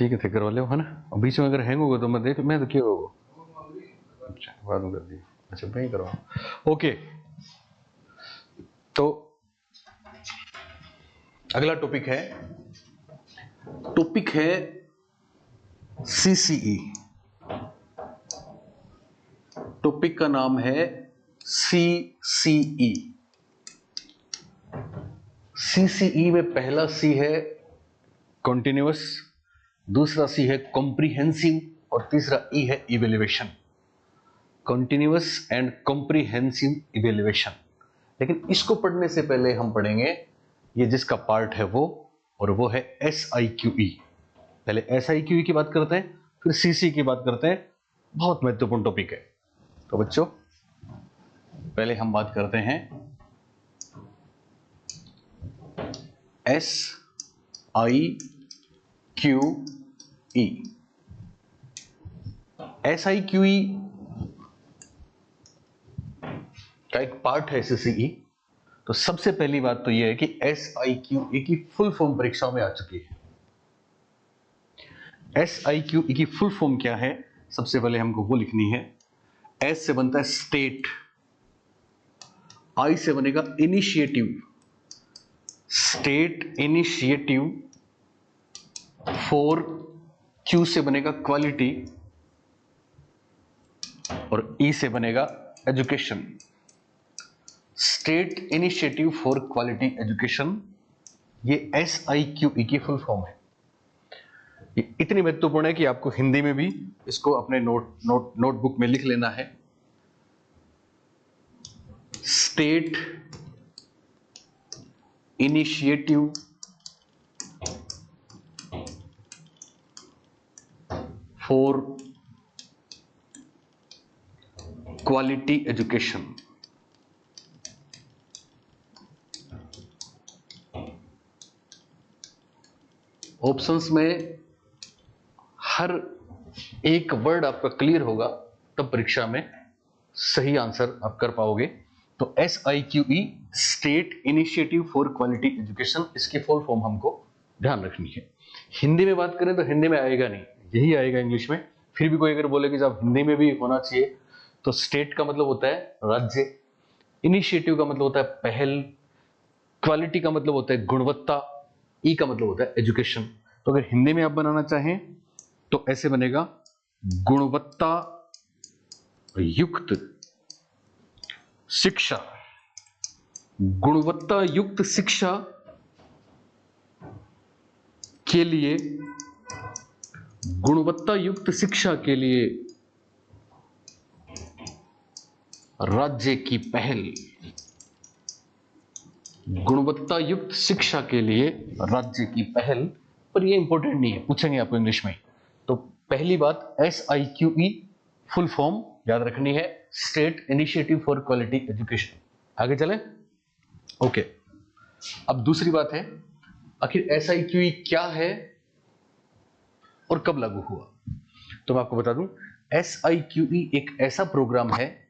ठीक है, थे करवा लो, है ना। और बीच में अगर हैंग होगा तो मैं तो क्या होगा। अच्छा, बाद में कर दी। अच्छा, मैं ही करवाऊँ। ओके, तो अगला टॉपिक है सीसीई। टॉपिक का नाम है सीसीई। सीसीई में पहला सी है कॉन्टिन्यूअस, दूसरा सी है कॉम्प्रिहेंसिव और तीसरा ई है evaluation. Continuous and comprehensive evaluation. लेकिन इसको पढ़ने से पहले हम पढ़ेंगे ये जिसका पार्ट है वो, और वो है SIQE। पहले SIQE की बात करते हैं, फिर CC की बात करते हैं। बहुत महत्वपूर्ण टॉपिक है। तो बच्चों, पहले हम बात करते हैं SIQE। SIQE का एक पार्ट है CCE। तो सबसे पहली बात तो यह है कि SIQE की फुल फॉर्म परीक्षाओं में आ चुकी है। SIQE की फुल फॉर्म क्या है, सबसे पहले हमको वो लिखनी है। S से बनता है स्टेट, I से बनेगा इनिशिएटिव, स्टेट इनिशिएटिव। 4 Q से बनेगा क्वालिटी, और E से बनेगा education. State initiative for quality education, ये SIQE की फुल फॉर्म है। ये इतनी महत्वपूर्ण है कि आपको हिंदी में भी इसको अपने नोटबुक में लिख लेना है। State initiative for quality education. Options में हर एक वर्ड आपका क्लियर होगा तब परीक्षा में सही आंसर आप कर पाओगे। तो SIQE state initiative for quality education, इसकी फुल फॉर्म हमको ध्यान रखनी है। हिंदी में बात करें तो हिंदी में आएगा नहीं, यही आएगा इंग्लिश में। फिर भी कोई अगर बोले कि जब हिंदी में भी होना चाहिए, तो स्टेट का मतलब होता है राज्य, इनिशिएटिव का मतलब होता है पहल, क्वालिटी का मतलब होता है गुणवत्ता, ई का मतलब होता है एजुकेशन। तो अगर हिंदी में आप बनाना चाहें तो ऐसे बनेगा, गुणवत्ता युक्त शिक्षा। गुणवत्ता युक्त शिक्षा के लिए, गुणवत्ता युक्त शिक्षा के लिए राज्य की पहल। गुणवत्ता युक्त शिक्षा के लिए राज्य की पहल। पर ये इंपॉर्टेंट नहीं है, पूछेंगे आपको इंग्लिश में। तो पहली बात SIQE फुल फॉर्म याद रखनी है, state initiative for quality education. आगे चले। ओके, अब दूसरी बात है, आखिर SIQE क्या है और कब लागू हुआ। तो मैं आपको बता दूं, SIQE एक ऐसा प्रोग्राम है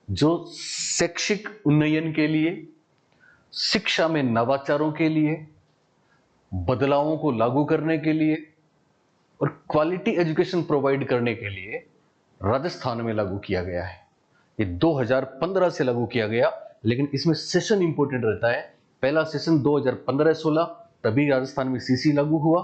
जो शैक्षिक उन्नयन के लिए, शिक्षा में नवाचारों के लिए, बदलावों को लागू करने के लिए और क्वालिटी एजुकेशन प्रोवाइड करने के लिए राजस्थान में लागू किया गया है। ये 2015 से लागू किया गया, लेकिन इसमें सेशन इंपॉर्टेंट रहता है। पहला सेशन 2015-16, तभी राजस्थान में CC लागू हुआ,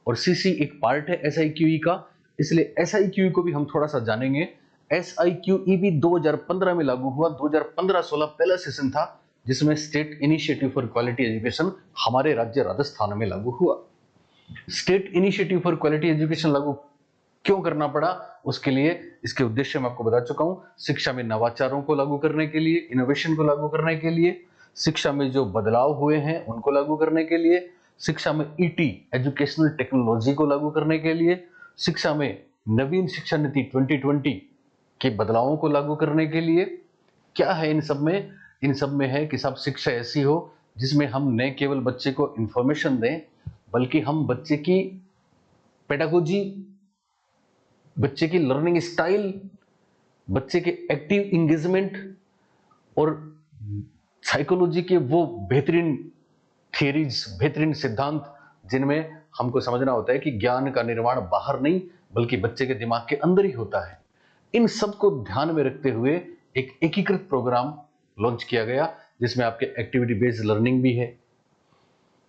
और CC एक पार्ट है SIQE का, इसलिए SIQE को भी हम थोड़ा सा जानेंगे। SIQE भी 2015 में लागू हुआ। 2015-16 पहला सेशन था जिसमें state initiative for quality education हमारे राज्य राजस्थान में लागू हुआ। State initiative for quality education लागू क्यों करना पड़ा, उसके लिए इसके उद्देश्य मैं आपको बता चुका हूं। शिक्षा में नवाचारों को लागू करने के लिए, इनोवेशन को लागू करने के लिए, शिक्षा में जो बदलाव हुए हैं उनको लागू करने के लिए, शिक्षा में ET एजुकेशनल टेक्नोलॉजी को लागू करने के लिए, शिक्षा में नवीन शिक्षा नीति 2020 के बदलावों को लागू करने के लिए। क्या है इन सब में? इन सब में है कि सब शिक्षा ऐसी हो जिसमें हम न केवल बच्चे को इंफॉर्मेशन दें, बल्कि हम बच्चे की पेडागोजी, बच्चे की लर्निंग स्टाइल, बच्चे के एक्टिव इंगेजमेंट और साइकोलॉजी के वो बेहतरीन थियरीज, बेहतरीन सिद्धांत जिनमें हमको समझना होता है कि ज्ञान का निर्माण बाहर नहीं बल्कि बच्चे के दिमाग के अंदर ही होता है। इन सब को ध्यान में रखते हुए एक एकीकृत प्रोग्राम लॉन्च किया गया, जिसमें आपके एक्टिविटी बेस्ड लर्निंग भी है,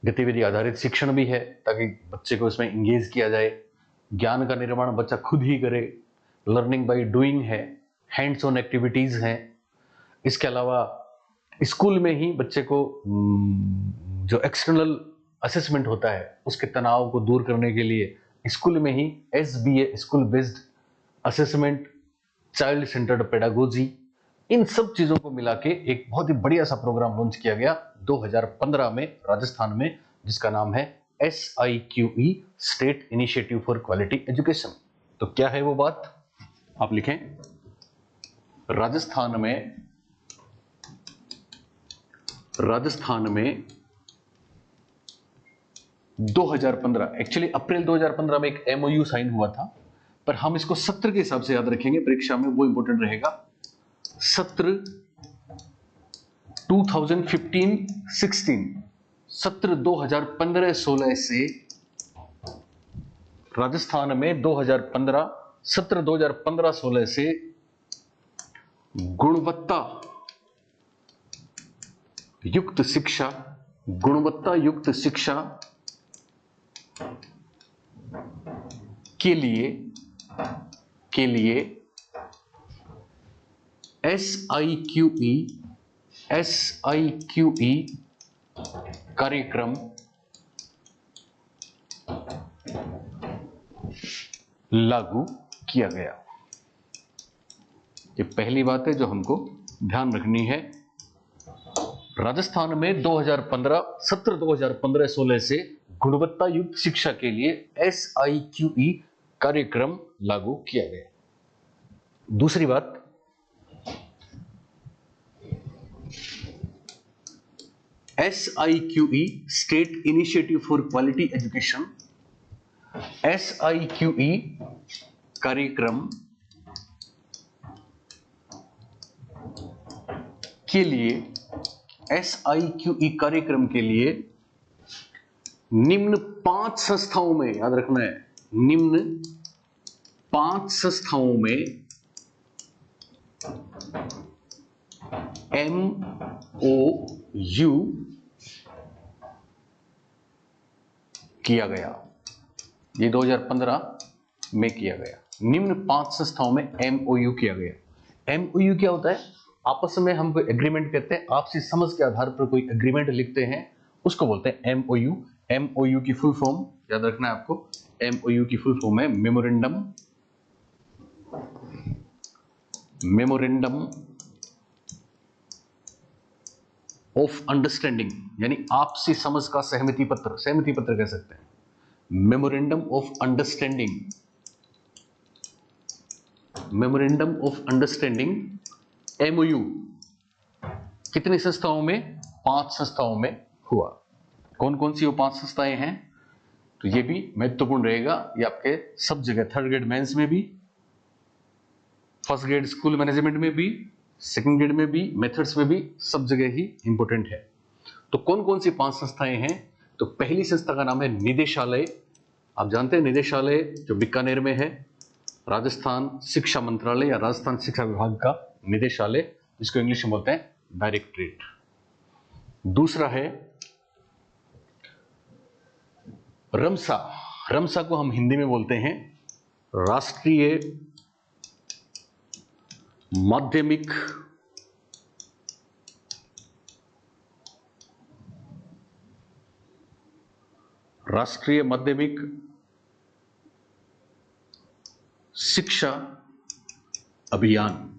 गतिविधि आधारित शिक्षण भी है, ताकि बच्चे को इसमें इंगेज किया जाए। ज्ञान का निर्माण बच्चा खुद ही करे, लर्निंग बाय डूइंग है, हैंड्स ऑन एक्टिविटीज हैं। इसके अलावा स्कूल में ही बच्चे को जो एक्सटर्नल असेसमेंट होता है उसके तनाव को दूर करने के लिए स्कूल में ही SBA school based assessment, child centred pedagogy, इन सब चीजों को मिला के एक बहुत ही बढ़िया सा प्रोग्राम लॉन्च किया गया 2015 में राजस्थान में, जिसका नाम है SIQE state initiative for quality education. तो क्या है वो बात, आप लिखें। राजस्थान में 2015, एक्चुअली अप्रैल 2015 में एक MOU साइन हुआ था, पर हम इसको सत्र के हिसाब से याद रखेंगे, परीक्षा में वो इंपॉर्टेंट रहेगा। सत्र 2015-16, सत्र 2015-16 से राजस्थान में 2015 सत्र 2015-16 से गुणवत्ता युक्त शिक्षा के लिए SIQE कार्यक्रम लागू किया गया। ये पहली बात है जो हमको ध्यान रखनी है। राजस्थान में 2015 सत्र 2015-16 से गुणवत्ता युक्त शिक्षा के लिए SIQE कार्यक्रम लागू किया गया। दूसरी बात, SIQE state initiative for quality education, SIQE कार्यक्रम के लिए निम्न 5 संस्थाओं में, याद रखना है, निम्न 5 संस्थाओं में MOU किया गया। ये 2015 में किया गया। निम्न 5 संस्थाओं में MOU किया गया। MOU क्या होता है? आपस में हम कोई एग्रीमेंट करते हैं, आपसी समझ के आधार पर कोई एग्रीमेंट लिखते हैं, उसको बोलते हैं MOU। MOU की फुल फॉर्म याद रखना है आपको। MOU की फुल फॉर्म है मेमोरेंडम ऑफ अंडरस्टैंडिंग, यानी आपसी समझ का सहमति पत्र कह सकते हैं। मेमोरेंडम ऑफ अंडरस्टैंडिंग MOU कितनी संस्थाओं में? 5 संस्थाओं में हुआ। कौन कौन सी वो 5 संस्थाएं हैं? तो ये भी महत्वपूर्ण रहेगा, ये आपके सब जगह, 3rd ग्रेड मेंस में भी, 1st ग्रेड स्कूल मैनेजमेंट में भी, 2nd ग्रेड में भी, मेथड्स में भी, सब जगह ही इंपॉर्टेंट है। तो कौन कौन सी 5 संस्थाएं हैं? तो पहली संस्था का नाम है निदेशालय। आप जानते हैं निदेशालय जो बीकानेर में है, राजस्थान शिक्षा मंत्रालय या राजस्थान शिक्षा विभाग का निदेशालय, जिसको इंग्लिश में बोलते हैं डायरेक्टरेट। दूसरा है रमसा को हम हिंदी में बोलते हैं राष्ट्रीय माध्यमिक शिक्षा अभियान।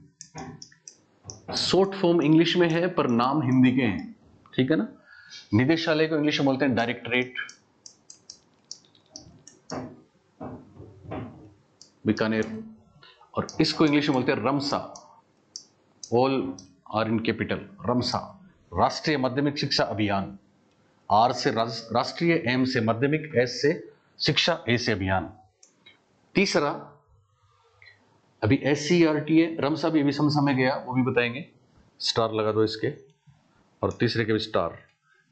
शॉर्ट फॉर्म इंग्लिश में है पर नाम हिंदी के हैं, ठीक है ना। निदेशालय को इंग्लिश में बोलते हैं डायरेक्टरेट, बीकानेर, और इसको इंग्लिश में बोलते हैं रमसा, ऑल आर इन कैपिटल, रमसा, राष्ट्रीय माध्यमिक शिक्षा अभियान। R से राष्ट्रीय, M से माध्यमिक, S से शिक्षा, A से अभियान। तीसरा अभी SCERT है, रमसा भी अभी समझ में गया, वो भी बताएंगे, स्टार लगा दो इसके, और तीसरे के भी स्टार।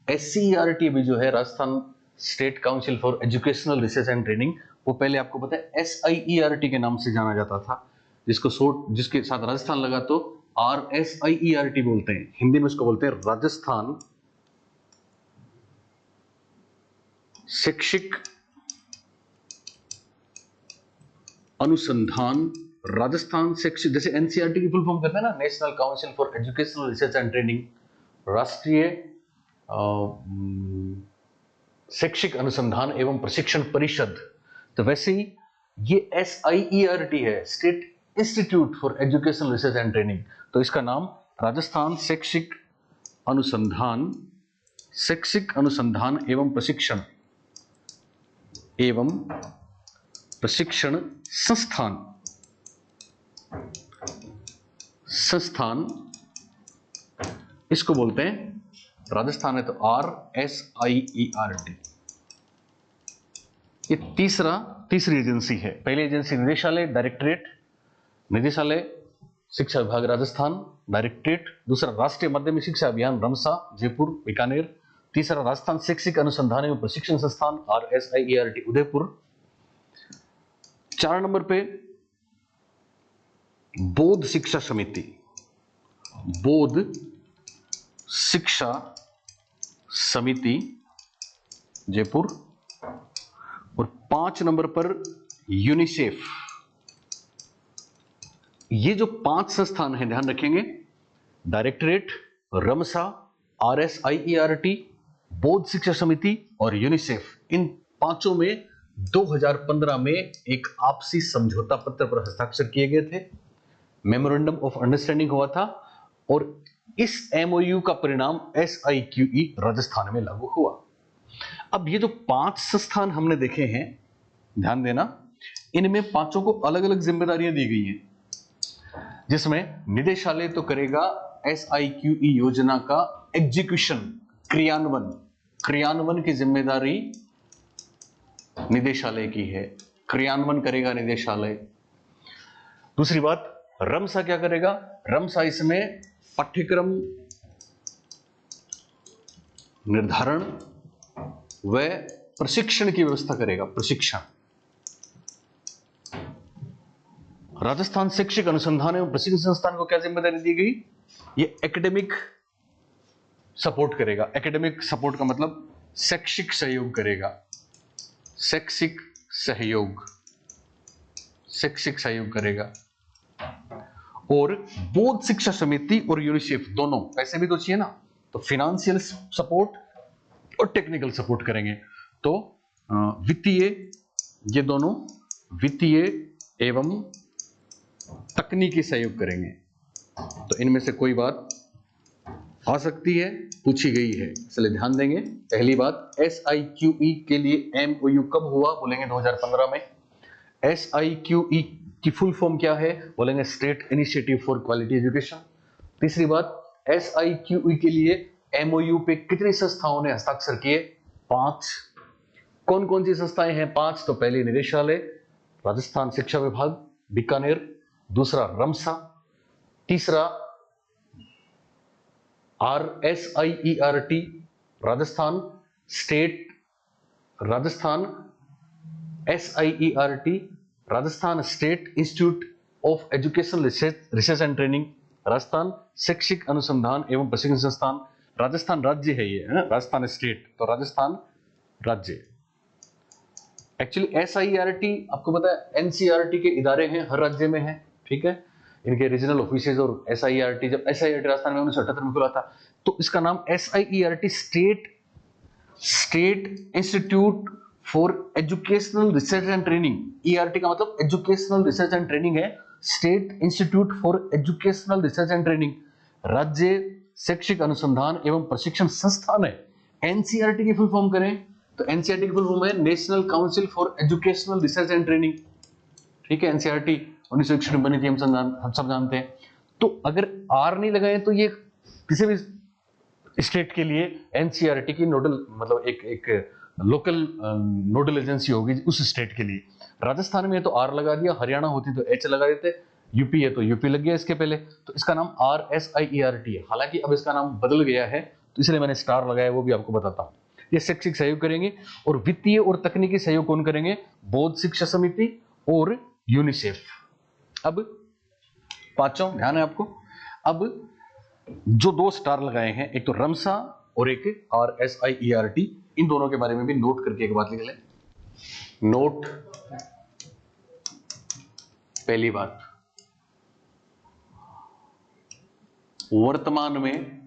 SCERT भी जो है Rajasthan state council for educational research and training, वो पहले आपको पता है SIERT के नाम से जाना जाता था, जिसके साथ राजस्थान लगा तो RSIERT बोलते हैं, हिंदी में इसको बोलते हैं राजस्थान शैक्षिक अनुसंधान, राजस्थान शैक्षिक, जैसे NCERT की फुल फॉर्म करते हैं ना, national council for educational research and training, राष्ट्रीय शैक्षिक अनुसंधान एवं प्रशिक्षण परिषद, तो वैसे ही ये SIERT है, state institute for educational research and training, तो इसका नाम राजस्थान शैक्षिक अनुसंधान एवं प्रशिक्षण संस्थान इसको बोलते हैं। राजस्थान है तो RSIERT। ये तीसरी एजेंसी है। पहली एजेंसी निदेशालय, डायरेक्टरेट, निदेशालय शिक्षा विभाग राजस्थान, डायरेक्टरेट। दूसरा राष्ट्रीय माध्यमिक शिक्षा अभियान रमसा, जयपुर, बीकानेर। तीसरा राजस्थान शैक्षिक अनुसंधान एवं प्रशिक्षण संस्थान RSIERT, उदयपुर। 4 नंबर पे बौद्ध शिक्षा समिति, बौद्ध शिक्षा समिति, जयपुर। और 5 नंबर पर यूनिसेफ। ये जो 5 संस्थान हैं, ध्यान रखेंगे, डायरेक्टरेट, रमसा, RSIERT, बौद्ध शिक्षा समिति और यूनिसेफ, इन पांचों में 2015 में एक आपसी समझौता पत्र पर हस्ताक्षर किए गए थे, मेमोरेंडम ऑफ अंडरस्टैंडिंग हुआ था, और इस MOU का परिणाम SIQE राजस्थान में लागू हुआ। अब ये जो 5 संस्थान हमने देखे हैं, ध्यान देना, इनमें पांचों को अलग अलग जिम्मेदारियां दी गई हैं, जिसमें निदेशालय तो करेगा SIQE योजना का एग्जीक्यूशन, क्रियान्वयन की जिम्मेदारी निदेशालय की है, क्रियान्वयन करेगा निदेशालय। दूसरी बात, रमसा क्या करेगा? रमसा इसमें पाठ्यक्रम निर्धारण व प्रशिक्षण की व्यवस्था करेगा, प्रशिक्षण। राजस्थान शैक्षिक अनुसंधान एवं प्रशिक्षण संस्थान को क्या जिम्मेदारी दी गई? ये एकेडमिक सपोर्ट करेगा। एकेडमिक सपोर्ट का मतलब शैक्षिक सहयोग करेगा, शैक्षिक सहयोग करेगा। और बौद्ध शिक्षा समिति और यूनिसेफ दोनों पैसे भी तो चाहिए ना, तो फाइनेंशियल सपोर्ट और टेक्निकल सपोर्ट करेंगे। तो वित्तीय, ये दोनों वित्तीय एवं तकनीकी सहयोग करेंगे। तो इनमें से कोई बात आ सकती है, पूछी गई है, इसलिए ध्यान देंगे। पहली बात, SIQE के लिए MOU कब हुआ? बोलेंगे 2015 में। SIQE की फुल फॉर्म क्या है? बोलेंगे state initiative for quality education. तीसरी बात, SIQE के लिए MOU पे कितनी संस्थाओं ने हस्ताक्षर किए? 5। कौन कौन सी संस्थाएं हैं 5? तो पहली निदेशालय, राजस्थान शिक्षा विभाग, बीकानेर। दूसरा रमसा। तीसरा RSIERT, Rajasthan state, Rajasthan SIERT, Rajasthan state institute of educational research and training, Rajasthan शैक्षिक अनुसंधान एवं प्रशिक्षण संस्थान। राजस्थान राज्य है ये, राजस्थान स्टेट तो राजस्थान राज्य। एक्चुअली SIERT आपको पता है NCERT के इदारे हैं, हर राज्य में है, ठीक है, इनके रीजनल ऑफिसेज। और SIERT, जब SIERT राजस्थान में 1978 में खुला था, तो इसका नाम SIERT state institute for educational research and training. ERT का मतलब एजुकेशनल रिसर्च एंड ट्रेनिंग है, state institute for educational research and training राज्य शैक्षिक अनुसंधान एवं प्रशिक्षण संस्थान है। NCERT की फुल फॉर्म करें तो NCERT की फुल फॉर्म है national council for educational research and training, ठीक है। NCERT 1961 में बनी थी, हम सब जानते हैं। तो अगर R नहीं लगाए तो ये किसी भी स्टेट के लिए NCERT की नोडल, मतलब एक लोकल नोडल एजेंसी होगी उस स्टेट के लिए। राजस्थान में तो R लगा दिया, हरियाणा होती तो H लगा देते, यूपी है तो यूपी लग गया इसके पहले, तो इसका नाम RSIERT है। हालांकि अब इसका नाम बदल गया है, तो इसलिए मैंने स्टार लगाया, वो भी आपको बताता हूं। ये शैक्षिक सहयोग करेंगे। और वित्तीय और तकनीकी सहयोग कौन करेंगे? बौद्ध शिक्षा समिति और यूनिसेफ। अब पांचों ध्यान है आपको। अब जो दो स्टार लगाए हैं, एक तो रमसा और एक RSIERT, इन दोनों के बारे में भी नोट करके एक बात लिख लें। नोट, पहली बात, वर्तमान में,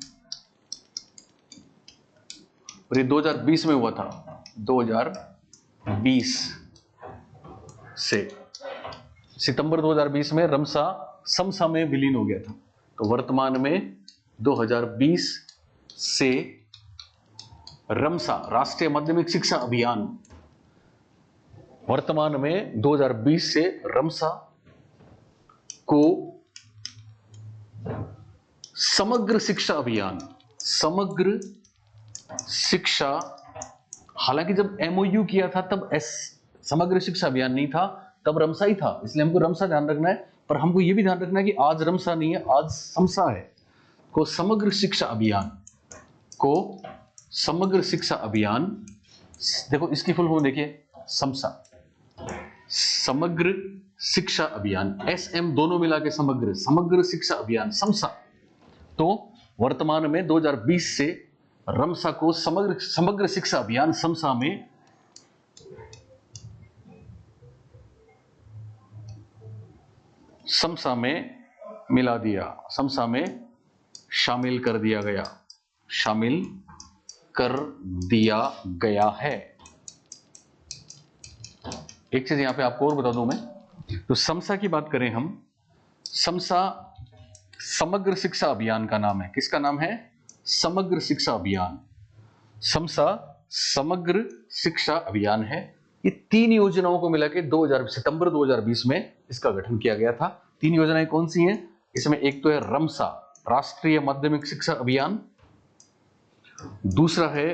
और ये 2020 में हुआ था, 2020 से सितंबर 2020 में रमसा समसा में विलीन हो गया था। तो वर्तमान में 2020 से रमसा राष्ट्रीय माध्यमिक शिक्षा अभियान, वर्तमान में 2020 से रमसा को समग्र शिक्षा अभियान, समग्र शिक्षा, हालांकि जब MOU किया था तब समग्र शिक्षा अभियान नहीं था, तब रमसा ही था, इसलिए हमको रमसा ध्यान रखना है। पर हमको यह भी ध्यान रखना है कि आज रमसा नहीं है, आज समसा है। को समग्र शिक्षा अभियान, को समग्र शिक्षा अभियान, देखो इसकी फुल फॉर्म देखिए, समसा, समग्र शिक्षा अभियान, SM दोनों मिला के समग्र, समग्र शिक्षा अभियान समसा। तो वर्तमान में 2020 से रमसा को समग्र शिक्षा अभियान समसा में मिला दिया, समसा में शामिल कर दिया गया, शामिल कर दिया गया है। एक चीज यहां पे आपको और बता दूं मैं, तो समसा की बात करें हम, समसा समग्र शिक्षा अभियान का नाम है। किसका नाम है? समग्र शिक्षा अभियान। समसा समग्र शिक्षा अभियान है। ये 3 योजनाओं को मिलाकर सितंबर 2020 में इसका गठन किया गया था। 3 योजनाएं कौन सी हैं? इसमें एक तो है रमसा राष्ट्रीय माध्यमिक शिक्षा अभियान, दूसरा है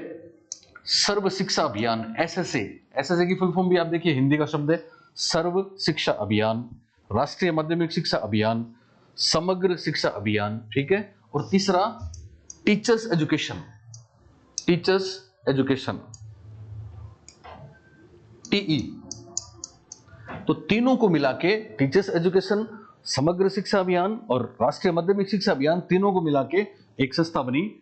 सर्व शिक्षा अभियान SSA की फुल फॉर्म भी आप देखिए, हिंदी का शब्द है सर्व शिक्षा अभियान, राष्ट्रीय माध्यमिक शिक्षा अभियान, समग्र शिक्षा अभियान, ठीक है। और तीसरा टीचर्स एजुकेशन, TE। तो तीनों को मिला के टीचर्स एजुकेशन, समग्र शिक्षा अभियान और राष्ट्रीय माध्यमिक शिक्षा अभियान, तीनों को मिला के एक संस्था बनी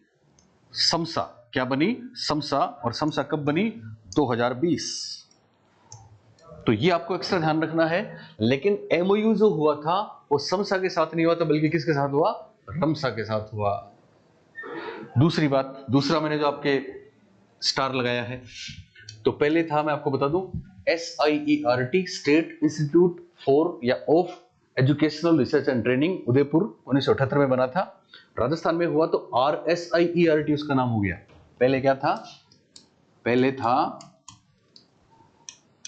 समसा। क्या बनी? समसा। और समसा कब बनी? 2020। तो ये आपको एक्स्ट्रा ध्यान रखना है। लेकिन MOU जो हुआ था वो समसा के साथ नहीं हुआ था, बल्कि किसके साथ हुआ? रमसा के साथ हुआ। दूसरी बात, दूसरा मैंने जो आपके स्टार लगाया है, तो पहले था, मैं आपको बता दूं, SIERT स्टेट इंस्टीट्यूट फॉर या of educational research and training, Udaipur, 1978 में बना था। राजस्थान में हुआ तो RSIERT उसका नाम हो गया। पहले क्या था? पहले था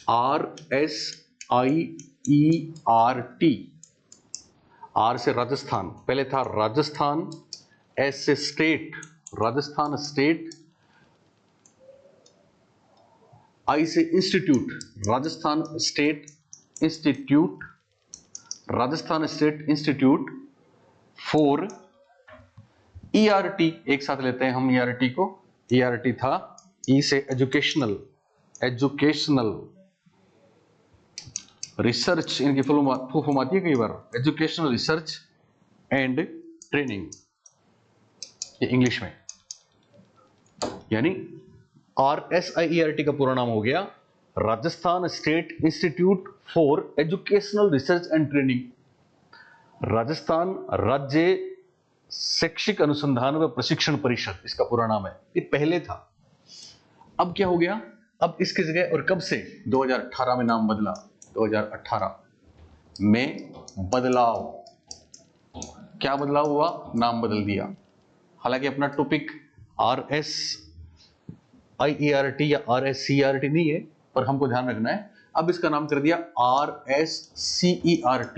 RSIERT, R से राजस्थान, पहले था राजस्थान, S से स्टेट, राजस्थान स्टेट, I से institute, Rajasthan state institute, Rajasthan state institute for ERT, एक साथ लेते हैं हम ERT को, ERT था E से एजुकेशनल रिसर्च, इनकी फुल फॉर्म आती है कई बार, एजुकेशनल रिसर्च एंड ट्रेनिंग, ये इंग्लिश में, यानी RSIERT का पूरा नाम हो गया Rajasthan state institute for educational research and training, Rajasthan राज्य शैक्षिक अनुसंधान व प्रशिक्षण परिषद, इसका पूरा नाम है। ये पहले था। अब क्या हो गया? अब इसकी जगह, और कब से? 2018 में नाम बदला, 2018 में बदलाव। क्या बदलाव हुआ? नाम बदल दिया। हालांकि अपना टॉपिक RSIERT या RSCERT नहीं है, पर हमको ध्यान रखना है, अब इसका नाम कर दिया RSCERT।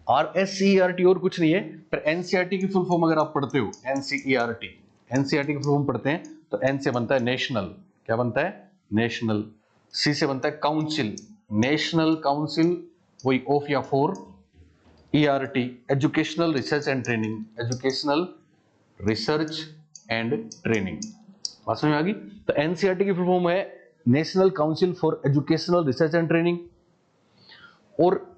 RSCERT और कुछ नहीं है, पर NCERT की फुल फॉर्म अगर आप पढ़ते हो, NCERT की फुल फॉर्म पढ़ते हैं तो N से बनता है नेशनल, क्या बनता है? नेशनल। C से बनता है काउंसिल, नेशनल काउंसिल, वही ऑफ या for, ERT educational research and training, educational research and training. बात समझ में आ गई? तो एनसीईआरटी की फुल फॉर्म है national council for educational research and training, और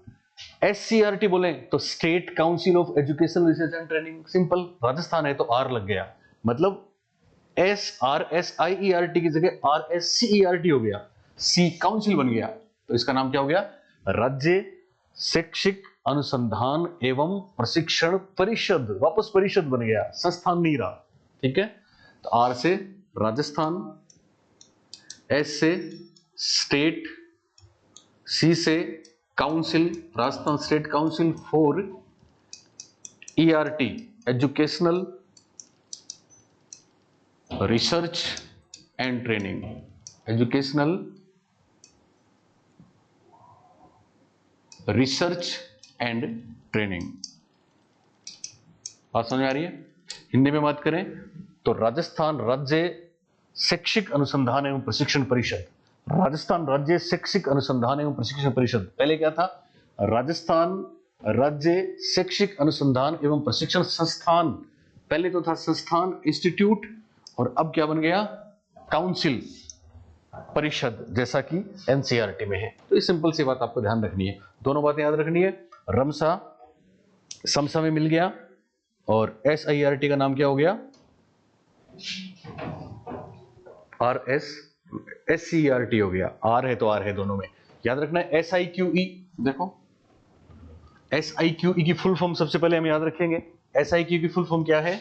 एससीईआरटी बोले तो state council of educational research and training. Simple, Rajasthan है तो आर लग गया, मतलब SRSIERT की जगह RSCERT हो गया, सी काउंसिल बन गया, तो इसका नाम क्या हो गया? राज्य शैक्षिक अनुसंधान एवं प्रशिक्षण परिषद। वापस परिषद बन गया, संस्थान नहीं रहा। ठीक है, तो आर से राजस्थान, एस से स्टेट, सी से council, Rajasthan state council for ERT educational research and training, educational research and training. बात समझ आ रही है? हिंदी में बात करें तो राजस्थान राज्य शैक्षिक अनुसंधान एवं प्रशिक्षण परिषद, राजस्थान राज्य शैक्षिक अनुसंधान एवं प्रशिक्षण परिषद। पहले क्या था? राजस्थान राज्य शैक्षिक अनुसंधान एवं प्रशिक्षण संस्थान। पहले तो था संस्थान, इंस्टीट्यूट, और अब क्या बन गया? काउंसिल, परिषद, जैसा कि एनसीईआरटी में है। तो ये सिंपल सी बात आपको ध्यान रखनी है, दोनों बातें याद रखनी है। रमसा समसा में मिल गया, और SIERT का नाम क्या हो गया? SCERT हो गया। आर है तो आर है दोनों में, याद रखना है। SIQE, देखो SIQE की फुल फॉर्म सबसे पहले हम याद रखेंगे। SIQE की फुल फॉर्म क्या है?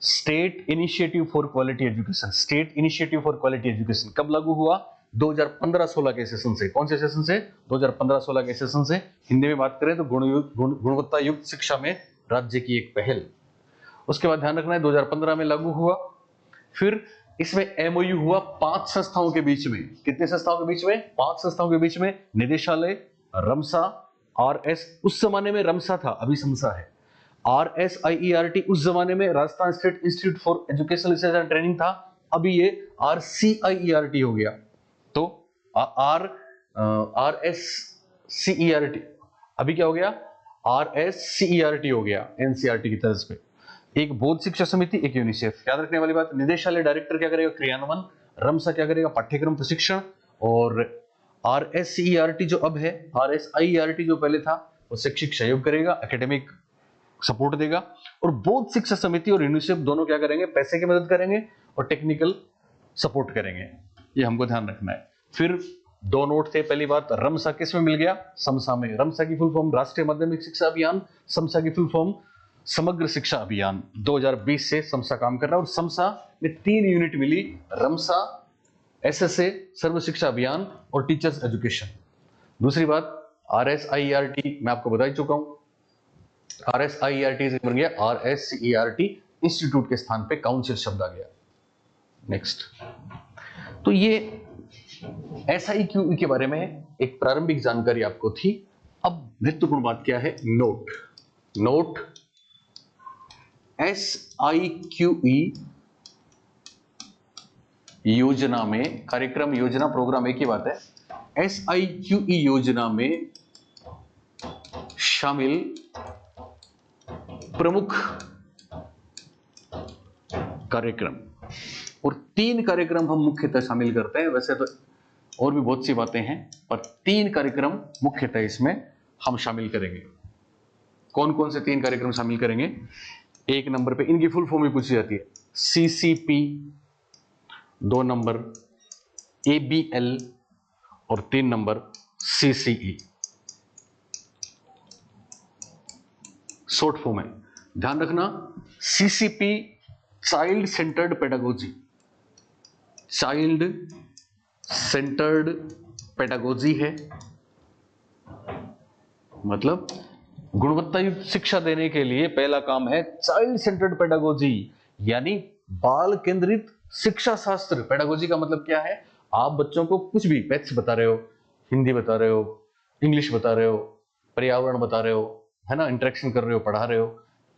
State initiative for quality education. State initiative for quality education कब लागू हुआ? 2015-16 के सेशन से। कौन से सेशन से? 2015-16 के सेशन से। हिंदी में बात करें तो गुणवत्ता युक्त शिक्षा में राज्य की एक पहल। उसके बाद ध्यान रखना है 2015 में लागू हुआ। फिर इसमें MOU हुआ 5 संस्थाओं के बीच में। कितने संस्थाओं के बीच में? 5 संस्थाओं के बीच में। निदेशालय, रमसा, RS, उस जमाने में रमसा था, अभी समसा है। RSIERT उस जमाने में Rajasthan state institute for educational research and training था, अभी ये RCIERT हो गया। तो RSCERT अभी क्या हो गया? RSCERT हो गया, एनसीईआरटी की तर्ज पे। एक बोध शिक्षा समिति, एक यूनिसेफ। याद रखने वाली बात, निदेशालय डायरेक्टर क्या करेगा? क्रियान्वयन। रमसा क्या करेगा? पाठ्यक्रम प्रशिक्षण। और RSCERT जो अब है, RSIERT जो पहले था, वो शैक्षिक सहयोग करेगा, एकेडमिक सपोर्ट देगा। और बोध शिक्षा समिति और यूनिसेफ दोनों क्या करेंगे? पैसे की मदद करेंगे और टेक्निकल सपोर्ट करेंगे। ये हमको ध्यान रखना है। फिर 2 नोट थे। पहली बात, रमसा किस में मिल गया? समसा में। रमसा की फुल फॉर्म राष्ट्रीय माध्यमिक शिक्षा अभियान, समसा की फुल फॉर्म समग्र शिक्षा अभियान। 2020 से समसा काम कर रहा है, और समसा में 3 यूनिट मिली, रमसा, SSA सर्व शिक्षा अभियान, और टीचर्स एजुकेशन। दूसरी बात, RSIERT मैं आपको बता ही चुका हूं। RSIERT से बन गया RSCERT, इंस्टीट्यूट के स्थान पे काउंसिल शब्द आ गया। नेक्स्ट, तो ये SIQE के बारे में एक प्रारंभिक जानकारी आपको थी। अब महत्वपूर्ण बात क्या है? नोट SIQE योजना में, कार्यक्रम योजना प्रोग्राम एक ही बात है। SIQE योजना में शामिल प्रमुख कार्यक्रम, और 3 कार्यक्रम हम मुख्यतः शामिल करते हैं। वैसे तो और भी बहुत सी बातें हैं, पर 3 कार्यक्रम मुख्यतः इसमें हम शामिल करेंगे। कौन कौन से 3 कार्यक्रम शामिल करेंगे? 1 नंबर पे इनकी फुल फॉर्म भी पूछी जाती है, CCP, 2 नंबर ABL, और 3 नंबर CCE। शॉर्ट फॉर्म है, ध्यान रखना। CCP child centred pedagogy, child centred pedagogy है, मतलब गुणवत्ता युक्त शिक्षा देने के लिए पहला काम है चाइल्ड सेंटर्ड पेडागोजी, यानी बाल केंद्रित शिक्षा शास्त्र। पेडागोजी का मतलब क्या है? आप बच्चों को कुछ भी मैथ्स बता रहे हो, हिंदी बता रहे हो, इंग्लिश बता रहे हो, पर्यावरण बता रहे हो, है ना, इंटरेक्शन कर रहे हो, पढ़ा रहे हो,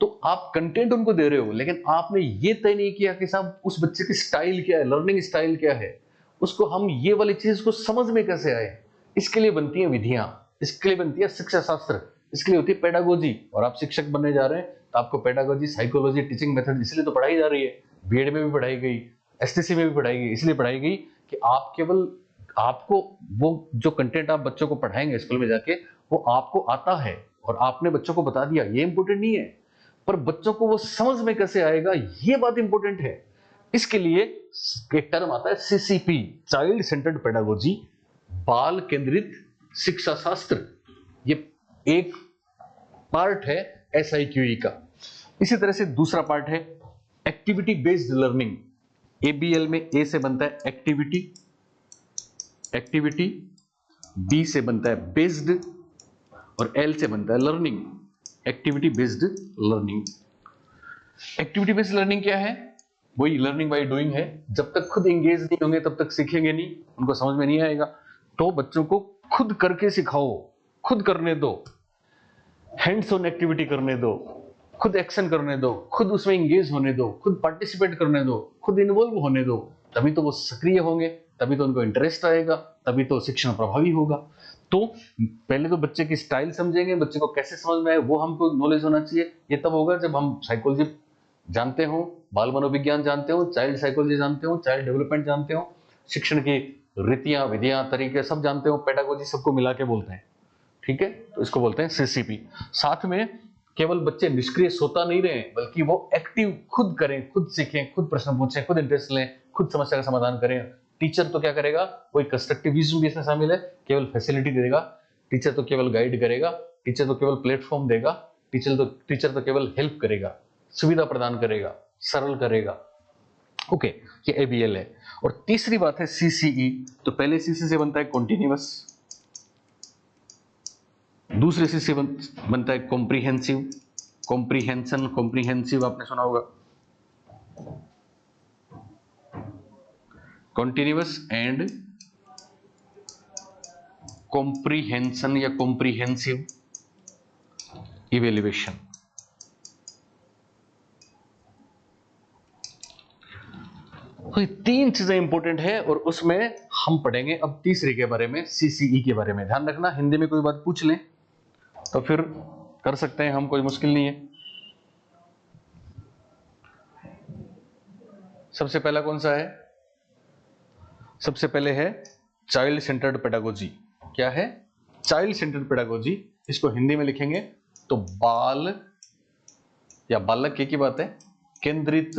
तो आप कंटेंट उनको दे रहे हो, लेकिन आपने ये तय नहीं किया कि साहब उस बच्चे की स्टाइल क्या है, लर्निंग स्टाइल क्या है, उसको हम ये वाली चीज को समझ में कैसे आए। इसके लिए बनती है विधियां, इसके लिए बनती है शिक्षा शास्त्र, इसके लिए होती है पेडागोजी। और आप शिक्षक बनने जा रहे हैं तो आपको पेडागोजी, साइकोलॉजी, टीचिंग मेथड इसलिए तो पढ़ाई जा रही है बीएड में भी पढ़ाई गई, एसटीसी में भी पढ़ाई गई, इसलिए पढ़ाई गई कि आप केवल आपको वो जो कंटेंट आप बच्चों को पढ़ाएंगे स्कूल में जाके वो आपको आता है और आपने बच्चों को बता दिया, ये इंपॉर्टेंट नहीं है, पर बच्चों को वो समझ में कैसे आएगा ये बात इंपॉर्टेंट है। इसके लिए एक टर्म आता है सीसीपी, चाइल्ड सेंटर्ड पेडागोजी, बाल केंद्रित शिक्षा शास्त्र। ये एक पार्ट है SIQE का। इसी तरह से दूसरा पार्ट है एक्टिविटी बेस्ड लर्निंग। ABL में A से बनता है एक्टिविटी, B से बनता है बेस्ड और L से बनता है learning. Activity based learning. Activity based learning क्या है? वही लर्निंग बाय डूइंग है। जब तक खुद एंगेज नहीं होंगे तब तक सीखेंगे नहीं, उनको समझ में नहीं आएगा। तो बच्चों को खुद करके सिखाओ, खुद करने दो, हैंड्स ऑन एक्टिविटी करने दो, खुद एक्शन करने दो, खुद उसमें एंगेज होने दो, खुद पार्टिसिपेट करने दो, खुद इन्वॉल्व होने दो, तभी तो वो सक्रिय होंगे, तभी तो उनको इंटरेस्ट आएगा, तभी तो शिक्षण प्रभावी होगा। तो पहले तो बच्चे की स्टाइल समझेंगे, बच्चे को कैसे समझ में आए वो हमको नॉलेज होना चाहिए। ये तब होगा जब हम साइकोलॉजी जानते हो, बाल मनोविज्ञान जानते हो, चाइल्ड साइकोलॉजी जानते हो, चाइल्ड डेवलपमेंट जानते हो, शिक्षण की रीतियां, विधियां, तरीके सब जानते हो, पेडागोजी सबको मिला के बोलते हैं। ठीक है, तो इसको बोलते हैं CCP। साथ में केवल बच्चे निष्क्रिय सोता नहीं रहे, बल्कि वो एक्टिव खुद करें, खुद सीखें, खुद प्रश्न पूछें, खुद इंटरेस्ट लें, खुद समस्या का समाधान करें। टीचर तो क्या करेगा, कोई कंस्ट्रक्टिविज्म भी इसमें शामिल है, केवल फैसिलिटी देगा, टीचर तो केवल गाइड करेगा, टीचर तो केवल प्लेटफॉर्म देगा, टीचर तो केवल हेल्प करेगा, सुविधा प्रदान करेगा, सरल करेगा। ओके, ये ABL है। और तीसरी बात है CCE। तो पहले CC से बनता है कॉन्टिन्यूअस, दूसरे से बनता है कॉम्प्रिहेंसिव, कॉम्प्रिहेंशन, कॉम्प्रिहेंसिव आपने सुना होगा, कॉन्टिन्यूअस एंड कॉम्प्रिहेंशन या कॉम्प्रिहेंसिव इवेल्युएशन। तो ये तीन चीजें इंपॉर्टेंट है और उसमें हम पढ़ेंगे अब तीसरे के बारे में, CCE के बारे में। ध्यान रखना, हिंदी में कोई बात पूछ लें तो फिर कर सकते हैं हम, कोई मुश्किल नहीं है। सबसे पहला कौन सा है? सबसे पहले है चाइल्ड सेंटर्ड पेडागोजी। क्या है? Child centred pedagogy. इसको हिंदी में लिखेंगे तो बाल या बालक की बात है, केंद्रित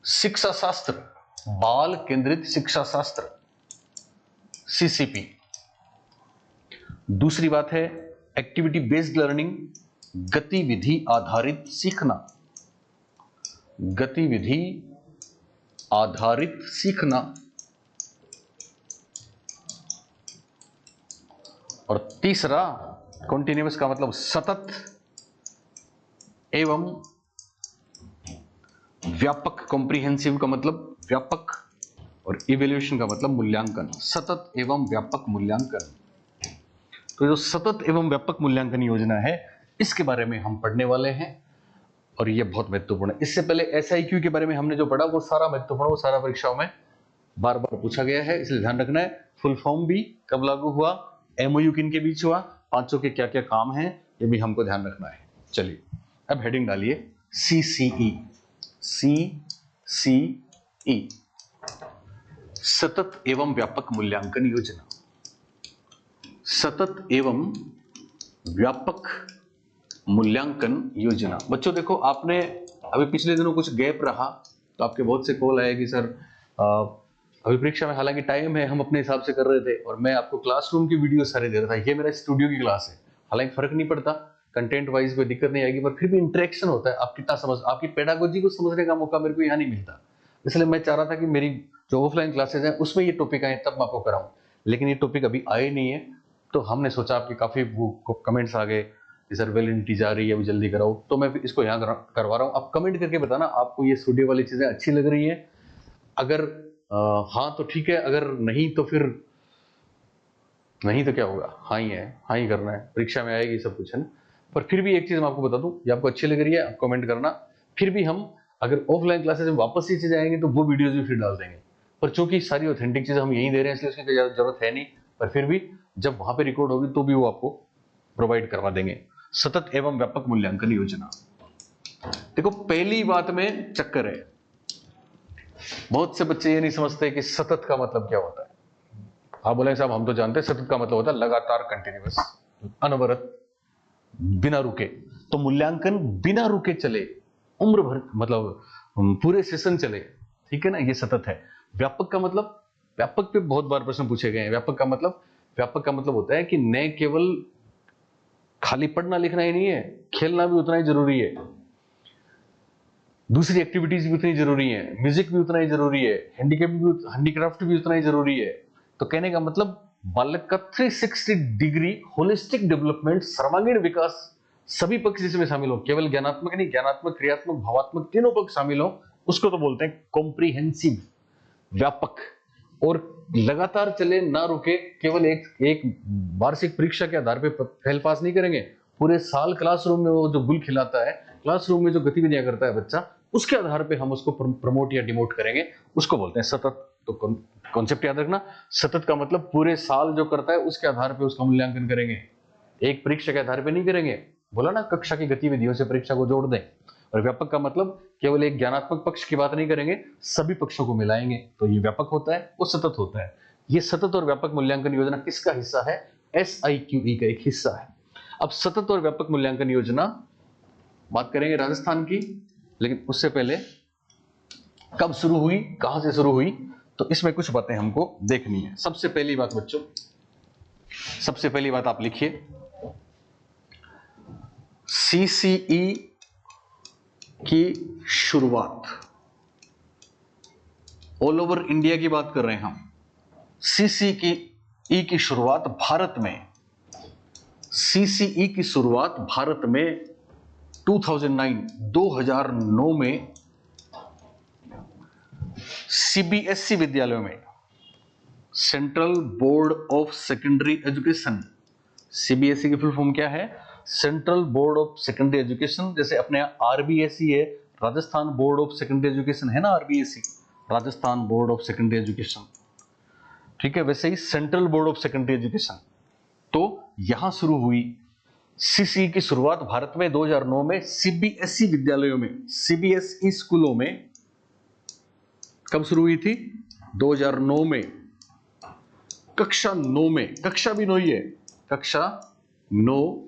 शिक्षा शास्त्र, बाल केंद्रित शिक्षा शास्त्र, CCP। दूसरी बात है एक्टिविटी बेस्ड लर्निंग, गतिविधि आधारित सीखना, गतिविधि आधारित सीखना। और तीसरा कॉन्टिन्यूअस का मतलब सतत एवं व्यापक, कॉम्प्रिहेंसिव का मतलब व्यापक और इवैल्यूएशन का मतलब मूल्यांकन, सतत एवं व्यापक मूल्यांकन। तो जो सतत एवं व्यापक मूल्यांकन योजना है इसके बारे में हम पढ़ने वाले हैं और ये बहुत महत्वपूर्ण है। इससे पहले SIQ के बारे में हमने जो पढ़ा वो सारा महत्वपूर्ण, वो सारा परीक्षाओं में बार बार पूछा गया है, इसलिए ध्यान रखना है। फुल फॉर्म भी कब लागू हुआ, MOU किन के बीच हुआ, पांचों के क्या क्या काम हैं, ये भी हमको ध्यान रखना है। चलिए अब हेडिंग डालिए CCE, CCE, सतत एवं व्यापक मूल्यांकन योजना, सतत एवं व्यापक मूल्यांकन योजना। बच्चों देखो, आपने अभी पिछले दिनों कुछ गैप रहा तो आपके बहुत से कॉल आए कि सर अभी परीक्षा में, हालांकि टाइम है, हम अपने हिसाब से कर रहे थे और मैं आपको क्लासरूम की वीडियो सारे दे रहा था। ये मेरा स्टूडियो की क्लास है, हालांकि फर्क नहीं पड़ता, कंटेंट वाइज कोई दिक्कत नहीं आएगी, पर फिर भी इंटरेक्शन होता है। आप कितना समझ, आपकी पेडागोजी को समझने का मौका मेरे को यहाँ नहीं मिलता, इसलिए मैं चाह रहा था कि मेरी जो ऑफलाइन क्लासेज हैं उसमें ये टॉपिक आए तब मैं आपको कराऊं, लेकिन ये टॉपिक अभी आए नहीं है। तो हमने सोचा, आपके काफी कमेंट्स आ गए सर वैलिडिटी जा रही है, अभी जल्दी कराओ, तो मैं इसको यहाँ करवा रहा हूँ। आप कमेंट करके बताना आपको ये स्टूडियो वाली चीजें अच्छी लग रही है। अगर हाँ तो ठीक है, अगर नहीं तो फिर नहीं तो क्या होगा, हाँ ही है, हाँ ही करना है, परीक्षा में आएगी सब कुछ है ना। पर फिर भी एक चीज मैं आपको बता दूं, ये आपको अच्छी लग रही है आप कमेंट करना। फिर भी हम अगर ऑफलाइन क्लासेस में वापस ये चीजें आएंगी तो वो वीडियोज भी फिर डाल देंगे, पर चूंकि सारी ऑथेंटिक चीजें हम यहीं दे रहे हैं इसलिए उसकी कोई जरूरत है नहीं, पर फिर भी जब वहां पे रिकॉर्ड होगी तो भी वो आपको प्रोवाइड करवा देंगे। सतत एवं व्यापक मूल्यांकन योजना। देखो पहली बात में चक्कर है, बहुत से बच्चे ये नहीं समझते कि सतत का मतलब क्या होता है। आप बोले साहब हम तो जानते हैं सतत का मतलब होता है लगातार, कंटिन्यूअस, अनवरत, बिना रुके। तो मूल्यांकन बिना रुके चले, उम्र भर, मतलब पूरे सेशन चले, ठीक है ना, ये सतत है। व्यापक का मतलब, व्यापक पे बहुत बार प्रश्न पूछे गए हैं। व्यापक का मतलब होता है कि न केवल खाली पढ़ना लिखना ही नहीं है, खेलना भी उतना ही जरूरी है, दूसरी एक्टिविटीज भी उतनी जरूरी है, म्यूजिक भी उतना ही जरूरी है, हैंडीक्राफ्ट भी उतना ही जरूरी है। तो कहने का मतलब बालक का 360 डिग्री होलिस्टिक डेवलपमेंट, सर्वांगीण विकास, सभी पक्ष जिसमें शामिल हो, केवल ज्ञानात्मक नहीं, ज्ञानात्मक, क्रियात्मक, भावात्मक, तीनों पक्ष शामिल हो, उसको तो बोलते हैं कॉम्प्रिहेंसिव, व्यापक। और लगातार चले, ना रुके, केवल एक वार्षिक परीक्षा के आधार पे फेल पास नहीं करेंगे, पूरे साल क्लासरूम में वो जो गुल खिलाता है, क्लासरूम में जो गतिविधियां करता है बच्चा, उसके आधार पे हम उसको प्रमोट या डिमोट करेंगे, उसको बोलते हैं सतत। तो कॉन्सेप्ट याद रखना, सतत का मतलब पूरे साल जो करता है उसके आधार पे उसका मूल्यांकन करेंगे, एक परीक्षा के आधार पे नहीं करेंगे। बोला ना, कक्षा की गतिविधियों से परीक्षा को जोड़ दें। और व्यापक का मतलब केवल एक ज्ञानात्मक पक्ष की बात नहीं करेंगे, सभी पक्षों को मिलाएंगे, तो ये व्यापक होता है, वो सतत होता है। ये सतत और व्यापक मूल्यांकन योजना किसका हिस्सा है? SIQE का एक हिस्सा है। अब सतत और व्यापक मूल्यांकन योजना बात करेंगे राजस्थान की, लेकिन उससे पहले कब शुरू हुई, कहां से शुरू हुई, तो इसमें कुछ बातें हमको देखनी है। सबसे पहली बात बच्चों, सबसे पहली बात आप लिखिए, CCE की शुरुआत, ऑल ओवर इंडिया की बात कर रहे हैं हम। CCE की शुरुआत भारत में, CCE की शुरुआत भारत में 2009 में CBSE विद्यालयों में, central board of secondary education. CBSE की फुल फॉर्म क्या है? Central board of secondary education. जैसे अपने RBSE है, Rajasthan board of secondary education है ना, RBSE, Rajasthan board of secondary education, ठीक है, वैसे ही central board of secondary education. तो यहां शुरू हुई CCE की शुरुआत भारत में 2009 में CBSE विद्यालयों में, CBSE स्कूलों में। कब शुरू हुई थी? 2009 में, कक्षा 9 में, कक्षा भी 9 ही है, कक्षा 9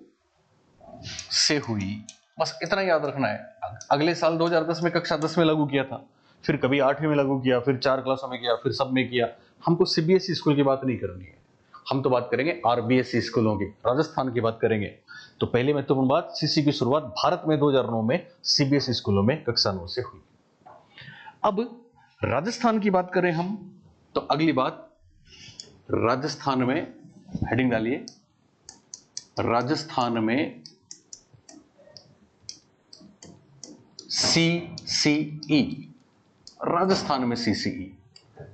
से हुई। बस इतना याद रखना है। अगले साल 2010 में कक्षा 10 में लागू किया था, फिर कभी 8वीं में लागू किया, फिर 4 क्लासों में किया, फिर सब में किया। हमको CBSE स्कूल की बात नहीं करनी है, हम तो बात करेंगे RBSE स्कूलों की, राजस्थान की बात करेंगे। तो पहली महत्वपूर्ण बात, CCE की शुरुआत भारत में 2009 में CBSE स्कूलों में कक्षा 9 से हुई। अब राजस्थान की बात करें हम, तो अगली बात, राजस्थान में, हेडिंग डालिए, राजस्थान में CCE, राजस्थान में CCE।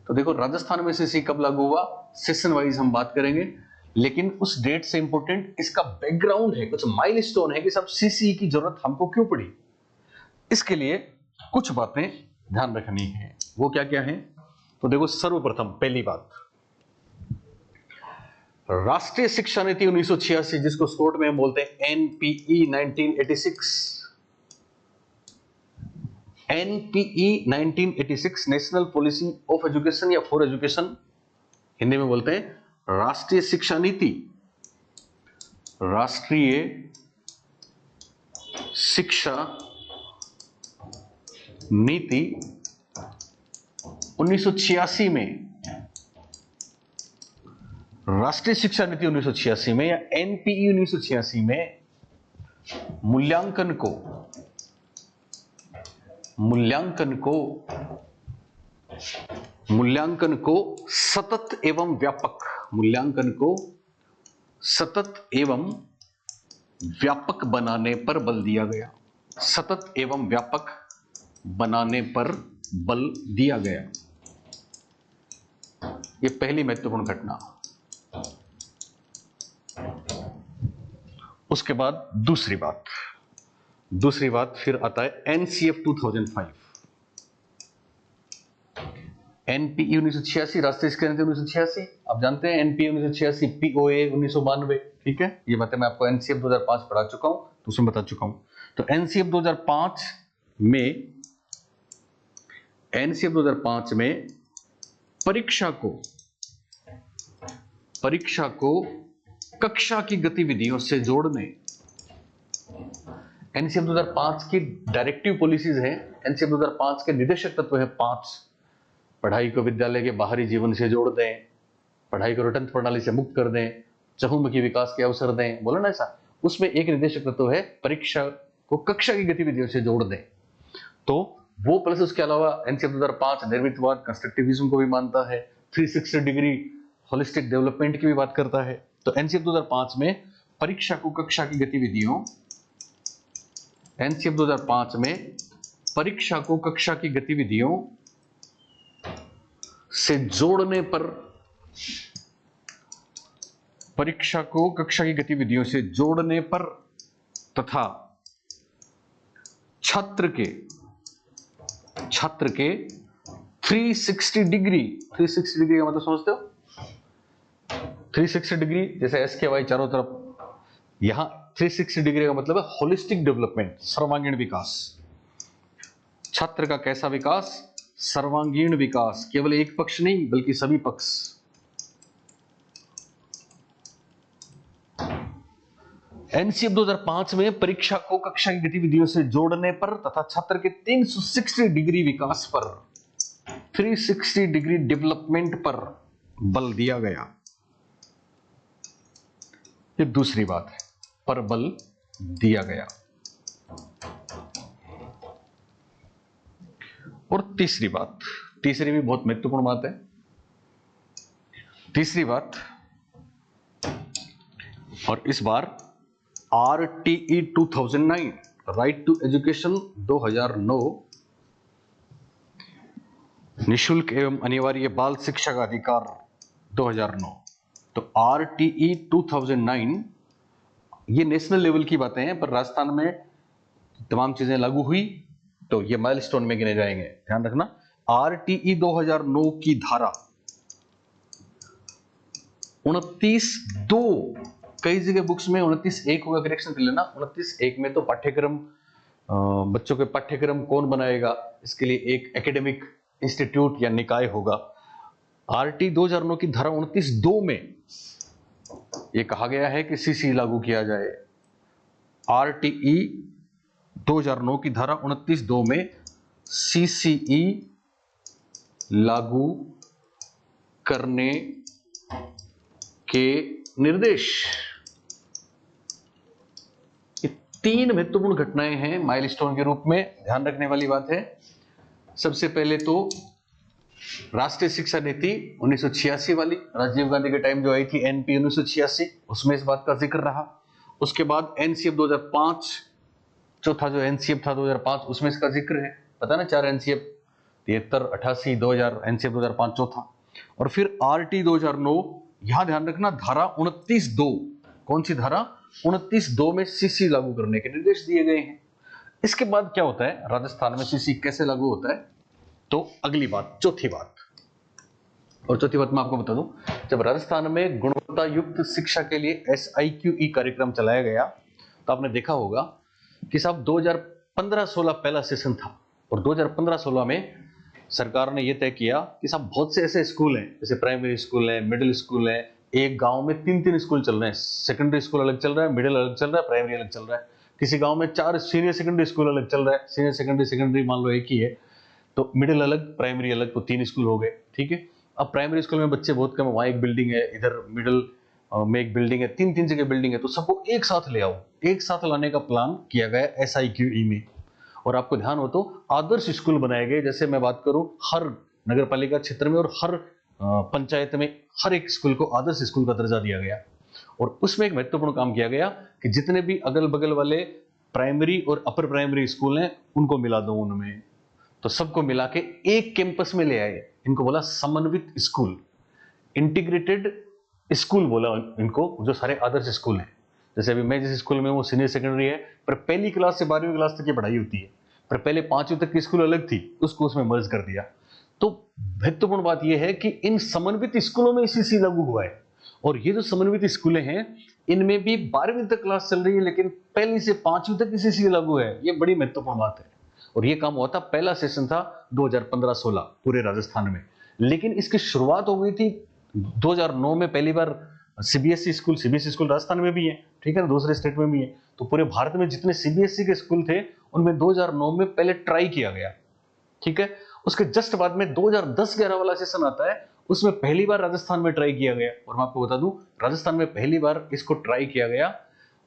तो देखो राजस्थान में CCE कब लागू हुआ, सेशन वाइज हम बात करेंगे, लेकिन उस डेट से इंपॉर्टेंट इसका बैकग्राउंड है, कुछ माइलस्टोन है कि सब CCE की जरूरत हमको क्यों पड़ी। इसके लिए कुछ बातें ध्यान रखनी है। वो क्या क्या है? तो देखो, सर्वप्रथम पहली बात, राष्ट्रीय शिक्षा नीति 1986, जिसको शॉर्ट में हम बोलते हैं NPE 1986, NPE 1986, national policy of education या फॉर एजुकेशन, हिंदी में बोलते हैं राष्ट्रीय शिक्षा नीति, राष्ट्रीय शिक्षा नीति 1986 में, राष्ट्रीय शिक्षा नीति 1986 में या NPE 1986 में मूल्यांकन को सतत एवं व्यापक, मूल्यांकन को सतत एवं व्यापक बनाने पर बल दिया गया, सतत एवं व्यापक बनाने पर बल दिया गया। यह पहली महत्वपूर्ण घटना। उसके बाद दूसरी बात फिर आता है NCF 2005, NPE 1986, राष्ट्रीय शिक्षा नीति 1986। आप जानते हैं NPE 1986, POA 1992, ठीक है, ये बातें मैं आपको NCF 2005 पढ़ा चुका हूं, तो उसमें बता चुका हूं। तो एनसीएफ 2005 में परीक्षा को कक्षा की गतिविधियों से जोड़ने, एनसीएफ 2005 की डायरेक्टिव पॉलिसीज हैं। एनसीएफ 2005 के निर्देशक तत्व है 5। पढ़ाई को विद्यालय के बाहरी जीवन से जोड़ दें, पढ़ाई को रटंत प्रणाली से मुक्त कर दें, चहुमुखी विकास के अवसर दें, बोला ना ऐसा। उसमें एक निर्देशक तत्व है परीक्षा को कक्षा की गतिविधियों से जोड़ दें। तो वो प्लस उसके अलावा एनसीएफ 2005 निर्मितवाद कंस्ट्रक्टिविज्म को भी मानता है, 360 डिग्री होलिस्टिक डेवलपमेंट की भी बात करता है। तो एनसीएफ 2005 में परीक्षा को कक्षा की गतिविधियों, एनसीएफ 2005 में परीक्षा को कक्षा की गतिविधियों से जोड़ने पर, परीक्षा को कक्षा की गतिविधियों से जोड़ने पर तथा छात्र के 360 डिग्री का मतलब समझते हो? 360 डिग्री जैसे एस के वाई चारों तरफ, यहां 360 डिग्री का मतलब है होलिस्टिक डेवलपमेंट, सर्वांगीण विकास। छात्र का कैसा विकास? सर्वांगीण विकास, केवल एक पक्ष नहीं बल्कि सभी पक्ष। एनसीएफ 2005 में परीक्षा को कक्षा की गतिविधियों से जोड़ने पर तथा छात्र के 360 डिग्री विकास पर, 360 डिग्री डेवलपमेंट पर बल दिया गया। ये दूसरी बात है, पर बल दिया गया। और तीसरी भी बहुत महत्वपूर्ण बात है। तीसरी बात, और इस बार RTE 2009, राइट टू एजुकेशन 2009, निशुल्क एवं अनिवार्य बाल शिक्षा का अधिकार 2009। तो RTE 2009 ये नेशनल लेवल की बातें हैं, पर राजस्थान में तमाम चीजें लागू हुई तो ये माइलस्टोन में गिने जाएंगे, ध्यान रखना। RTE 2009 की धारा 29(2), कई जगह बुक्स में 29(1) होगा, करेक्शन कर लेना। 29(1) में तो पाठ्यक्रम, बच्चों के पाठ्यक्रम कौन बनाएगा, इसके लिए एक एकेडमिक इंस्टीट्यूट या निकाय होगा। RTE 2009 की धारा 29(2) में यह कहा गया है कि सीसी लागू किया जाए। RTE 2009 की धारा 29(2) में CCE लागू करने के निर्देश। ये 3 महत्वपूर्ण घटनाएं हैं माइलस्टोन के रूप में, ध्यान रखने वाली बात है। सबसे पहले तो राष्ट्रीय शिक्षा नीति 1986 वाली, राजीव गांधी के टाइम जो आई थी, NP 1986, उसमें इस बात का जिक्र रहा। उसके बाद NCF 2005, चौथा जो NCF था 2005, उसमें इसका जिक्र है, पता ना, 4 NCF, 73, 88, 2000, NCF 2005 चौथा। और फिर RTE 2009, यहां ध्यान रखना, धारा 29(2), कौन सी धारा? 29(2) में CC लागू करने के निर्देश दिए गए हैं। इसके बाद क्या होता है, राजस्थान में CC कैसे लागू होता है? तो अगली बात, चौथी बात मैं आपको बता दूं, जब राजस्थान में गुणवत्ता युक्त शिक्षा के लिए SIQE कार्यक्रम चलाया गया, तो आपने देखा होगा कि साहब 2015-16 पहला सेशन था, और 2015-16 में सरकार ने यह तय किया कि साहब बहुत से ऐसे स्कूल हैं, जैसे प्राइमरी स्कूल हैं, मिडिल स्कूल हैं, एक गांव में 3-3 स्कूल चल रहे हैं, सेकेंडरी स्कूल अलग चल रहा है, मिडिल अलग चल रहा है, प्राइमरी अलग चल रहा है। किसी गांव में 4 सीनियर सेकेंडरी स्कूल अलग चल रहा है, सीनियर सेकेंडरी मान लो एक ही है, तो मिडिल अलग, प्राइमरी अलग, तो 3 स्कूल हो गए, ठीक है। अब प्राइमरी स्कूल में बच्चे बहुत कम है, वहां एक बिल्डिंग है, इधर मिडिल में एक बिल्डिंग है, 3 जगह बिल्डिंग है, तो सबको एक साथ ले आओ, एक साथ लाने का प्लान किया गया SIQE में। और आपको ध्यान हो तो आदर्श स्कूल बनाए गए, जैसे मैं बात करूं हर नगर पालिका क्षेत्र में और हर पंचायत में हर एक स्कूल को आदर्श स्कूल का दर्जा दिया गया। और उसमें एक महत्वपूर्ण काम किया गया कि जितने भी अगल बगल वाले प्राइमरी और अपर प्राइमरी स्कूल हैं उनको मिला दो उनमें, तो सबको मिला के एक कैंपस में ले आए। इनको बोला समन्वित स्कूल, इंटीग्रेटेड स्कूल बोला इनको, जो सारे आदर्श स्कूल हैं। जैसे अभी मैं जिस स्कूल में वो सीनियर सेकेंडरी है, पर पहली क्लास से 12वीं क्लास तक की पढ़ाई होती है, पर पहले 5वीं तक की स्कूल अलग थी, उसको उसमें मर्ज कर दिया। तो महत्वपूर्ण बात यह है कि इन समन्वित स्कूलों में CC लागू हुआ है। और ये जो समन्वित स्कूलें हैं, इनमें भी 12वीं तक क्लास चल रही है, लेकिन पहली से 5वीं तक सीसी लागू है। ये बड़ी महत्वपूर्ण बात है। और ये काम हुआ था, पहला सेशन था 2015-16 पूरे राजस्थान में। लेकिन इसकी शुरुआत हो गई थी 2009 में पहली बार। सीबीएसई स्कूल राजस्थान में भी है, ठीक है ना, दूसरे स्टेट में भी है। तो पूरे भारत में जितने सीबीएसई के स्कूल थे उनमें 2009 में पहले ट्राई किया गया, ठीक है। उसके जस्ट बाद में 2010-11 वाला सेशन आता है, उसमें पहली बार राजस्थान में ट्राई किया गया। और मैं आपको बता दूं, राजस्थान में पहली बार इसको ट्राई किया गया,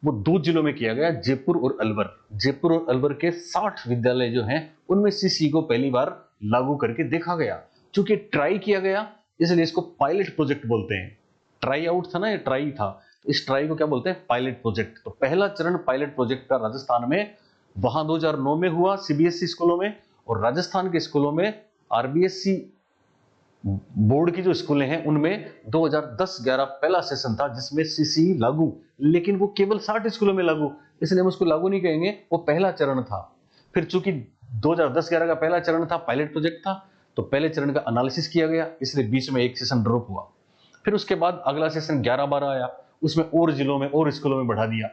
वो 2 जिलों में किया गया, जयपुर और अलवर। जयपुर और अलवर के 60 विद्यालय जो हैं उनमें सीसी को पहली बार लागू करके देखा गया। चूंकि ट्राई किया गया इसलिए इसको पायलट प्रोजेक्ट बोलते हैं। ट्राई आउट था ना, ये ट्राई था, इस ट्राई को क्या बोलते हैं, पायलट प्रोजेक्ट। तो पहला चरण पायलट प्रोजेक्ट का राजस्थान में वहां 2009 में हुआ सीबीएसई स्कूलों में, और राजस्थान के स्कूलों में आरबीएसई बोर्ड की जो स्कूलें हैं उनमें 2010-11 पहला सेशन था जिसमें सीसी लागू, लेकिन वो केवल 60 स्कूलों में लागू, इसलिए हम उसको लागू नहीं कहेंगे, वो पहला चरण था। फिर चूंकि 2010-11 का पहला चरण था, पायलट प्रोजेक्ट था, तो पहले चरण का एनालिसिस किया गया, इसलिए बीच में एक सेशन ड्रॉप हुआ। फिर उसके बाद अगला सेशन 11-12 आया, उसमें और जिलों में और स्कूलों में बढ़ा दिया,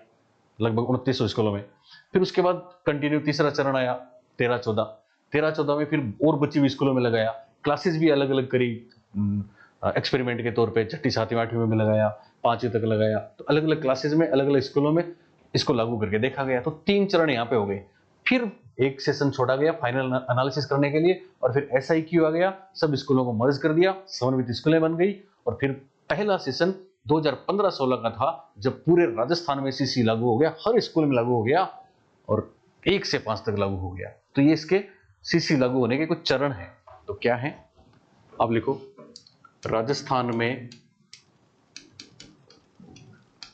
लगभग 2900 स्कूलों में। फिर उसके बाद कंटिन्यू तीसरा चरण आया 13-14 में, फिर और बची हुई स्कूलों में लगाया, क्लासेस भी अलग अलग करी, एक्सपेरिमेंट के तौर पे 6ठी 7वीं 8वीं में लगाया, 5वीं तक लगाया। तो अलग अलग क्लासेस में अलग अलग स्कूलों में इसको लागू करके देखा गया। तो 3 चरण यहाँ पे हो गए। फिर एक सेशन छोड़ा गया फाइनल एनालिसिस करने के लिए, और फिर SIQ आ गया, सब स्कूलों को मर्ज कर दिया, समन्वित स्कूलें बन गई। और फिर पहला सेशन 2015-16 का था, जब पूरे राजस्थान में सीसी लागू हो गया, हर स्कूल में लागू हो गया, और 1 से 5 तक लागू हो गया। तो ये इसके सीसी लागू होने के कुछ चरण हैं। तो क्या है, अब लिखो, राजस्थान में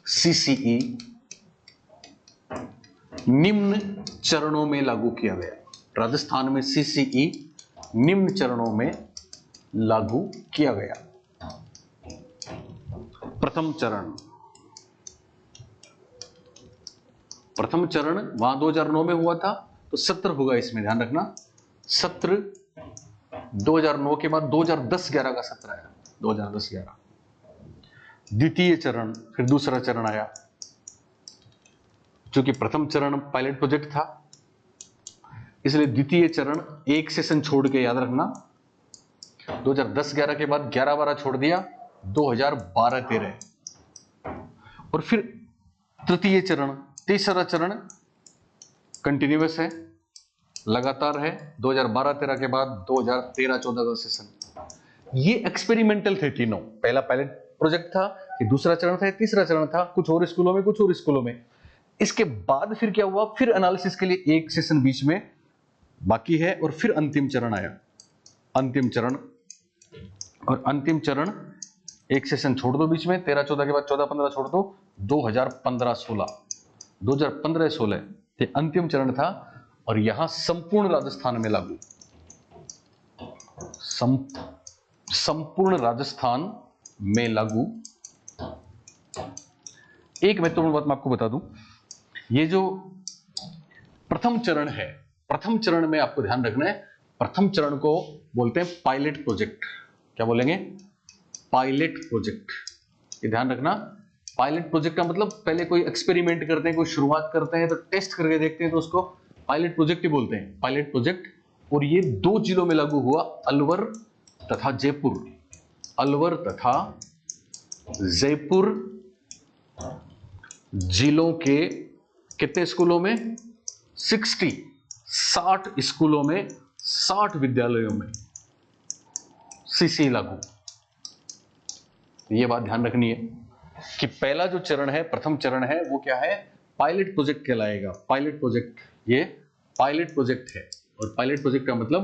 सीसीई निम्न चरणों में लागू किया गया। राजस्थान में सीसीई निम्न चरणों में लागू किया गया। प्रथम चरण वहां 2009 में हुआ था, तो सत्र होगा, इसमें ध्यान रखना, सत्र 2009 के बाद 2010-11 का सत्र आया, 2010-11। द्वितीय चरण, फिर दूसरा चरण आया। क्योंकि प्रथम चरण पायलट प्रोजेक्ट था, इसलिए द्वितीय चरण एक सेशन छोड़ के, याद रखना, 2010-11 के बाद 11-12 छोड़ दिया, 2012-13। और फिर तृतीय चरण, तीसरा चरण कंटिन्यूअस है, लगातार है, 2012-13 के बाद 2013-14 का सेशन। ये एक्सपेरिमेंटल थे तीनों। पहला पायलट प्रोजेक्ट था, ये दूसरा चरण था, तीसरा चरण था, कुछ और स्कूलों में, कुछ और स्कूलों में। इसके बाद फिर क्या हुआ, फिर एनालिसिस के लिए एक सेशन बीच में बाकी है, और फिर अंतिम चरण आया, अंतिम चरण। और अंतिम चरण एक सेशन छोड़ दो बीच में, 13-14 के बाद 14-15 छोड़ दो, 2015-16 ये अंतिम चरण था। और यहां संपूर्ण राजस्थान में लागू, संपूर्ण राजस्थान में लागू। एक महत्वपूर्ण बात मैं आपको बता दूं, ये जो प्रथम चरण है, प्रथम चरण में आपको ध्यान रखना है, प्रथम चरण को बोलते हैं पायलट प्रोजेक्ट। क्या बोलेंगे, पायलट प्रोजेक्ट। ये ध्यान रखना, पायलट प्रोजेक्ट का मतलब पहले कोई एक्सपेरिमेंट करते हैं, कोई शुरुआत करते हैं, तो टेस्ट करके देखते हैं, तो उसको पायलट प्रोजेक्ट ही बोलते हैं, पायलट प्रोजेक्ट। और ये 2 जिलों में लागू हुआ, अलवर तथा जयपुर। अलवर तथा जयपुर जिलों के कितने स्कूलों में, 60 स्कूलों में, 60 विद्यालयों में सीसी लागू। ये बात ध्यान रखनी है कि पहला जो चरण है, प्रथम चरण है, वो क्या है, पायलट प्रोजेक्ट कहलाएगा। पायलट प्रोजेक्ट, ये पायलट प्रोजेक्ट है। और पायलट प्रोजेक्ट का मतलब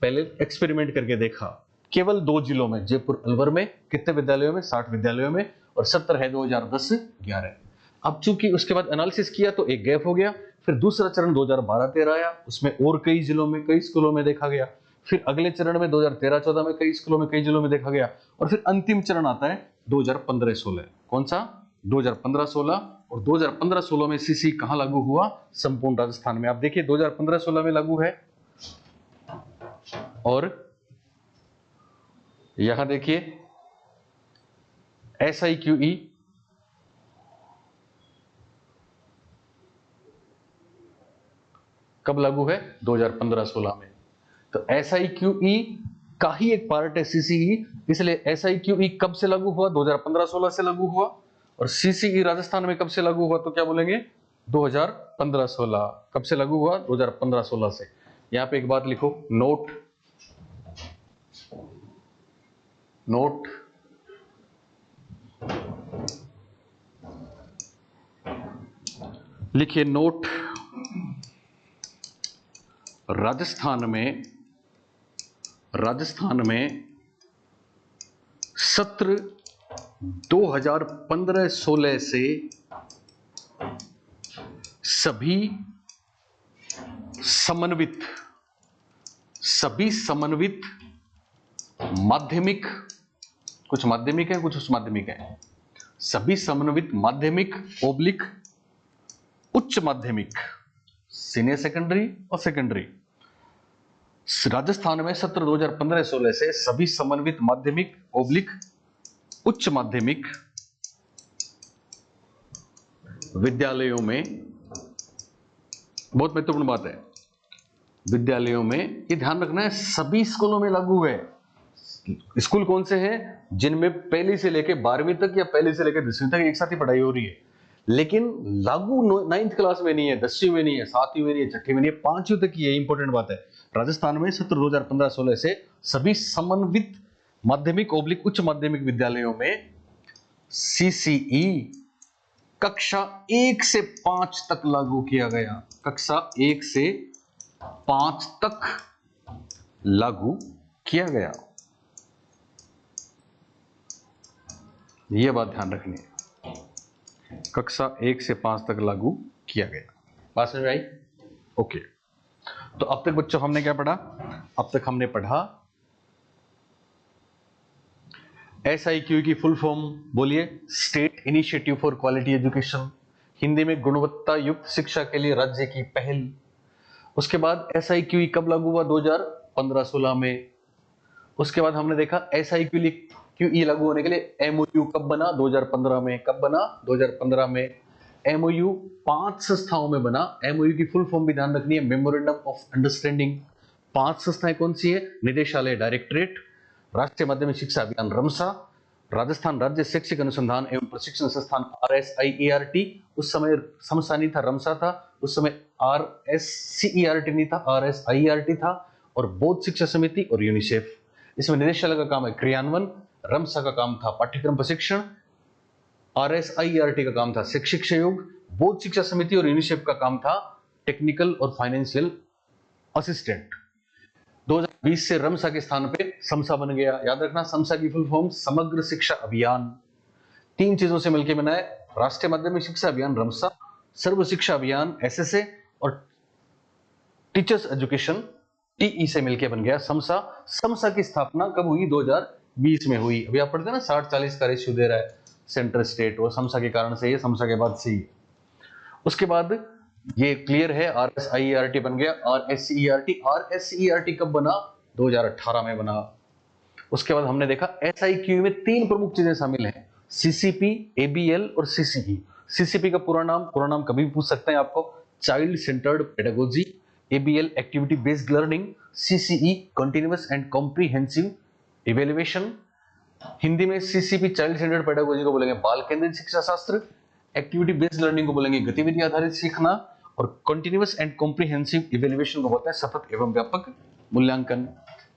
पहले एक्सपेरिमेंट करके देखा, केवल 2 जिलों में, जयपुर अलवर में, कितने विद्यालयों में, 60 विद्यालयों में, और सत्र है 2010-11। अब चूंकि उसके बाद एनालिसिस किया तो एक गैप हो गया, फिर दूसरा चरण 2012-13 आया, उसमें और कई जिलों में, कई स्कूलों में देखा गया। फिर अगले चरण में 2013-14 में कई स्कूलों में, कई जिलों में देखा गया। और फिर अंतिम चरण आता है 2015-16। कौन सा, 2015-16। और 2015-16 में सीसी कहां लागू हुआ, संपूर्ण राजस्थान में। आप देखिए 2015-16 में लागू है, और यहां देखिए SIQE कब लागू है? 2015-16 में। तो SIQE का ही एक पार्ट है CCE, इसलिए SIQE कब से लागू हुआ? 2015-16 से लागू हुआ। और CCE राजस्थान में कब से लागू हुआ? तो क्या बोलेंगे? 2015-16। कब से लागू हुआ? 2015-16 से। यहां पे एक बात लिखो, नोट नोट लिखिए, नोट राजस्थान में सत्र 2015-16 से सभी समन्वित माध्यमिक, कुछ माध्यमिक है कुछ उच्च माध्यमिक है, सभी समन्वित माध्यमिक ओब्लिक उच्च माध्यमिक, सीनियर सेकेंडरी और सेकेंडरी, राजस्थान में सत्र 2015-16 से सभी समन्वित माध्यमिक ओब्लिक उच्च माध्यमिक विद्यालयों में, बहुत महत्वपूर्ण बात है, विद्यालयों में, ये ध्यान रखना है, सभी स्कूलों में लागू है। स्कूल कौन से हैं? जिनमें पहली से लेकर 12वीं तक या पहली से लेकर 10वीं तक एक साथ ही पढ़ाई हो रही है, लेकिन लागू 9th क्लास में नहीं है, 10वीं में नहीं है, 7वीं में नहीं है, 6वीं में नहीं है, 5वीं तक की है। इंपॉर्टेंट बात है, राजस्थान में सत्र 2015-16 से सभी समन्वित माध्यमिक ओब्लिक उच्च माध्यमिक विद्यालयों में CCE कक्षा 1 से 5 तक लागू किया गया। कक्षा 1 से 5 तक लागू किया गया, यह बात ध्यान रखनी है। कक्षा 1 से 5 तक लागू किया गया। बात समझ में आई? ओके। तो अब तक बच्चों हमने क्या पढ़ा? अब तक हमने पढ़ा SIQE की फुल फॉर्म बोलिए, state initiative for quality education, Hindi में गुणवत्ता युक्त शिक्षा के लिए राज्य की पहल। उसके बाद SIQE कब लागू हुआ? 2015-16 में। उसके बाद हमने देखा SIQE लागू होने के लिए MOU कब बना? 2015 में। कब बना? 2015 में। MOU 5 संस्थाओं में बना। MOU की फुल फॉर्म भी ध्यान रखनी है, मेमोरेंडम ऑफ अंडरस्टैंडिंग। 5 संस्थाएं कौन सी है? निदेशालय डायरेक्टरेट, राष्ट्रीय माध्यमिक शिक्षा अभियान रमसा, राजस्थान राज्य शैक्षिक अनुसंधान एवं प्रशिक्षण संस्थान RSIERT, उस समय समसा नहीं था, रमसा था, उस समय RSCERT नहीं था, RSIERT था, और बौद्ध शिक्षा समिति और यूनिसेफ। इसमें निदेशालय का काम है क्रियान्वयन, रमसा का काम था पाठ्यक्रम प्रशिक्षण, RSIERT का काम था शैक्षिक सहयोग, बौद्ध शिक्षा समिति और यूनिसेफ का काम था टेक्निकल और फाइनेंशियल असिस्टेंट। 2020 से रमसा के स्थान पे समसा बन गया। याद रखना, समसा की फुल फॉर्म समग्र शिक्षा अभियान। 3 चीजों से मिलकर बना है, राष्ट्रीय माध्यमिक शिक्षा अभियान रमसा, सर्व शिक्षा अभियान SSA, और टीचर्स एजुकेशन TE से मिलकर बन गया समसा। समसा की स्थापना कब हुई? 2020 में हुई। अभी आप पढ़ते हैं ना 60-40 का रेशियो दे रहा है सेंटर स्टेट, वो समसा के कारण से, ये समसा के बाद से ही। उसके बाद ये क्लियर है, RSIERT बन गया। RSCERT कब बना? 2018 में बना। उसके बाद हमने देखा SIQE में 3 प्रमुख चीजें शामिल हैं, CCP, ABL और CCE। CCP का पूरा नाम कभी भी पूछ सकते हैं आपको, child centred pedagogy, ABL activity based learning, CCE continuous and comprehensive evaluation. Hindi में CCP चाइल्ड सेंटर्ड पेडागोजी को बोलेंगे बाल केंद्रित शिक्षा शास्त्र, एक्टिविटी बेस्ड लर्निंग को बोलेंगे गतिविधि आधारित सीखना, और कंटिन्यूअस एंड कॉम्प्रिहेंसिव इवेल्युएशन को बोलते हैं सतत एवं व्यापक मूल्यांकन।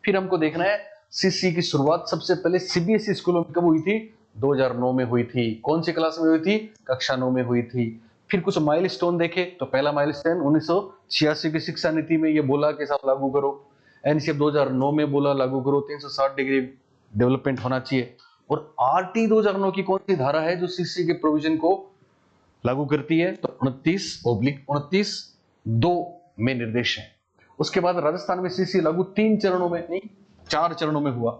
फिर हमको देखना है CCE की शुरुआत सबसे पहले CBSE स्कूलों में कब हुई थी? 2009 में हुई थी। कौन सी क्लास में हुई थी? कक्षा 9 में हुई थी। फिर कुछ माइलस्टोन देखे, तो पहला माइलस्टोन 1986 की शिक्षा नीति में ये बोला कि साहब लागू करो। NCF 2009 में बोला लागू करो, 360 डिग्री डेवलपमेंट होना चाहिए। और RT 2009 की कौन सी धारा है जो CCE के प्रोविजन को लागू करती है? तो 29/29(2) में निर्देश है। उसके बाद राजस्थान में CCE लागू 3 चरणों में नहीं 4 चरणों में हुआ।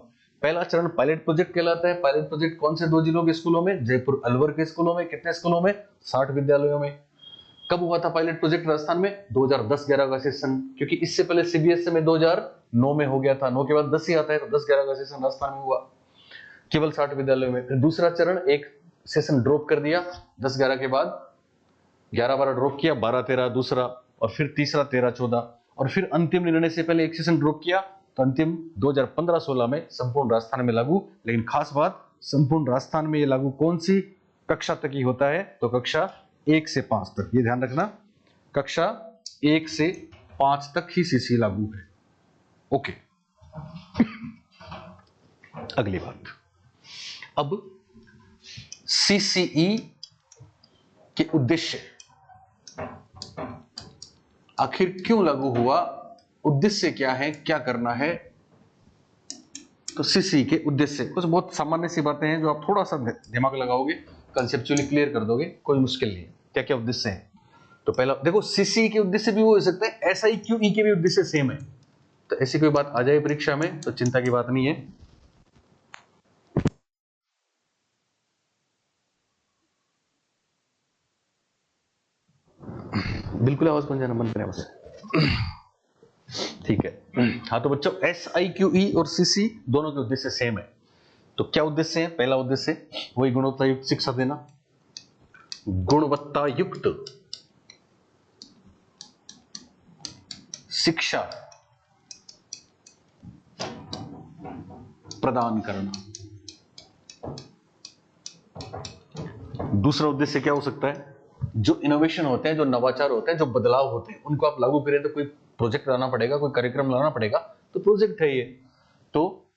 पहला चरण पायलट प्रोजेक्ट कहलाता है। पायलट प्रोजेक्ट कौन से 2 जिलों के स्कूलों में? जयपुर अलवर के स्कूलों में। कितने स्कूलों में? 60 विद्यालयों में। कब हुआ था पायलट प्रोजेक्ट राजस्थान में? 2010-11 का सेशन, क्योंकि इससे पहले CBSE में 2009 में हो गया था। 9 के बाद 10 ही आता है, तो 10-11 का सेशन राजस्थान में हुआ केवल 60 विद्यालयों में। फिर दूसरा चरण, एक सेशन ड्रॉप कर दिया 10-11 के बाद, 11-12 ड्रॉप किया, 12-13 दूसरा और फिर तीसरा 13-14, और फिर अंतिम निर्णय से पहले एक सेशन ड्रॉप किया, तो अंतिम 2015-16 में संपूर्ण राजस्थान में लागू। लेकिन खास बात, संपूर्ण राजस्थान में ये लागू कौन सी कक्षा तक ही होता है, तो कक्षा 1 से 5 तक, ये ध्यान रखना, कक्षा 1 से 5 तक ही सीसी लागू है। ओके। अगली बात, अब सीसीई के उद्देश्य, आखिर क्यों लागू हुआ, उद्देश्य क्या है, क्या करना है। तो सीसीई के उद्देश्य कुछ बहुत सामान्य सी बातें हैं जो आप थोड़ा सा दिमाग लगाओगे, कंसेप्चुअली क्लियर कर दोगे, कोई मुश्किल नहीं है। क्या क्या उद्देश्य है, तो पहला देखो, सीसीई के उद्देश्य भी वो हो सकते हैं, एसआईक्यूई के भी उद्देश्य सेम है। तो ऐसी कोई बात आ जाए परीक्षा में तो चिंता की बात नहीं है। बिल्कुल आवाज पहुंच जाना बंद करें बस। ठीक है। हाँ तो बच्चों, एसआईक्यूई और सीसी दोनों के उद्देश्य सेम है। तो क्या उद्देश्य है, पहला उद्देश्य वही गुणवत्ता युक्त शिक्षा देना, गुणवत्ता युक्त शिक्षा प्रदान करना। दूसरा उद्देश्य क्या हो सकता है, जो इनोवेशन होते हैं, जो नवाचार होते हैं, जो बदलाव होते हैं, उनको आप लागू करें तो कोई प्रोजेक्ट लाना पड़ेगा, कोई कार्यक्रम लाना पड़ेगा, तो प्रोजेक्ट है ये। तो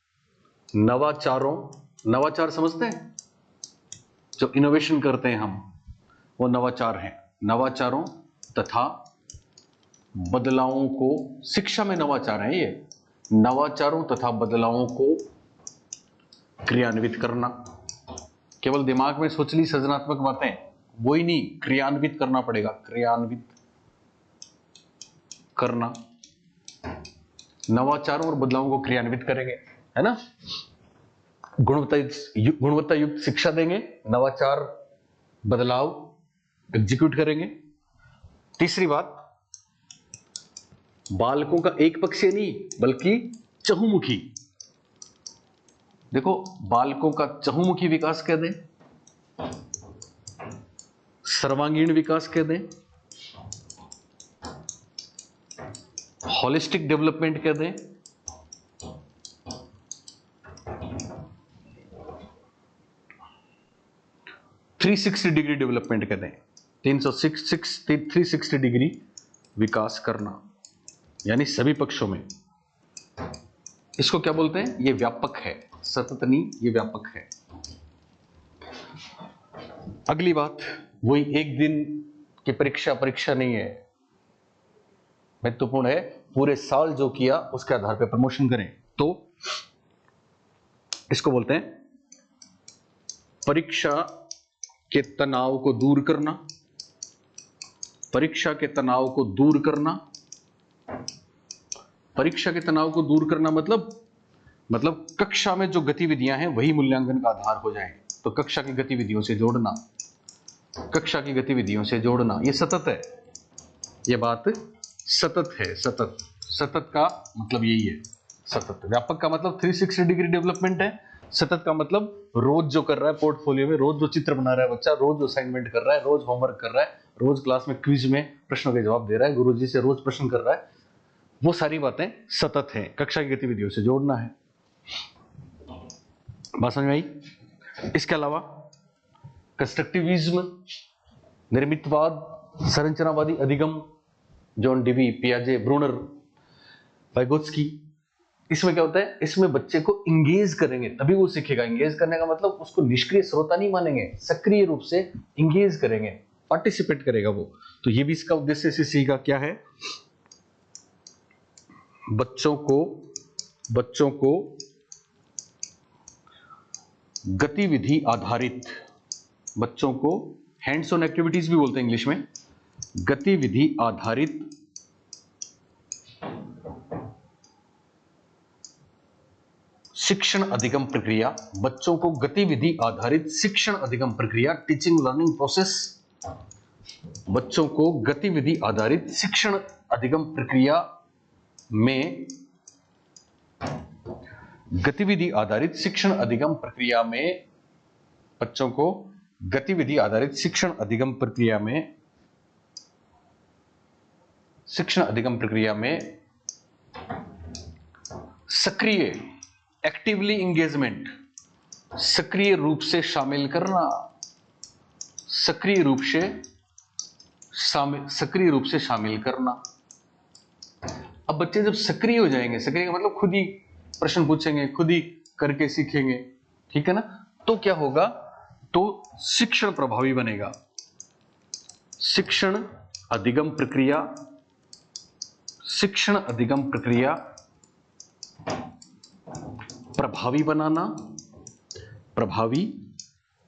नवाचार समझते हैं, जो इनोवेशन करते हैं हम, वो नवाचार हैं। नवाचारों तथा बदलावों को, शिक्षा में नवाचार है ये, नवाचारों तथा बदलावों को क्रियान्वित करना। केवल दिमाग में सोच ली सृजनात्मक बातें, वो ही नहीं, क्रियान्वित करना पड़ेगा, क्रियान्वित करना। नवाचारों और बदलावों को क्रियान्वित करेंगे, है ना, गुणवत्ता युक्त शिक्षा देंगे, नवाचार बदलाव एग्जीक्यूट करेंगे। तीसरी बात, बालकों का एक पक्षीय नहीं बल्कि चहुमुखी, देखो बालकों का चहुमुखी विकास कह दें, सर्वांगीण विकास कह दें, होलिस्टिक डेवलपमेंट कह दें, थ्री 360 डिग्री डेवलपमेंट कह दें, 360 डिग्री विकास करना, यानी सभी पक्षों में। इसको क्या बोलते हैं, ये व्यापक है, सतत नहीं, ये व्यापक है। अगली बात, वही एक दिन की परीक्षा नहीं है, महत्वपूर्ण है, पूरे साल जो किया उसके आधार पर प्रमोशन करें। तो इसको बोलते हैं परीक्षा के तनाव को दूर करना, परीक्षा के तनाव को दूर करना। परीक्षा के तनाव को दूर करना मतलब कक्षा में जो गतिविधियां हैं वही मूल्यांकन का आधार हो जाए, तो कक्षा की गतिविधियों से जोड़ना, कक्षा की गतिविधियों से जोड़ना, ये सतत है, ये बात सतत है। सतत का मतलब यही है, सतत। व्यापक का मतलब 360 डिग्री डेवलपमेंट है, सतत का मतलब रोज जो कर रहा है पोर्टफोलियो में, रोज जो चित्र बना रहा है बच्चा, रोज असाइनमेंट कर रहा है, रोज होमवर्क कर रहा है, रोज क्लास में क्विज में प्रश्नों के जवाब दे रहा है, गुरुजी से रोज प्रश्न कर रहा है, वो सारी बातें सतत है, कक्षा की गतिविधियों से जोड़ना है। बात समझ में आई? इसके अलावा कंस्ट्रक्टिविज्म, निर्मितवाद, संरचनावादी अधिगम, जॉन डीवी, पियाजे, ब्रूनर, वाइगोत्स्की, इसमें क्या होता है, इसमें बच्चे को इंगेज करेंगे तभी वो सीखेगा। इंगेज करने का मतलब उसको निष्क्रिय श्रोता नहीं मानेंगे, सक्रिय रूप से इंगेज करेंगे, पार्टिसिपेट करेगा वो। तो ये भी इसका उद्देश्य सीसी का क्या है, बच्चों को गतिविधि आधारित, बच्चों को हैंड्स ऑन एक्टिविटीज भी बोलते हैं इंग्लिश में, गतिविधि आधारित शिक्षण अधिगम प्रक्रिया, बच्चों को गतिविधि आधारित शिक्षण अधिगम प्रक्रिया, टीचिंग लर्निंग प्रोसेस, बच्चों को गतिविधि आधारित शिक्षण अधिगम प्रक्रिया में, गतिविधि आधारित शिक्षण अधिगम प्रक्रिया में, बच्चों को गतिविधि आधारित शिक्षण अधिगम प्रक्रिया में शिक्षण अधिगम प्रक्रिया में सक्रिय, एक्टिवली इंगेजमेंट, सक्रिय रूप से शामिल करना, सक्रिय रूप से शामिल करना। अब बच्चे जब सक्रिय हो जाएंगे, सक्रिय का मतलब खुद ही प्रश्न पूछेंगे, खुद ही करके सीखेंगे, ठीक है ना, तो क्या होगा, तो शिक्षण प्रभावी बनेगा। शिक्षण अधिगम प्रक्रिया, शिक्षण अधिगम प्रक्रिया प्रभावी बनाना, प्रभावी,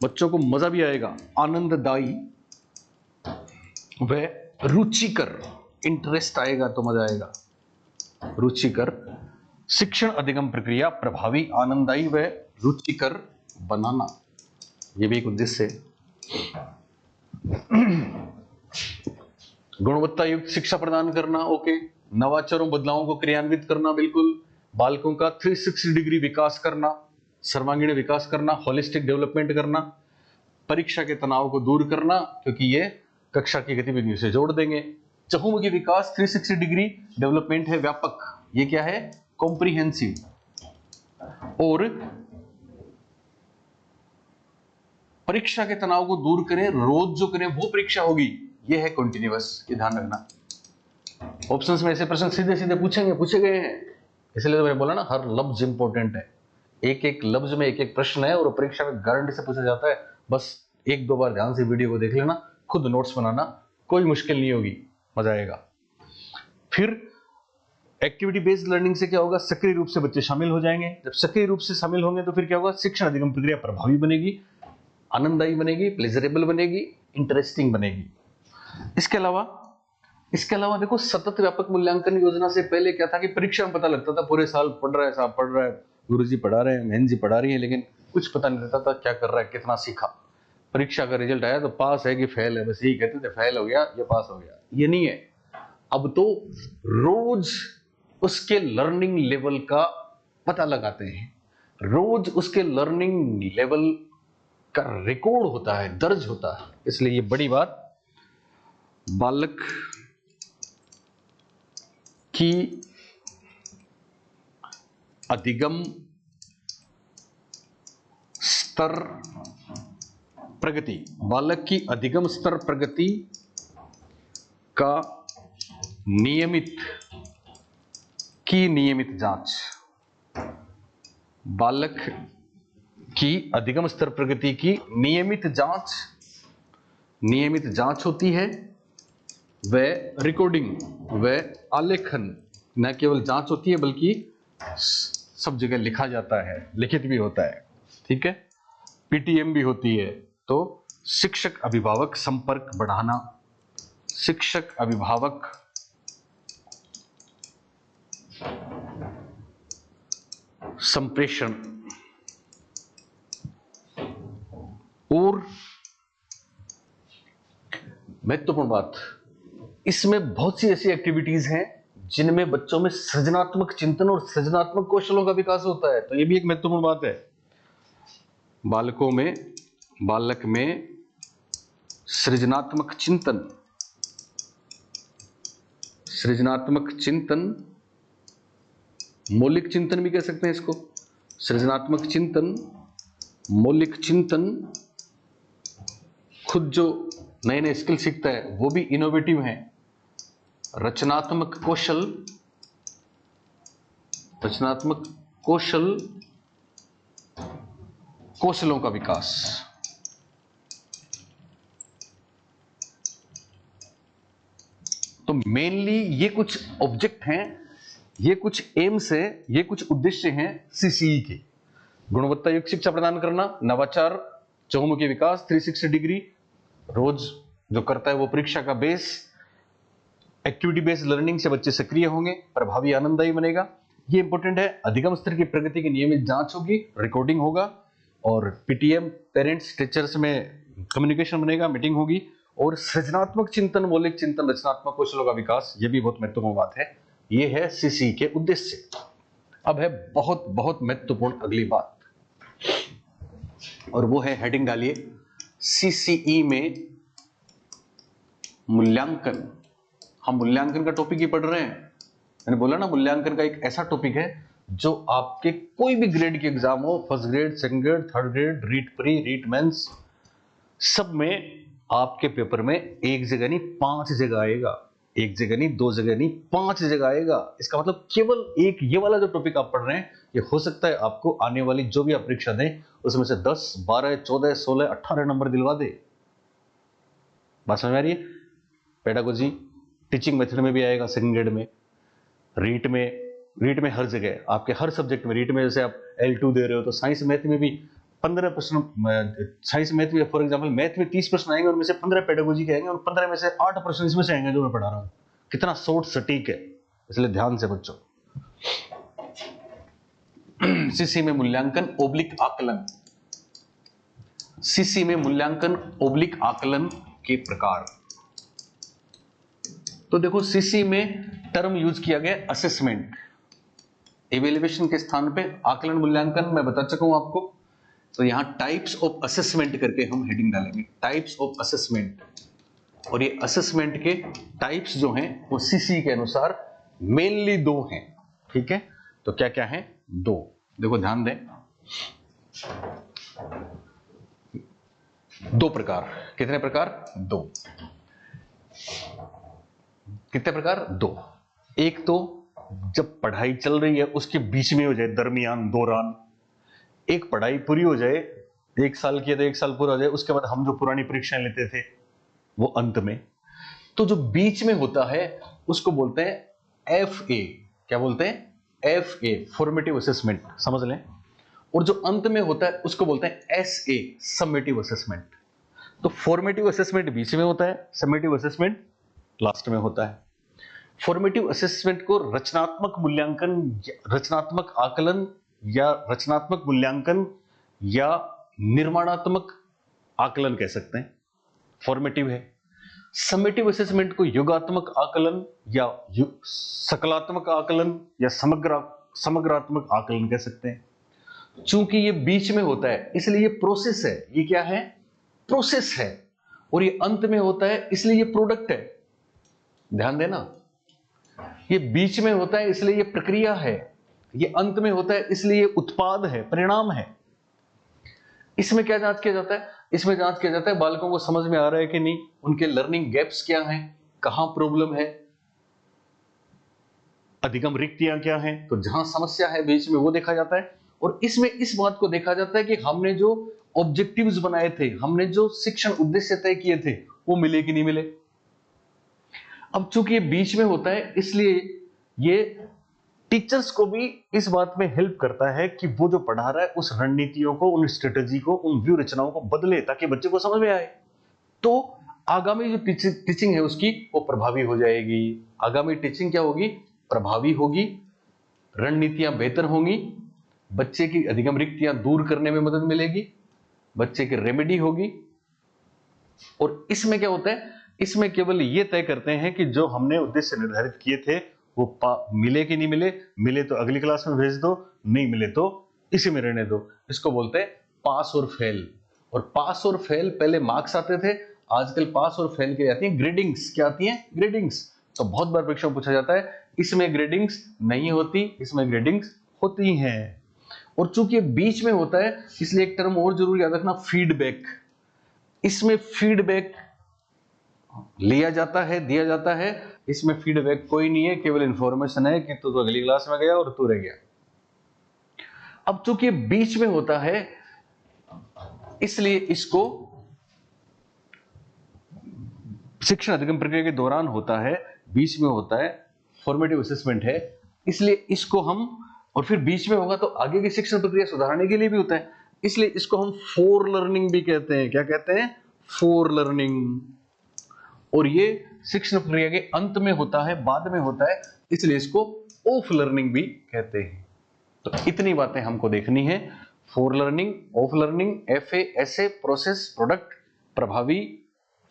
बच्चों को मजा भी आएगा, आनंददायी व रुचिकर, इंटरेस्ट आएगा तो मजा आएगा, रुचिकर। शिक्षण अधिगम प्रक्रिया प्रभावी, आनंददायी व रुचिकर बनाना, यह भी एक उद्देश्य है। गुणवत्ता युक्त शिक्षा प्रदान करना, ओके। नवाचारों बदलावों को क्रियान्वित करना, बिल्कुल। बालकों का 360 डिग्री विकास करना, सर्वांगीण विकास करना, होलिस्टिक डेवलपमेंट करना, परीक्षा के तनाव को दूर करना, क्योंकि ये कक्षा की गतिविधियों से जोड़ देंगे। चहुमुखी विकास 360 डिग्री डेवलपमेंट है, व्यापक, ये क्या है, कॉम्प्रिहेंसिव। और परीक्षा के तनाव को दूर करें, रोज जो करें वो परीक्षा होगी, ये है कंटिन्यूअस, ये ध्यान रखना। ऑप्शंस में ऐसे प्रश्न सीधे सीधे पूछे गए हैं, इसलिए तो मैंने बोला ना, हर लफ्ज इंपॉर्टेंट है, एक एक लफ्ज में एक एक प्रश्न है, और परीक्षा में गारंटी से पूछा जाता है। बस एक दो बार ध्यान से वीडियो को देख लेना, खुद नोट्स बनाना, कोई मुश्किल नहीं होगी, मजा आएगा। फिर एक्टिविटी बेस्ड लर्निंग से क्या होगा, सक्रिय रूप से बच्चे शामिल हो जाएंगे। जब सक्रिय रूप से शामिल होंगे तो फिर क्या होगा, शिक्षण अधिगम प्रक्रिया प्रभावी बनेगी, आनंददायी बनेगी, प्लेजरेबल बनेगी, इंटरेस्टिंग बनेगी। इसके अलावा देखो, सतत व्यापक मूल्यांकन योजना से पहले क्या था कि परीक्षा में पता लगता था, पूरे साल पढ़ रहा है, साहब पढ़ रहा है, गुरुजी पढ़ा रहे हैं, बहन जी पढ़ा रही है, लेकिन कुछ पता नहीं रहता था क्या कर रहा है, कितना सीखा। परीक्षा का रिजल्ट आया तो पास है कि फेल है, बस यही कहते थे, फेल हो गया या पास हो गया, ये नहीं है। अब तो रोज उसके लर्निंग लेवल का पता लगाते हैं, रोज उसके लर्निंग लेवल का रिकॉर्ड होता है, दर्ज होता है। इसलिए ये बड़ी बात, बालक की अधिगम स्तर प्रगति, बालक की अधिगम स्तर प्रगति का नियमित जांच, बालक की अधिगम स्तर प्रगति की नियमित जांच होती है, व रिकॉर्डिंग व आलेखन, न केवल जांच होती है बल्कि सब जगह लिखा जाता है, लिखित भी होता है, ठीक है, पीटीएम भी होती है। तो शिक्षक अभिभावक संपर्क बढ़ाना, शिक्षक अभिभावक संप्रेषण, और महत्वपूर्ण बात, इसमें बहुत सी ऐसी एक्टिविटीज हैं जिनमें बच्चों में सृजनात्मक चिंतन और सृजनात्मक कौशलों का विकास होता है, तो ये भी एक महत्वपूर्ण बात है। बालक में सृजनात्मक चिंतन, मौलिक चिंतन भी कह सकते हैं इसको, सृजनात्मक चिंतन, मौलिक चिंतन, खुद जो नए नए स्किल सीखता है वो भी इनोवेटिव है। रचनात्मक कौशलों का विकास, तो मेनली ये कुछ ऑब्जेक्ट हैं, ये कुछ एम्स है, ये कुछ उद्देश्य हैं सीसीई के। गुणवत्ता युक्त शिक्षा प्रदान करना, नवाचार, चहुमुखी विकास, 360 डिग्री, रोज जो करता है वो परीक्षा का बेस, एक्टिविटी बेस्ड लर्निंग से बच्चे सक्रिय होंगे, प्रभावी आनंददायी बनेगा, ये इंपॉर्टेंट है। अधिगम स्तर की प्रगति की नियमित जांच होगी, रिकॉर्डिंग होगा, और पीटीएम पेरेंट्स टीचर्स में कम्युनिकेशन बनेगा, मीटिंग होगी, और सृजनात्मक चिंतन, मौलिक चिंतन, रचनात्मक कौशलों का विकास, ये भी बहुत महत्वपूर्ण बात है। ये है सीसी के उद्देश्य। अब है बहुत बहुत महत्वपूर्ण अगली बात, और वो है, हेडिंग डालिए, सीसीई में मूल्यांकन हम मूल्यांकन का टॉपिक ही पढ़ रहे हैं। मैंने बोला ना, मूल्यांकन का एक ऐसा टॉपिक है जो आपके कोई भी ग्रेड के एग्जाम हो, first grade, second grade, third grade, REET pre, REET mains, सब में आपके पेपर में एक जगह नहीं 5 जगह आएगा। एक जगह नहीं, 2 जगह नहीं, 5 जगह आएगा। इसका मतलब केवल एक ये वाला जो टॉपिक आप पढ़ रहे हैं, ये हो सकता है आपको आने वाली जो भी आप परीक्षा दें उसमें से 10, 12, 14, 16, 18 नंबर दिलवा दे। बात समझ आ रही है? पेडागोजी टीचिंग मेथड में भी आएगा, सेकंड ग्रेड में, रीट में हर जगह, आपके हर सब्जेक्ट में। रीट में जैसे आप L2 दे रहे हो तो साइंस मैथ में भी 15 प्रश्न, साइंस मैथ में फॉर एग्जांपल मैथ में 30 प्रश्न आएंगे, उनमें से 15 पेडागोजी के आएंगे और 15 में से 8 प्रश्न इसमें से आएंगे जो मैं पढ़ा रहा हूं। कितना शॉर्ट सटीक है, इसलिए ध्यान से बच्चों। सीसी में मूल्यांकन ओब्लिक आकलन, सीसी में मूल्यांकन ओब्लिक आकलन के प्रकार। तो देखो, सीसी में टर्म यूज किया गया असेसमेंट, इवेल्युएशन के स्थान पे आकलन मूल्यांकन मैं बता चुका हूं आपको। तो यहां टाइप्स ऑफ असेसमेंट करके हम हेडिंग डालेंगे, टाइप्स ऑफ असेसमेंट। और ये असेसमेंट के टाइप्स जो हैं वो सीसी के अनुसार मेनली 2 हैं। ठीक है, तो क्या क्या है? 2। देखो ध्यान दें, 2 प्रकार। कितने प्रकार? 2। कितने प्रकार? 2। एक तो जब पढ़ाई चल रही है उसके बीच में हो जाए, दरमियान, दौरान। एक पढ़ाई पूरी हो जाए, 1 साल की है तो 1 साल पूरा हो जाए, उसके बाद हम जो पुरानी परीक्षाएं लेते थे वो अंत में। तो जो बीच में होता है उसको बोलते हैं FA। क्या बोलते हैं? FA, फॉर्मेटिव असेसमेंट, समझ लें। और जो अंत में होता है उसको बोलते हैं SA, समेटिव असेसमेंट। तो फॉर्मेटिव असेसमेंट बीच में होता है, समेटिव असेसमेंट लास्ट में होता है। फॉर्मेटिव असेसमेंट को रचनात्मक मूल्यांकन, रचनात्मक आकलन या रचनात्मक मूल्यांकन या निर्माणात्मक आकलन कह सकते हैं, फॉर्मेटिव है। समेटिव असेसमेंट को योगात्मक आकलन या सकलात्मक आकलन या समग्रात्मक आकलन कह सकते हैं। चूंकि ये बीच में होता है इसलिए ये प्रोसेस है। ये क्या है? प्रोसेस है। और ये अंत में होता है इसलिए ये प्रोडक्ट है। ध्यान देना, ये बीच में होता है इसलिए ये प्रक्रिया है, ये अंत में होता है इसलिए ये उत्पाद है, परिणाम है। इसमें क्या जांच किया जाता है? इसमें जांच किया जाता है बालकों को समझ में आ रहा है कि नहीं, उनके लर्निंग गैप्स क्या हैं, कहां प्रॉब्लम है, अधिगम रिक्तियां क्या हैं। तो जहां समस्या है बीच में वो देखा जाता है। और इसमें इस बात को देखा जाता है कि हमने जो ऑब्जेक्टिव्स बनाए थे, हमने जो शिक्षण उद्देश्य तय किए थे, वो मिले कि नहीं मिले। अब चूंकि ये बीच में होता है इसलिए ये टीचर्स को भी इस बात में हेल्प करता है कि वो जो पढ़ा रहा है उस रणनीतियों को, उन स्ट्रेटजी को, उन व्यू रचनाओं को बदले ताकि बच्चे को समझ में आए। तो आगामी जो टीचिंग है उसकी वो प्रभावी हो जाएगी। आगामी टीचिंग क्या होगी? प्रभावी होगी, रणनीतियां बेहतर होंगी, बच्चे की अधिगम रिक्तियां दूर करने में मदद मिलेगी, बच्चे की रेमेडी होगी। और इसमें क्या होता है? इसमें केवल ये तय करते हैं कि जो हमने उद्देश्य निर्धारित किए थे वो मिले कि नहीं मिले। मिले तो अगली क्लास में भेज दो, नहीं मिले तो इसी में रहने दो। इसको बोलते हैं पास और फेल। और पास और फेल पहले मार्क्स आते थे, आजकल पास और फेल के आती है ग्रेडिंग्स। क्या आती है? ग्रेडिंग्स। तो बहुत बार परीक्षा में पूछा जाता है, इसमें ग्रेडिंग्स नहीं होती, इसमें ग्रेडिंग्स होती हैं। और चूंकि बीच में होता है इसलिए एक टर्म और जरूर याद रखना, फीडबैक। इसमें फीडबैक लिया जाता है, दिया जाता है। इसमें फीडबैक कोई नहीं है, केवल इंफॉर्मेशन है कि तू तो अगली क्लास में गया और तू रह गया। अब चूंकि बीच में होता है इसलिए इसको शिक्षण अधिगम प्रक्रिया के दौरान होता है, बीच में होता है, फॉर्मेटिव असेसमेंट है, इसलिए इसको हम, और फिर बीच में होगा तो आगे की शिक्षण प्रक्रिया सुधारने के लिए भी होता है, इसलिए इसको हम फोर लर्निंग भी कहते हैं। क्या कहते हैं? Four learning. और ये शिक्षण प्रक्रिया के अंत में होता है, बाद में होता है, इसलिए इसको ऑफ लर्निंग भी कहते हैं। तो इतनी बातें हमको देखनी है। Four learning, of learning, FA, SA, process, product, प्रभावी,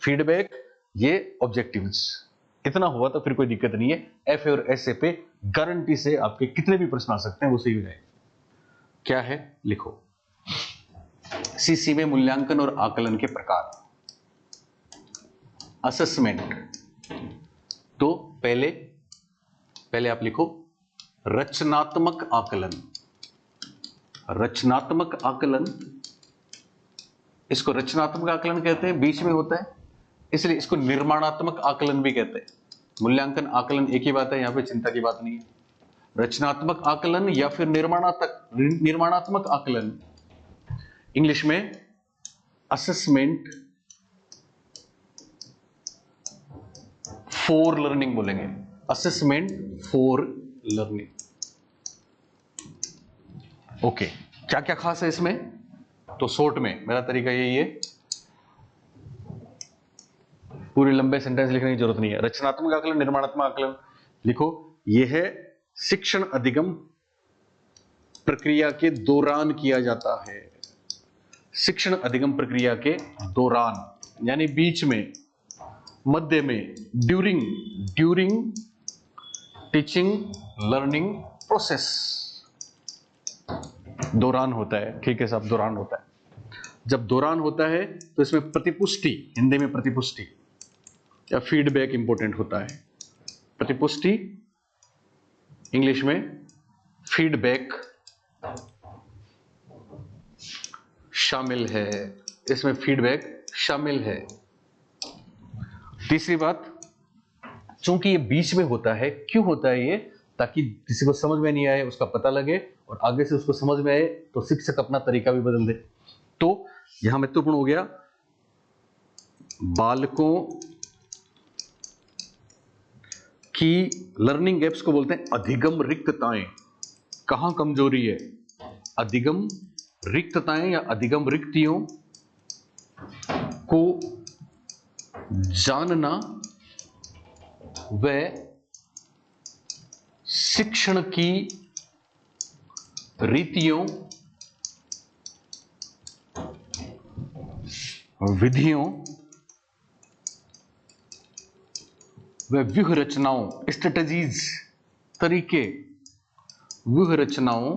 फीडबैक, ये ऑब्जेक्टिव्स। इतना हुआ तो फिर कोई दिक्कत नहीं है। FA और SA पे गारंटी से आपके कितने भी प्रश्न आ सकते हैं, वो सही हो जाए। क्या है? लिखो, CC में मूल्यांकन और आकलन के प्रकार। असेसमेंट, तो पहले पहले आप लिखो रचनात्मक आकलन। रचनात्मक आकलन, इसको रचनात्मक आकलन कहते हैं, बीच में होता है, इसलिए इसको निर्माणात्मक आकलन भी कहते हैं। मूल्यांकन आकलन एक ही बात है, यहां पे चिंता की बात नहीं है। रचनात्मक आकलन या फिर निर्माणात्मक आकलन, इंग्लिश में असेसमेंट फॉर लर्निंग बोलेंगे। Assessment for learning. ओके, क्या क्या खास है इसमें? तो शॉर्ट में मेरा तरीका यही है, पूरे लंबे सेंटेंस लिखने की जरूरत नहीं है। रचनात्मक आकलन, निर्माणात्मक आकलन लिखो। यह है शिक्षण अधिगम प्रक्रिया के दौरान किया जाता है। शिक्षण अधिगम प्रक्रिया के दौरान यानी बीच में, मध्य में, ड्यूरिंग टीचिंग लर्निंग प्रोसेस, दौरान होता है। ठीक है साहब, दौरान होता है। जब दौरान होता है तो इसमें प्रतिपुष्टि, हिंदी में प्रतिपुष्टि या फीडबैक इंपॉर्टेंट होता है। प्रतिपुष्टि इंग्लिश में फीडबैक शामिल है, इसमें फीडबैक शामिल है। तीसरी बात, चूंकि ये बीच में होता है, क्यों होता है ये? ताकि किसी को समझ में नहीं आए उसका पता लगे, और आगे से उसको समझ में आए तो शिक्षक अपना तरीका भी बदल दे। तो यहां महत्वपूर्ण हो गया, बालकों की लर्निंग गैप्स को बोलते हैं अधिगम रिक्तताएं। कहां कमजोरी है? अधिगम रिक्तताएं या अधिगम रिक्तियों को जानना व शिक्षण की रीतियों, विधियों व व्यूह रचनाओं, स्ट्रेटजीज, तरीके, व्यूह रचनाओं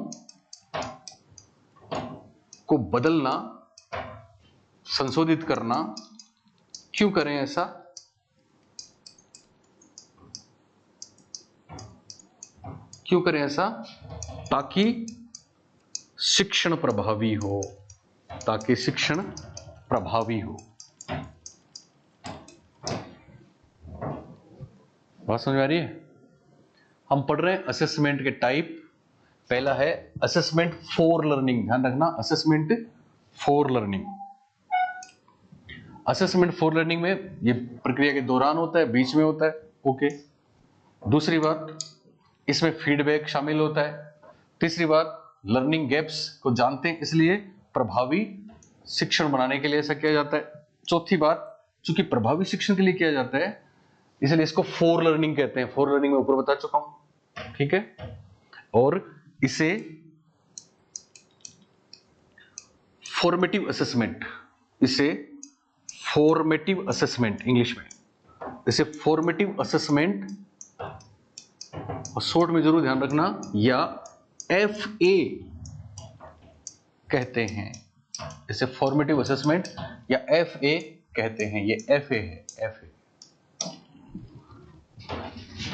को बदलना, संशोधित करना। क्यों करें ऐसा? क्यों करें ऐसा? ताकि शिक्षण प्रभावी हो, ताकि शिक्षण प्रभावी हो। बात समझ में आ रही है? हम पढ़ रहे हैं असेसमेंट के टाइप। पहला है असेसमेंट फॉर लर्निंग, ध्यान रखना, assessment for learning. Assessment for learning में ये प्रक्रिया के दौरान होता है, बीच में होता है। ओके। दूसरी बात, इसमें फीडबैक शामिल होता है। तीसरी बात, लर्निंग गैप्स को जानते हैं, इसलिए प्रभावी शिक्षण बनाने के लिए ऐसा किया जाता है। चौथी बात, चूंकि प्रभावी शिक्षण के लिए किया जाता है इसलिए इसको फॉर लर्निंग कहते हैं। फॉर लर्निंग में ऊपर बता चुका हूं, ठीक है। और इसे फॉर्मेटिव असेसमेंट, इसे फॉर्मेटिव असेसमेंट इंग्लिश में, इसे फॉर्मेटिव असेसमेंट, और शॉर्ट में जरूर ध्यान रखना, या FA कहते हैं। इसे फॉर्मेटिव असेसमेंट या FA कहते हैं। ये FA है, FA।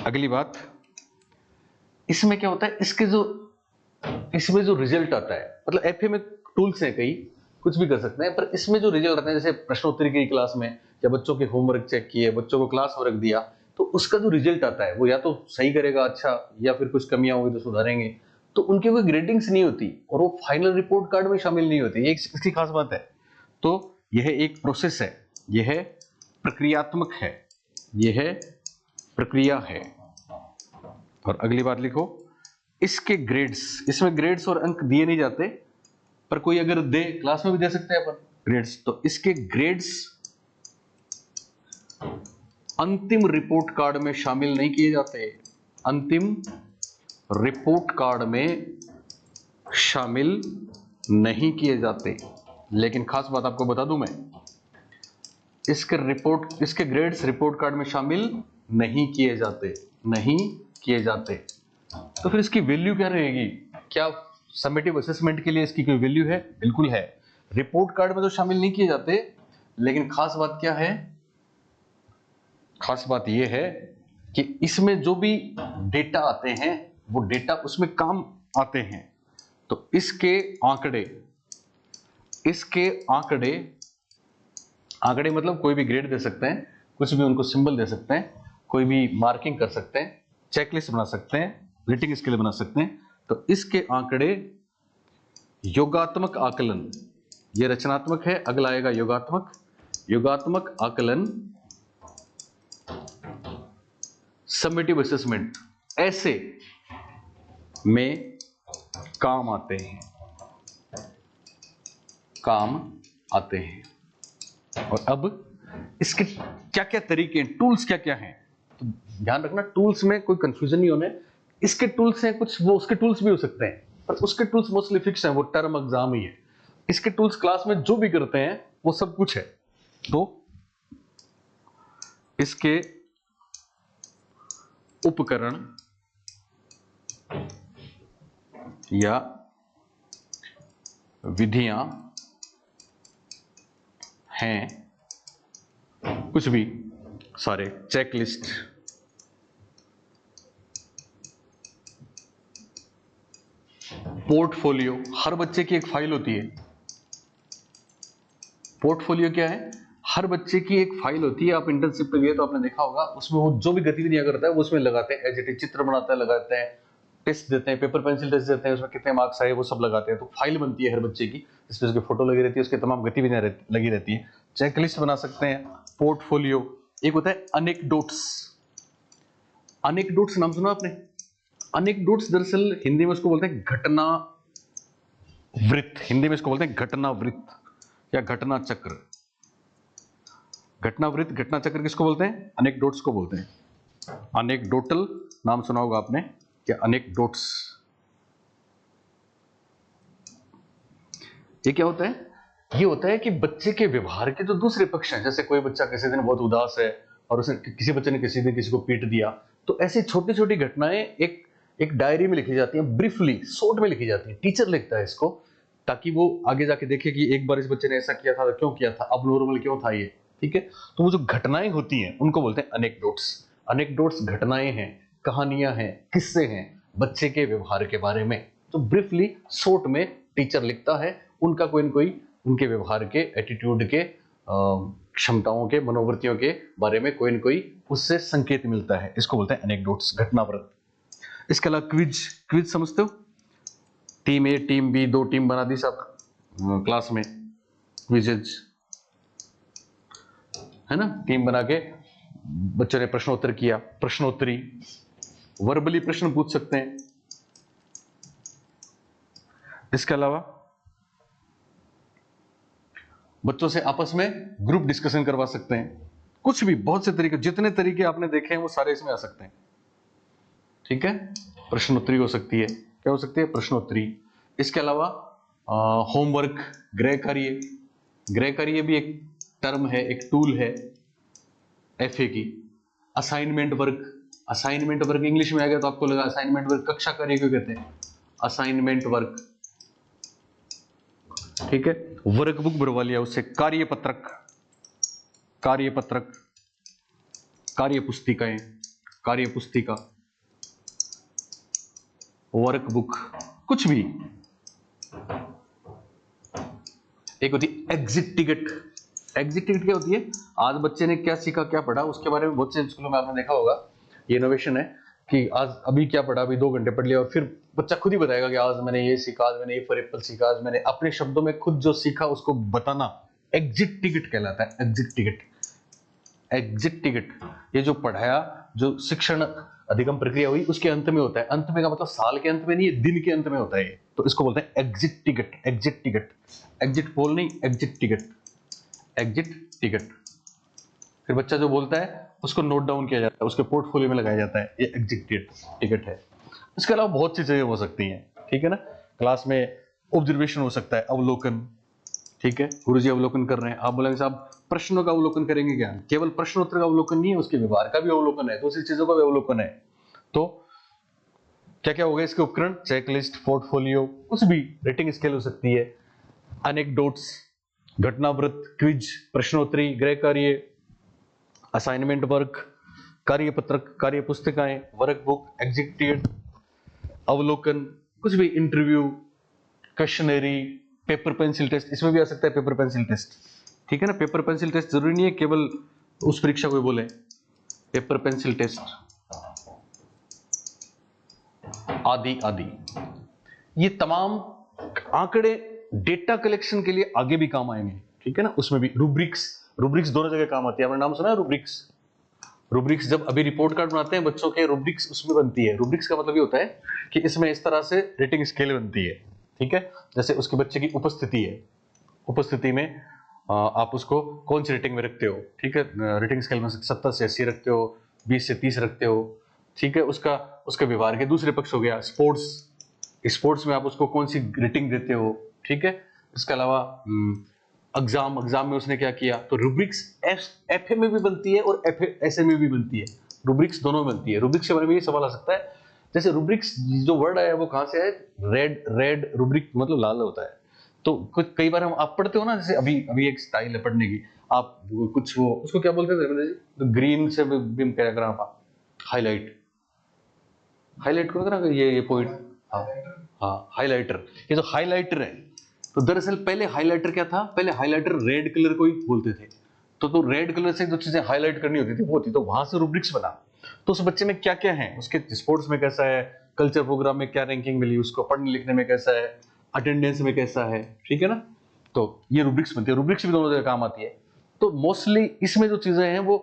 अगली बात, इसमें क्या होता है, इसमें जो रिजल्ट आता है, मतलब FA में टूल्स हैं कई, कुछ भी कर सकते हैं, पर इसमें जो रिजल्ट आता है, जैसे प्रश्नोत्तरी की क्लास में या बच्चों के होमवर्क चेक किए, बच्चों को क्लास वर्क दिया, तो उसका जो रिजल्ट आता है वो या तो सही करेगा अच्छा, या फिर कुछ कमियां होगी तो सुधारेंगे, तो उनकी कोई ग्रेडिंग्स नहीं होती और वो फाइनल रिपोर्ट कार्ड में शामिल नहीं होती। ये इसकी खास बात है। तो यह एक प्रोसेस है, यह प्रक्रियात्मक है, यह प्रक्रिया है। और अगली बात लिखो, इसके ग्रेड्स, इसमें ग्रेड्स और अंक दिए नहीं जाते, पर कोई अगर दे, क्लास में भी दे सकते हैं अपन ग्रेड्स, तो इसके ग्रेड्स अंतिम रिपोर्ट कार्ड में शामिल नहीं किए जाते। अंतिम रिपोर्ट कार्ड में शामिल नहीं किए जाते। लेकिन खास बात आपको बता दूं मैं, इसके ग्रेड्स रिपोर्ट कार्ड में शामिल नहीं किए जाते, नहीं किए जाते। तो फिर इसकी वैल्यू क्या रहेगी? क्या समेटिव असेसमेंट के लिए इसकी कोई वैल्यू है? बिल्कुल है। रिपोर्ट कार्ड में तो शामिल नहीं किए जाते, लेकिन खास बात क्या है? खास बात यह है कि इसमें जो भी डेटा आते हैं वो डेटा उसमें काम आते हैं। तो इसके आंकड़े मतलब कोई भी ग्रेड दे सकते हैं, कुछ भी उनको सिंबल दे सकते हैं, कोई भी मार्किंग कर सकते हैं, चेकलिस्ट बना सकते हैं, रेटिंग स्केल बना सकते हैं। तो इसके आंकड़े योगात्मक आकलन, ये रचनात्मक है, अगला आएगा योगात्मक आकलन, समेटिव असेसमेंट, ऐसे में काम आते हैं। और अब इसके क्या क्या तरीके हैं, टूल्स क्या क्या हैं, तो ध्यान रखना टूल्स में कोई कंफ्यूजन नहीं होना है। इसके टूल्स हैं कुछ, वो उसके टूल्स भी हो सकते हैं, पर उसके टूल्स मोस्टली फिक्स हैं, वो टर्म एग्जाम ही है। इसके टूल्स क्लास में जो भी करते हैं वो सब कुछ है। तो इसके उपकरण या विधियां हैं कुछ भी सारे, चेकलिस्ट, पोर्टफोलियो, हर बच्चे की एक फाइल होती है। पोर्टफोलियो क्या है? हर बच्चे की एक फाइल होती है। आप इंटर्नशिप पे गए तो आपने देखा होगा, उसमें वो जो भी गतिविधियां करता है वो उसमें लगाते हैं, एज इट इज चित्र बनाता है, लगाते हैं, टेस्ट देते हैं, पेपर पेंसिल टेस्ट देते हैं, उसमें कितने मार्क्स आए वो सब लगाते हैं। तो फाइल बनती है हर बच्चे की, जिसमें उसकी फोटो लगी रहती है, उसकी तमाम गतिविधियां लगी रहती है। चेकलिस्ट बना सकते हैं, पोर्टफोलियो। एक होता है अनेक्डोट्स। अनेक्डोट्स नाम सुना आपने? अनेक्डोट्स दरअसल हिंदी में उसको बोलते हैं घटना वृत्त, हिंदी में इसको बोलते हैं घटना वृत्त या घटना चक्र। घटना वृत्त, घटना चक्र किसको बोलते हैं? अनेक्डोट्स को बोलते हैं। अनेक्डोटल नाम सुना होगा आपने, क्या अनेक्डोट्स। ये क्या होता है? ये होता है कि बच्चे के व्यवहार के जो दूसरे पक्ष हैं, जैसे कोई बच्चा किसी दिन बहुत उदास है और उसने, किसी बच्चे ने किसी दिन किसी को पीट दिया, तो ऐसी छोटी छोटी घटनाएं एक डायरी में लिखी जाती हैं, ब्रीफली शॉर्ट में लिखी जाती हैं। टीचर लिखता है इसको ताकि वो आगे जाके देखे कि एक बार इस बच्चे ने ऐसा किया था, क्यों किया था, अब नॉर्मल क्यों था ये, ठीक है। तो वो जो घटनाएं होती हैं उनको बोलते हैं अनेक्डोट्स। अनेक्डोट्स घटनाएं हैं, कहानियां हैं, किस्से हैं बच्चे के व्यवहार के बारे में, तो ब्रीफली शॉर्ट में टीचर लिखता है उनका कोई न कोई, उनके व्यवहार के, एटीट्यूड के, क्षमताओं के, मनोवृत्तियों के बारे में कोई न कोई उससे संकेत मिलता है। इसको बोलते हैं एनेक्डोट्स, घटनावृत्त। इसके अलावा क्विज समझते हो? टीम ए टीम बी, दो टीम बना दी सब क्लास में, क्विजेज है ना, टीम बना के बच्चों ने प्रश्नोत्तर किया, प्रश्नोत्तरी। वर्बली प्रश्न पूछ सकते हैं। इसके अलावा बच्चों से आपस में ग्रुप डिस्कशन करवा सकते हैं, कुछ भी, बहुत से तरीके, जितने तरीके आपने देखे हैं वो सारे इसमें आ सकते हैं, ठीक है। प्रश्नोत्तरी हो सकती है, क्या हो सकती है? प्रश्नोत्तरी। इसके अलावा होमवर्क, गृह कार्य। गृह कार्य भी एक टर्म है, एक टूल है एफए की। Assignment work, assignment work English में आ गया तो आपको लगा असाइनमेंट वर्क कक्षा कार्य क्यों कहते हैं? असाइनमेंट वर्क, ठीक है। वर्क बुक भरवा लिया उससे, कार्यपत्रक, कार्यपत्रक, कार्य पुस्तिकाएं, कार्य पुस्तिका, वर्क बुक, कुछ भी। एक होती है एग्जिट टिकट। एग्जिट टिकट क्या होती है? आज बच्चे ने क्या सीखा, क्या पढ़ा, उसके बारे में बहुत से स्कूलों में आपने देखा होगा, ये इनोवेशन है कि आज अभी क्या पढ़ा, अभी 2 घंटे पढ़ लिया, और फिर बच्चा खुद ही बताएगा कि आज मैंने ये सीखा, आज मैंने ये फॉर एप्पल सीखा, आज मैंने अपने शब्दों में खुद जो सीखा उसको बताना, एग्जिट टिकट कहलाता है। एग्जिट टिकट, एग्जिट टिकट, ये जो पढ़ाया, जो शिक्षण अधिगम प्रक्रिया हुई उसके अंत में होता है। अंत में का मतलब साल के अंत में नहीं, दिन के अंत में होता है ये, तो इसको बोलते हैं exit ticket. Exit ticket, exit poll नहीं, एग्जिट टिकट, एग्जिट टिकट। फिर बच्चा जो बोलता है उसको नोट डाउन किया जाता है, उसके पोर्टफोलियो में लगाया जाता है, ये एग्जिट टिकट है। इसके अलावा बहुत सी चीजें हो सकती हैं, ठीक है ना। क्लास में ऑब्जर्वेशन हो सकता है, अवलोकन, ठीक है। गुरुजी अवलोकन कर रहे हैं, आप बोलेंगे साहब प्रश्नों का अवलोकन करेंगे क्या? केवल प्रश्नोत्तर का अवलोकन नहीं है, उसके व्यवहार का भी अवलोकन है, दूसरी चीजों का भी अवलोकन है। तो क्या क्या हो गया इसके उपकरण? चेकलिस्ट, पोर्टफोलियो, कुछ भी, रेटिंग स्केल हो सकती है, अनेक्डोट्स, घटनावृत्त, क्विज, प्रश्नोत्तरी, गृह कार्य, असाइनमेंट वर्क, कार्यपत्रक, कार्य पुस्तिकाएं, वर्क बुक, एग्जीक्यूटिव, अवलोकन, कुछ भी, interview, questionnaire, paper pencil test, इसमें भी आ सकता है पेपर पेंसिल टेस्ट, ठीक है ना। पेपर पेंसिल टेस्ट जरूरी नहीं है केवल उस परीक्षा को बोले, पेपर पेंसिल टेस्ट आदि आदि। ये तमाम आंकड़े डेटा कलेक्शन के लिए आगे भी काम आएंगे, ठीक है ना। उसमें भी रूब्रिक्स, रूब्रिक्स दोनों जगह काम आती है, आपने नाम सुना है रूब्रिक्स। रूब्रिक्स जब अभी रिपोर्ट कार्ड बनाते हैं बच्चों के, रूब्रिक्स उसमें बनती है। रूब्रिक्स का मतलब ये होता है कि इसमें इस तरह से रेटिंग स्केल बनती है, ठीक है। जैसे उसके बच्चे की उपस्थिति है, उपस्थिति में आप उसको कौन सी रेटिंग में रखते हो, ठीक है। रेटिंग स्केल में 70 से 80 रखते हो, 20 से 30 रखते हो, ठीक है। उसका व्यवहार के दूसरे पक्ष हो गया स्पोर्ट्स, स्पोर्ट्स में आप उसको कौन सी रेटिंग देते हो, ठीक है। इसके अलावा एग्जाम में उसने क्या किया, तो रूब्रिक्स एफए में भी बनती है और एसए में भी बनती है, रूब्रिक्स दोनों में बनती है। रूब्रिक्स के बारे में ये सवाल आ सकता है, जैसे रूब्रिक्स जो वर्ड आया वो कहां से है, रेड रूब्रिक मतलब लाल होता है। तो कुछ कई बार हम आप पढ़ते हो ना, जैसे अभी एक स्टाइल है पढ़ने की, आप कुछ वो उसको क्या बोलते थे, तो ग्रीन से भी क्या करा आप, हाईलाइट करो ना ये पॉइंट, हाँ हाईलाइटर, ये जो हाईलाइटर है, तो दरअसल पहले हाईलाइटर क्या था, पहले हाईलाइटर रेड कलर को ही बोलते थे। तो रेड कलर से जो चीजें हाईलाइट करनी होती थी वो थी, तो वहां से रूब्रिक्स बना। तो उस बच्चे में क्या क्या है, उसके स्पोर्ट्स में कैसा है, कल्चर प्रोग्राम में क्या रैंकिंग मिली उसको, पढ़ने लिखने में कैसा है, अटेंडेंस में कैसा है, ठीक है ना। तो ये रूब्रिक्स बनती है, रूब्रिक्स भी दोनों जगह काम आती है। तो मोस्टली इसमें जो चीजें हैं वो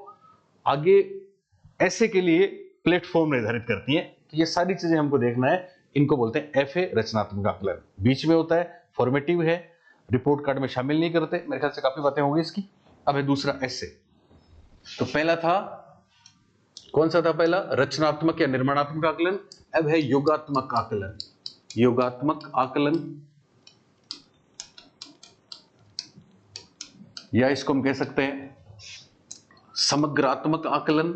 आगे ऐसे के लिए प्लेटफॉर्म निर्धारित करती हैं। तो ये सारी चीजें हमको देखना है, इनको बोलते हैं एफए, रचनात्मक आकलन। बीच में होता है फॉर्मेटिव है, रिपोर्ट कार्ड में शामिल नहीं करते। मेरे ख्याल से काफी बातें होंगी इसकी। अब है दूसरा एसे। तो पहला था, कौन सा था पहला, रचनात्मक या निर्माणात्मक आकलन। अब है योगात्मक आकलन। योगात्मक आकलन, या इसको हम कह सकते हैं समग्रात्मक आकलन,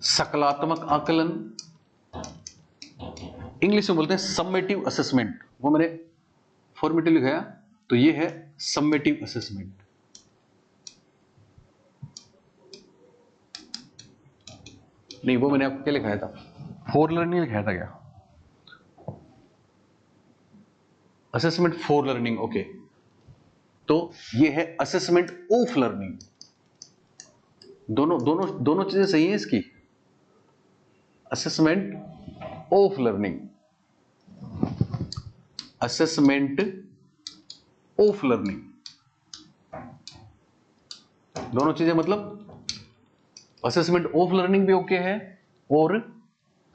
सकलात्मक आकलन, इंग्लिश में बोलते हैं समेटिव असेसमेंट। वो मैंने फॉर्मेटिव लिखाया, तो ये है समेटिव असेसमेंट। नहीं, वो मैंने आपको क्या लिखाया था, फॉर लर्निंग लिखाया था क्या, असेसमेंट फॉर लर्निंग, ओके। तो ये है असेसमेंट ऑफ लर्निंग। दोनों दोनों दोनों चीजें सही हैं इसकी, assessment of learning, assessment of learning, दोनों चीजें मतलब असेसमेंट ऑफ लर्निंग भी ओके है और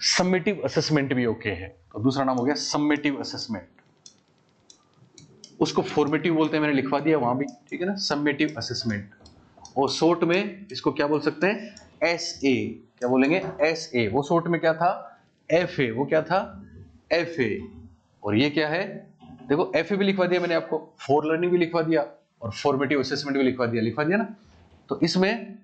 समेटिव असेसमेंट भी ओके है। तो दूसरा नाम हो गया समेटिव असेसमेंट। उसको फॉर्मेटिव बोलते हैं, मैंने लिखवा दिया वहां भी, ठीक है ना, समेटिव असेसमेंट। और शॉर्ट में इसको क्या बोल सकते हैं, एस ए। क्या बोलेंगे, एस ए। वो शॉर्ट में क्या था, एफ ए। वो क्या था, एफ ए। और ये क्या है, देखो एफ ए भी लिखवा दिया मैंने आपको, फॉर लर्निंग भी लिखवा दिया और फॉर्मेटिव असेसमेंट भी लिखवा दिया ना। तो इसमें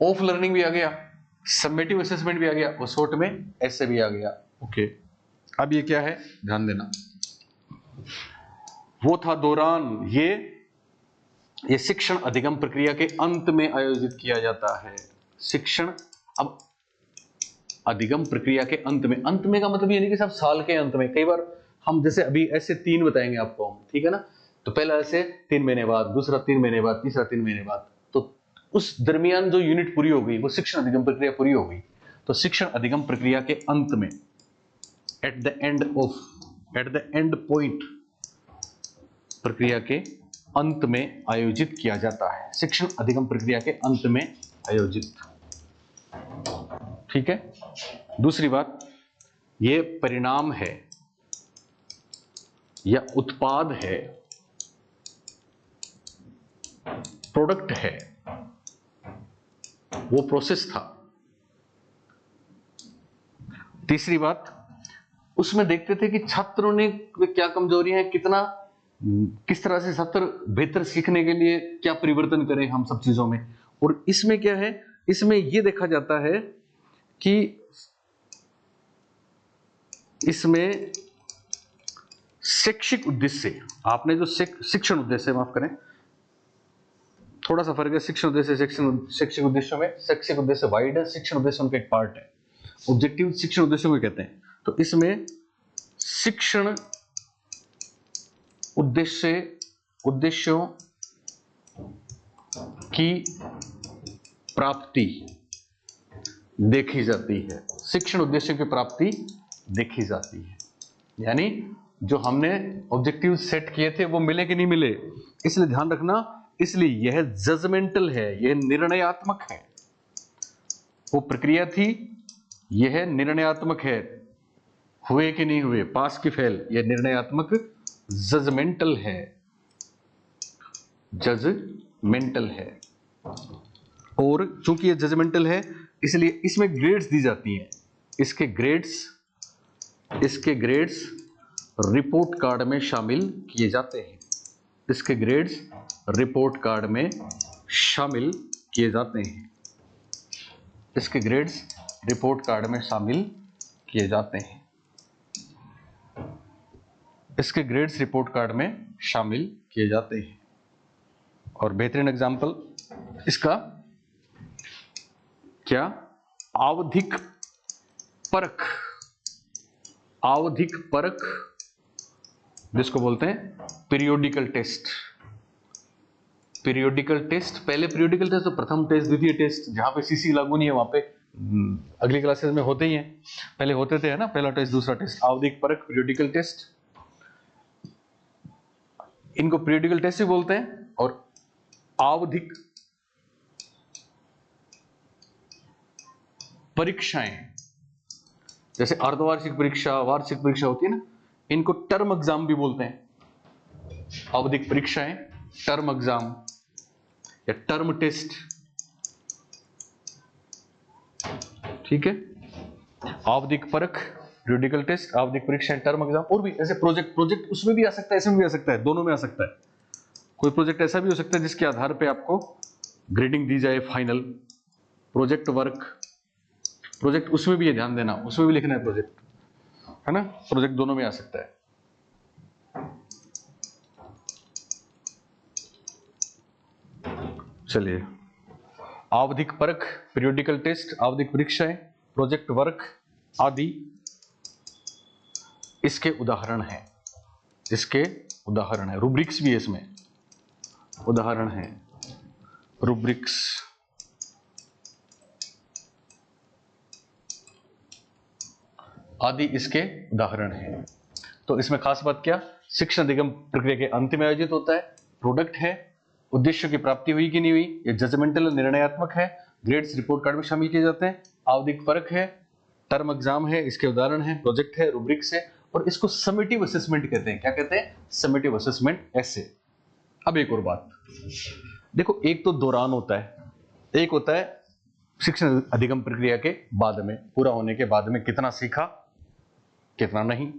ऑफ लर्निंग भी आ गया, समेटिव असेसमेंट भी आ गया और शॉर्ट में एस ए भी आ गया, ओके। अब ये क्या है, ध्यान देना, वो था दौरान, ये शिक्षण अधिगम प्रक्रिया के अंत में आयोजित किया जाता है। शिक्षण अब अधिगम प्रक्रिया के अंत में का मतलब ये नहीं कि सब साल के अंत में। कई बार हम जैसे अभी ऐसे 3 बताएंगे आपको हम, ठीक है ना। तो पहला ऐसे 3 महीने बाद, दूसरा 3 महीने बाद, तीसरा 3 महीने बाद। तो उस दरमियान जो यूनिट पूरी हो गई वो शिक्षण अधिगम प्रक्रिया पूरी हो गई। तो शिक्षण अधिगम प्रक्रिया के अंत में, एट द एंड पॉइंट, प्रक्रिया के अंत में आयोजित किया जाता है। शिक्षण अधिगम प्रक्रिया के अंत में आयोजित, ठीक है। दूसरी बात, ये परिणाम है या उत्पाद है, प्रोडक्ट है, वो प्रोसेस था। तीसरी बात, उसमें देखते थे कि छात्रों ने क्या कमजोरी है, किस तरह से छात्र बेहतर सीखने के लिए क्या परिवर्तन करें हम सब चीजों में। और इसमें क्या है, इसमें यह देखा जाता है कि इसमें शैक्षिक उद्देश्य, आपने जो शिक्षण उद्देश्य, माफ करें थोड़ा सा फर्क है शिक्षण उद्देश्य शैक्षिक उद्देश्यों में। शैक्षिक उद्देश्य वाइड है, शिक्षण उद्देश्य उनका एक पार्ट है। ऑब्जेक्टिव शिक्षण उद्देश्यों को कहते हैं। तो इसमें शिक्षण उद्देश्यों की प्राप्ति देखी जाती है। शिक्षण उद्देश्यों की प्राप्ति देखी जाती है, यानी जो हमने ऑब्जेक्टिव सेट किए थे वो मिले कि नहीं मिले, इसलिए ध्यान रखना। इसलिए यह जजमेंटल है, यह निर्णयात्मक है। वो प्रक्रिया थी, यह निर्णयात्मक है। हुए कि नहीं हुए, पास की फेल, यह निर्णयात्मक जजमेंटल है, जजमेंटल है। और चूंकि यह जजमेंटल है इसलिए इसमें ग्रेड्स दी जाती हैं। इसके ग्रेड्स रिपोर्ट कार्ड में शामिल किए जाते हैं। इसके ग्रेड्स रिपोर्ट कार्ड में शामिल किए जाते हैं। इसके ग्रेड्स रिपोर्ट कार्ड में शामिल किए जाते हैं। इसके ग्रेड्स रिपोर्ट कार्ड में शामिल किए जाते हैं। और बेहतरीन एग्जाम्पल इसका क्या, आवधिक परख। आवधिक परख जिसको बोलते हैं पीरियोडिकल टेस्ट। पीरियोडिकल टेस्ट, पहले पीरियोडिकल टेस्ट तो प्रथम टेस्ट, द्वितीय टेस्ट, जहां पे सीसी लागू नहीं है वहां पे अगली क्लासेस में होते ही हैं, पहले होते थे, है ना, पहला टेस्ट दूसरा टेस्ट। आवधिक परख पीरियोडिकल टेस्ट, इनको पीरियोडिकल टेस्ट ही बोलते हैं। और आवधिक परीक्षाएं, जैसे अर्धवार्षिक परीक्षा, वार्षिक परीक्षा होती है ना, इनको टर्म एग्जाम भी बोलते हैं। आवधिक परीक्षाएं, टर्म एग्जाम या टर्म टेस्ट, ठीक है। आवधिक परख, पीरियोडिकल टेस्ट, आवधिक परीक्षाएं, टर्म एग्जाम। और भी ऐसे प्रोजेक्ट उसमें भी आ सकता है, इसमें भी आ सकता है, दोनों में आ सकता है। कोई प्रोजेक्ट ऐसा भी हो सकता है जिसके आधार पे आपको ग्रेडिंग दी जाए फाइनल। प्रोजेक्ट वर्क, प्रोजेक्ट उसमें भी है, ध्यान देना, उसमें भी लिखना है प्रोजेक्ट, है ना। प्रोजेक्ट दोनों में आ सकता है। चलिए, आवधिक परख, पीरियोडिकल टेस्ट, आवधिक परीक्षाएं, प्रोजेक्ट वर्क आदि इसके उदाहरण हैं। इसके उदाहरण है। रूब्रिक्स भी है इसमें, उदाहरण है रूब्रिक्स। आदि इसके उदाहरण हैं। तो इसमें खास बात क्या, शिक्षण अधिगम प्रक्रिया के अंत में आयोजित होता है, प्रोडक्ट है, उद्देश्य की प्राप्ति हुई कि नहीं हुई, ये जजमेंटल निर्णयात्मक है, ग्रेड्स रिपोर्ट कार्ड में शामिल किए जाते हैं, आवधिक परख है, टर्म एग्जाम है, इसके उदाहरण है, प्रोजेक्ट है, रूब्रिक्स है। और इसको समेटिव असेसमेंट कहते हैं। क्या कहते हैं, समेटिव असेसमेंट। ऐसे अब एक और बात देखो, एक तो दौरान होता है, एक होता है शिक्षण अधिगम प्रक्रिया के बाद में, पूरा होने के बाद में कितना सीखा कितना नहीं।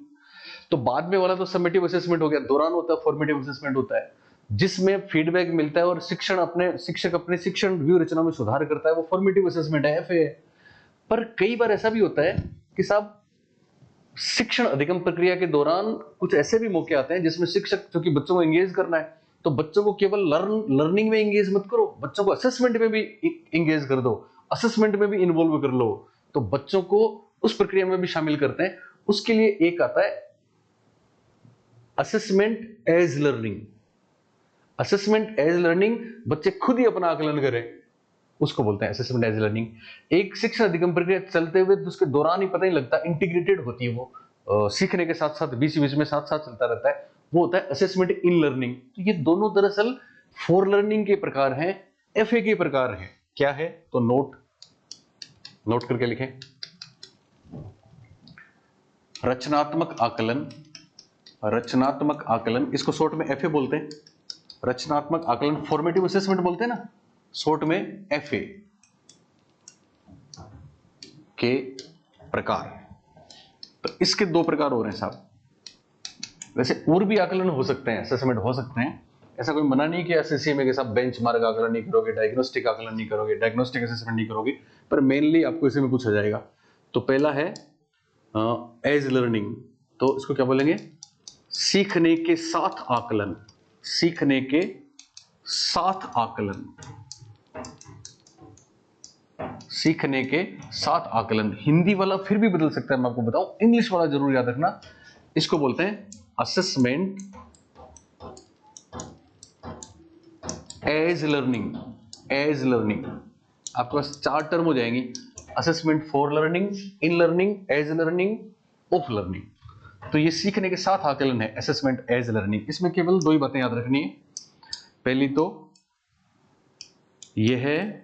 तो बाद में वाला तो समेटिव असेसमेंट हो गया। दौरान होता है फॉर्मेटिव असेसमेंट होता है, जिसमें फीडबैक मिलता है और शिक्षक अपने शिक्षण व्यू रचना में सुधार करता है, वो फॉर्मेटिव असेसमेंट है, एफए है। पर कई बार ऐसा भी होता है कि साहब शिक्षण अधिगम प्रक्रिया के दौरान कुछ ऐसे भी मौके आते हैं जिसमें शिक्षक, क्योंकि बच्चों को एंगेज करना है, तो बच्चों को केवल लर्निंग में एंगेज मत करो, बच्चों को असेसमेंट में भी एंगेज कर दो, असेसमेंट में भी इन्वॉल्व कर लो। तो बच्चों को उस प्रक्रिया में भी शामिल करते हैं। उसके लिए एक आता है assessment as learning. Assessment as learning, बच्चे खुद ही अपना आकलन करें, उसको बोलते हैं असेसमेंट एज लर्निंग। एक शिक्षण अधिगम प्रक्रिया चलते हुए उसके दौरान ही पता नहीं लगता, इंटीग्रेटेड होती है वो, सीखने के साथ साथ बीच बीच में साथ साथ चलता रहता है, वो होता है असेसमेंट इन लर्निंग। तो ये दोनों दरअसल फॉर लर्निंग के प्रकार हैं, एफए के प्रकार हैं। क्या है तो नोट करके लिखें। रचनात्मक आकलन, रचनात्मक आकलन, इसको शॉर्ट में एफए बोलते हैं। रचनात्मक आकलन, फॉर्मेटिव असेसमेंट बोलते हैं ना, शॉर्ट में एफए के प्रकार। तो इसके दो प्रकार हो रहे हैं साहब। वैसे और भी आकलन हो सकते हैं, असेसमेंट हो सकते हैं, ऐसा कोई मना नहीं कि एसएससी में के साथ बेंचमार्क आकलन नहीं करोगे, डायग्नोस्टिक आकलन नहीं करोगे, डायग्नोस्टिक असेसमेंट नहीं करोगे, पर मेनली आपको इसी में पूछा जाएगा। तो पहला है एज लर्निंग, तो इसको क्या बोलेंगे, सीखने के साथ आकलन। सीखने के साथ आकलन, सीखने के साथ आकलन। हिंदी वाला फिर भी बदल सकता है, मैं आपको बताऊं, इंग्लिश वाला जरूर याद रखना। इसको बोलते हैं assessment as learning. As learning आपके पास 4 टर्म हो जाएंगी, assessment for learning, in learning, as learning, of learning. तो ये सीखने के साथ आकलन है, असेसमेंट एज लर्निंग। इसमें केवल 2 ही बातें याद रखनी है। पहली तो यह है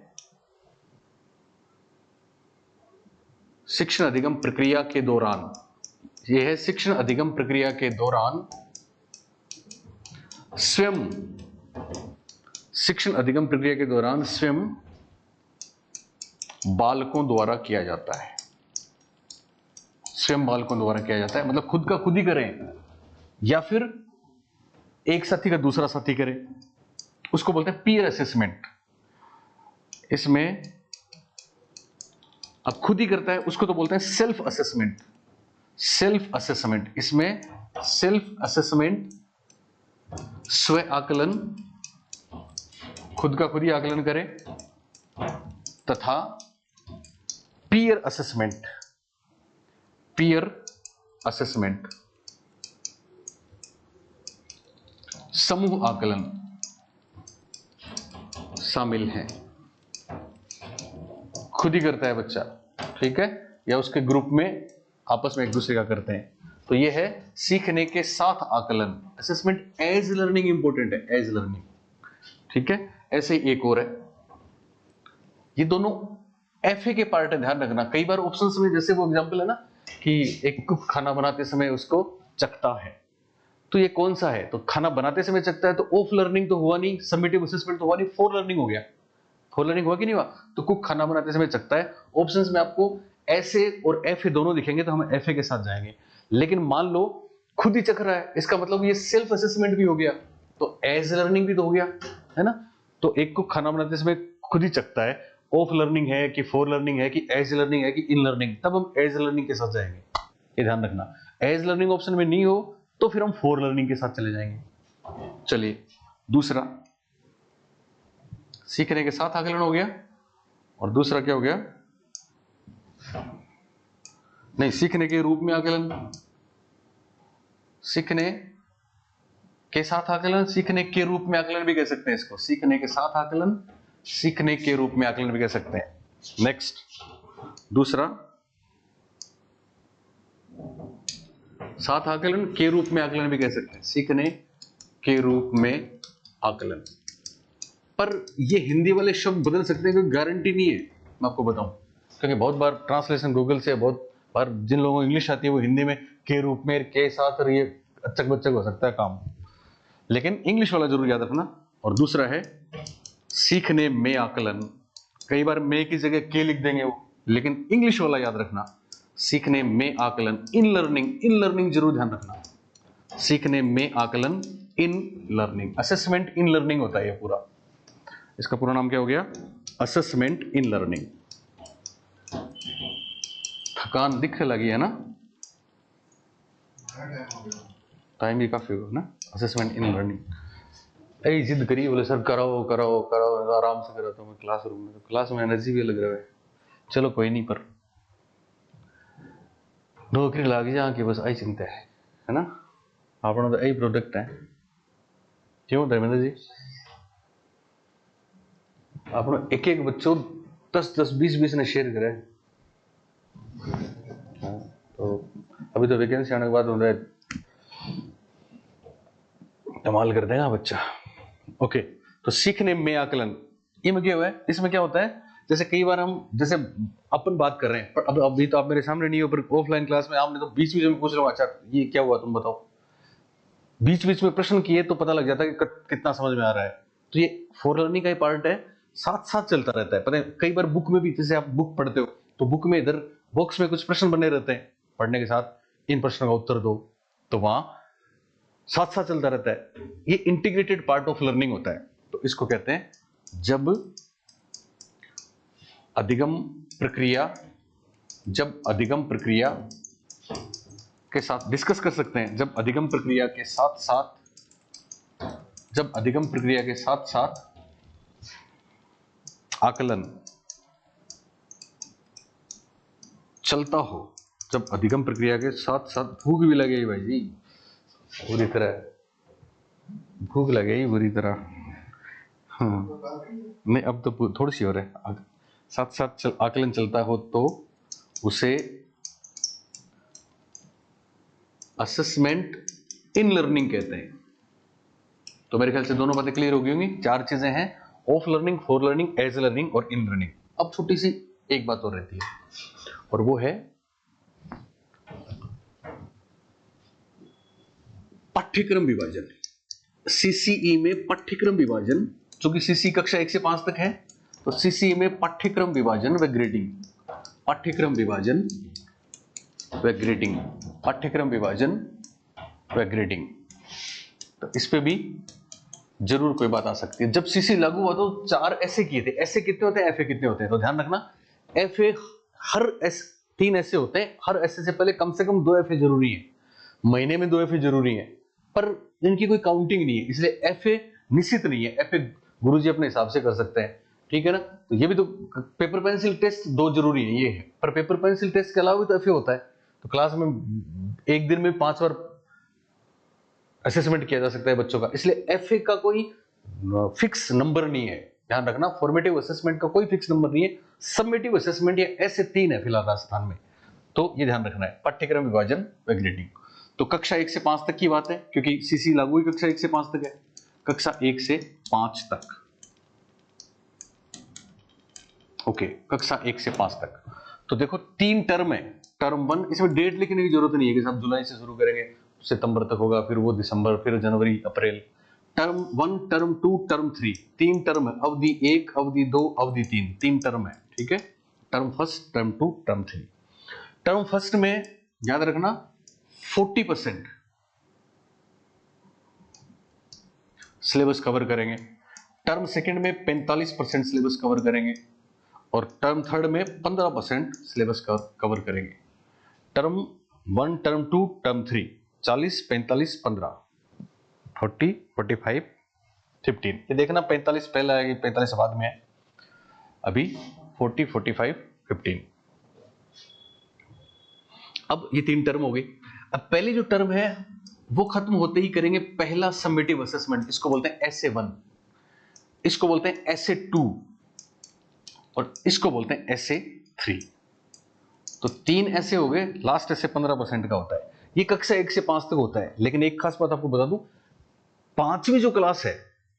शिक्षण अधिगम प्रक्रिया के दौरान, यह है शिक्षण अधिगम प्रक्रिया के दौरान स्वयं, शिक्षण अधिगम प्रक्रिया के दौरान स्वयं बालकों द्वारा किया जाता है। स्वयं बालकों द्वारा किया जाता है मतलब खुद का खुद ही करें या फिर एक साथी का दूसरा साथी करे, उसको बोलते हैं पीयर असेसमेंट। इसमें अब खुद ही करता है उसको तो बोलते हैं सेल्फ असेसमेंट। सेल्फ असेसमेंट, इसमें सेल्फ असेसमेंट, स्व आकलन, खुद का खुद ही आकलन करे, तथा पीयर असेसमेंट, पीयर असेसमेंट, समूह आकलन शामिल है। खुद ही करता है बच्चा, ठीक है, या उसके ग्रुप में आपस में एक दूसरे का करते हैं। तो ये है सीखने के साथ आकलन, असेसमेंट एज लर्निंग इंपॉर्टेंट है, एज लर्निंग, ठीक है। ऐसे ही एक और है, ये दोनों एफए के पार्ट है, ध्यान रखना। कई बार ऑप्शंस में जैसे वो एग्जांपल है ना कि एक कुक खाना बनाते समय उसको चखता है, तो ये कौन सा है? तो खाना बनाते समय चखता है, तो ऑफ लर्निंग तो हुआ नहीं, समेटिव असेसमेंट तो हुआ नहीं, फॉर लर्निंग हो गया। फॉर लर्निंग हुआ कि नहीं हुआ? तो कुक खाना बनाते समय चखता है। ऑप्शंस में आपको ऐसे और एफए दोनों दिखेंगे, तो हम एफए के साथ जाएंगे। लेकिन मान लो खुद ही चख रहा है, इसका मतलब ये सेल्फ असेसमेंट भी हो गया, तो एज लर्निंग भी तो हो गया, है ना। तो एक कुक खाना बनाते समय खुद ही चखता है, ऑफ लर्निंग है कि फॉर लर्निंग है कि एज लर्निंग है कि इन लर्निंग, तब हम एज लर्निंग के साथ जाएंगे, ये ध्यान रखना। एज लर्निंग ऑप्शन में नहीं हो तो फिर हम फॉर लर्निंग के साथ चले जाएंगे। चलिए दूसरा, सीखने के साथ आकलन हो गया, और दूसरा क्या हो गया? नहीं, सीखने के रूप में आकलन, सीखने के साथ आकलन, सीखने के रूप में आकलन भी कह सकते हैं इसको। सीखने के साथ आकलन, सीखने के रूप में आकलन भी कह सकते हैं। नेक्स्ट, दूसरा, साथ आकलन के रूप में आकलन भी कह सकते हैं, सीखने के रूप में आकलन। पर ये हिंदी वाले शब्द बदल सकते हैं, कोई गारंटी नहीं है, मैं आपको बताऊं, क्योंकि बहुत बार ट्रांसलेशन गूगल से, बहुत बार जिन लोगों को इंग्लिश आती है वो हिंदी में के रूप में, के साथ, और ये अचक बच्चक हो सकता है काम, लेकिन इंग्लिश वाला जरूर याद रखना। और दूसरा है सीखने में आकलन, कई बार में की जगह के लिख देंगे वो, लेकिन इंग्लिश वाला याद रखना, सीखने में आकलन, इन लर्निंग, इन लर्निंग जरूर ध्यान रखना। सीखने में आकलन, in learning, assessment in learning होता है ये पूरा। इसका पूरा नाम क्या हो गया? Assessment in learning. थकान दिख लगी है ना, टाइम भी काफी होगा ना। असेसमेंट इन लर्निंग, ऐ जिद करी, बोले सर कराओ कराओ कराओ, आराम से कराता हूँ मैं क्लासरूम में, तो क्लास में एनर्जी भी लग रहा है। चलो कोई नहीं, पर नौकरी लग जा के बस आई चिंता है ना। अपना तो यही प्रोडक्ट है, क्यों धर्मेंद्र जी? अपना एक एक बच्चों 10-10, 20-20 ने शेयर करे। तो अभी तो वैकेंसी आने के बाद कमाल कर देगा बच्चा। ओके, तो सीखने में आकलन, ये में क्या हुआ है? इसमें क्या होता है, जैसे कई बार हम, जैसे अपन बात कर रहे हैं, पर अब अभी तो आप मेरे सामने नहीं हो, पर ऑफलाइन क्लास में आपने तो बीच बीच में पूछ रहा हूँ, अच्छा ये क्या हुआ तुम बताओ, बीच बीच में प्रश्न किए तो पता लग जाता है कि कितना समझ में आ रहा है। तो ये फॉर लर्निंग का ही पार्ट है, साथ साथ चलता रहता है। पता है कई बार बुक में भी, जैसे आप बुक पढ़ते हो तो बुक में इधर बॉक्स में कुछ प्रश्न बने रहते हैं, पढ़ने के साथ इन प्रश्नों का उत्तर दो, तो वहां साथ साथ चलता रहता है। ये इंटीग्रेटेड पार्ट ऑफ लर्निंग होता है। तो इसको कहते हैं, जब अधिगम प्रक्रिया, जब अधिगम प्रक्रिया के साथ डिस्कस कर सकते हैं, जब अधिगम प्रक्रिया के साथ साथ जब अधिगम प्रक्रिया के साथ साथ आकलन चलता हो, जब अधिगम प्रक्रिया के साथ साथ भूख भी लगेगी भाई जी, बुरी तरह भूख लगेगी बुरी तरह। नहीं अब तो थोड़ी सी और है, साथ साथ आकलन चलता हो तो उसे असेसमेंट इन लर्निंग कहते हैं। तो मेरे ख्याल से दोनों बातें क्लियर हो गई होंगी। चार चीजें हैं, of learning, for learning, as learning और इन लर्निंग। अब छोटी सी एक बात और रहती है और वो है पाठ्यक्रम विभाजन। सीसीई में पाठ्यक्रम विभाजन, जो कि सीसी कक्षा 1 से 5 तक है, तो सीसीई में पाठ्यक्रम विभाजन व ग्रेडिंग, पाठ्यक्रम विभाजन व ग्रेडिंग, पाठ्यक्रम विभाजन व ग्रेडिंग। तो इस पे भी जरूर कोई बात आ सकती है। जब सीसी लागू हुआ तो 4 ऐसे किए थे। ऐसे कितने होते हैं, एफए कितने होते हैं, तो ध्यान रखना एफए हर 3 ऐसे होते हैं, हर ऐसे से पहले कम से कम 2 एफए जरूरी है, महीने में 2 एफए जरूरी है, पर इनकी कोई काउंटिंग नहीं है, इसलिए एफए निश्चित नहीं है। एफए गुरुजी अपने हिसाब से कर सकते हैं, ठीक है ना। तो ये भी तो पेपर पेंसिल टेस्ट 2 जरूरी है, ये है, पर पेपर पेंसिल टेस्ट के अलावा भी तो एफए होता है। तो क्लास में एक दिन में 5 बार असेसमेंट किया जा सकता है बच्चों का, इसलिए एफए का कोई फिक्स नंबर नहीं है। ध्यान रखना, फॉर्मेटिव असेसमेंट का कोई फिक्स नंबर नहीं है, सबमेटिव असेसमेंट ये ऐसे 3 है फिलहाल राजस्थान में, तो ये ध्यान रखना है। पाठ्यक्रम विभाजन व ग्रेडिंग, तो कक्षा 1 से 5 तक की बात है, क्योंकि सीसी लागू ही कक्षा 1 से 5 तक है। कक्षा 1 से 5 तक, ओके, कक्षा 1 से 5 तक। तो देखो 3 टर्म है। टर्म 1, इसमें डेट लिखने की जरूरत नहीं है कि साहब जुलाई से शुरू करेंगे, सितंबर तक होगा, फिर वो दिसंबर, फिर जनवरी, अप्रैल। टर्म 1, टर्म 2, टर्म 3, 3 टर्म है। अवधि 1, अवधि 2, अवधि 3, 3 टर्म है, ठीक है। Term 1, term 2, term 3। टर्म 1 में याद रखना 40% सिलेबस कवर करेंगे, टर्म 2 में 45% सिलेबस कवर करेंगे और टर्म 3 में 15% सिलेबस कवर करेंगे। Term 1, term 2, term 3 40, 45, 15, 40, 45, 15। ये देखना 45 पहले आएगी, 45 बाद में है। अभी 40, 45, 15। अब ये 3 टर्म हो गई। अब पहली जो टर्म है वो खत्म होते ही करेंगे पहला समेटिव असेसमेंट, इसको बोलते हैं SA1, इसको बोलते हैं SA2 और इसको बोलते हैं SA3। तो 3 ऐसे हो गए, लास्ट ऐसे 15% का होता है। ये कक्षा 1 से 5 तक होता है, लेकिन एक खास बात आपको बता दूं, 5वीं जो क्लास है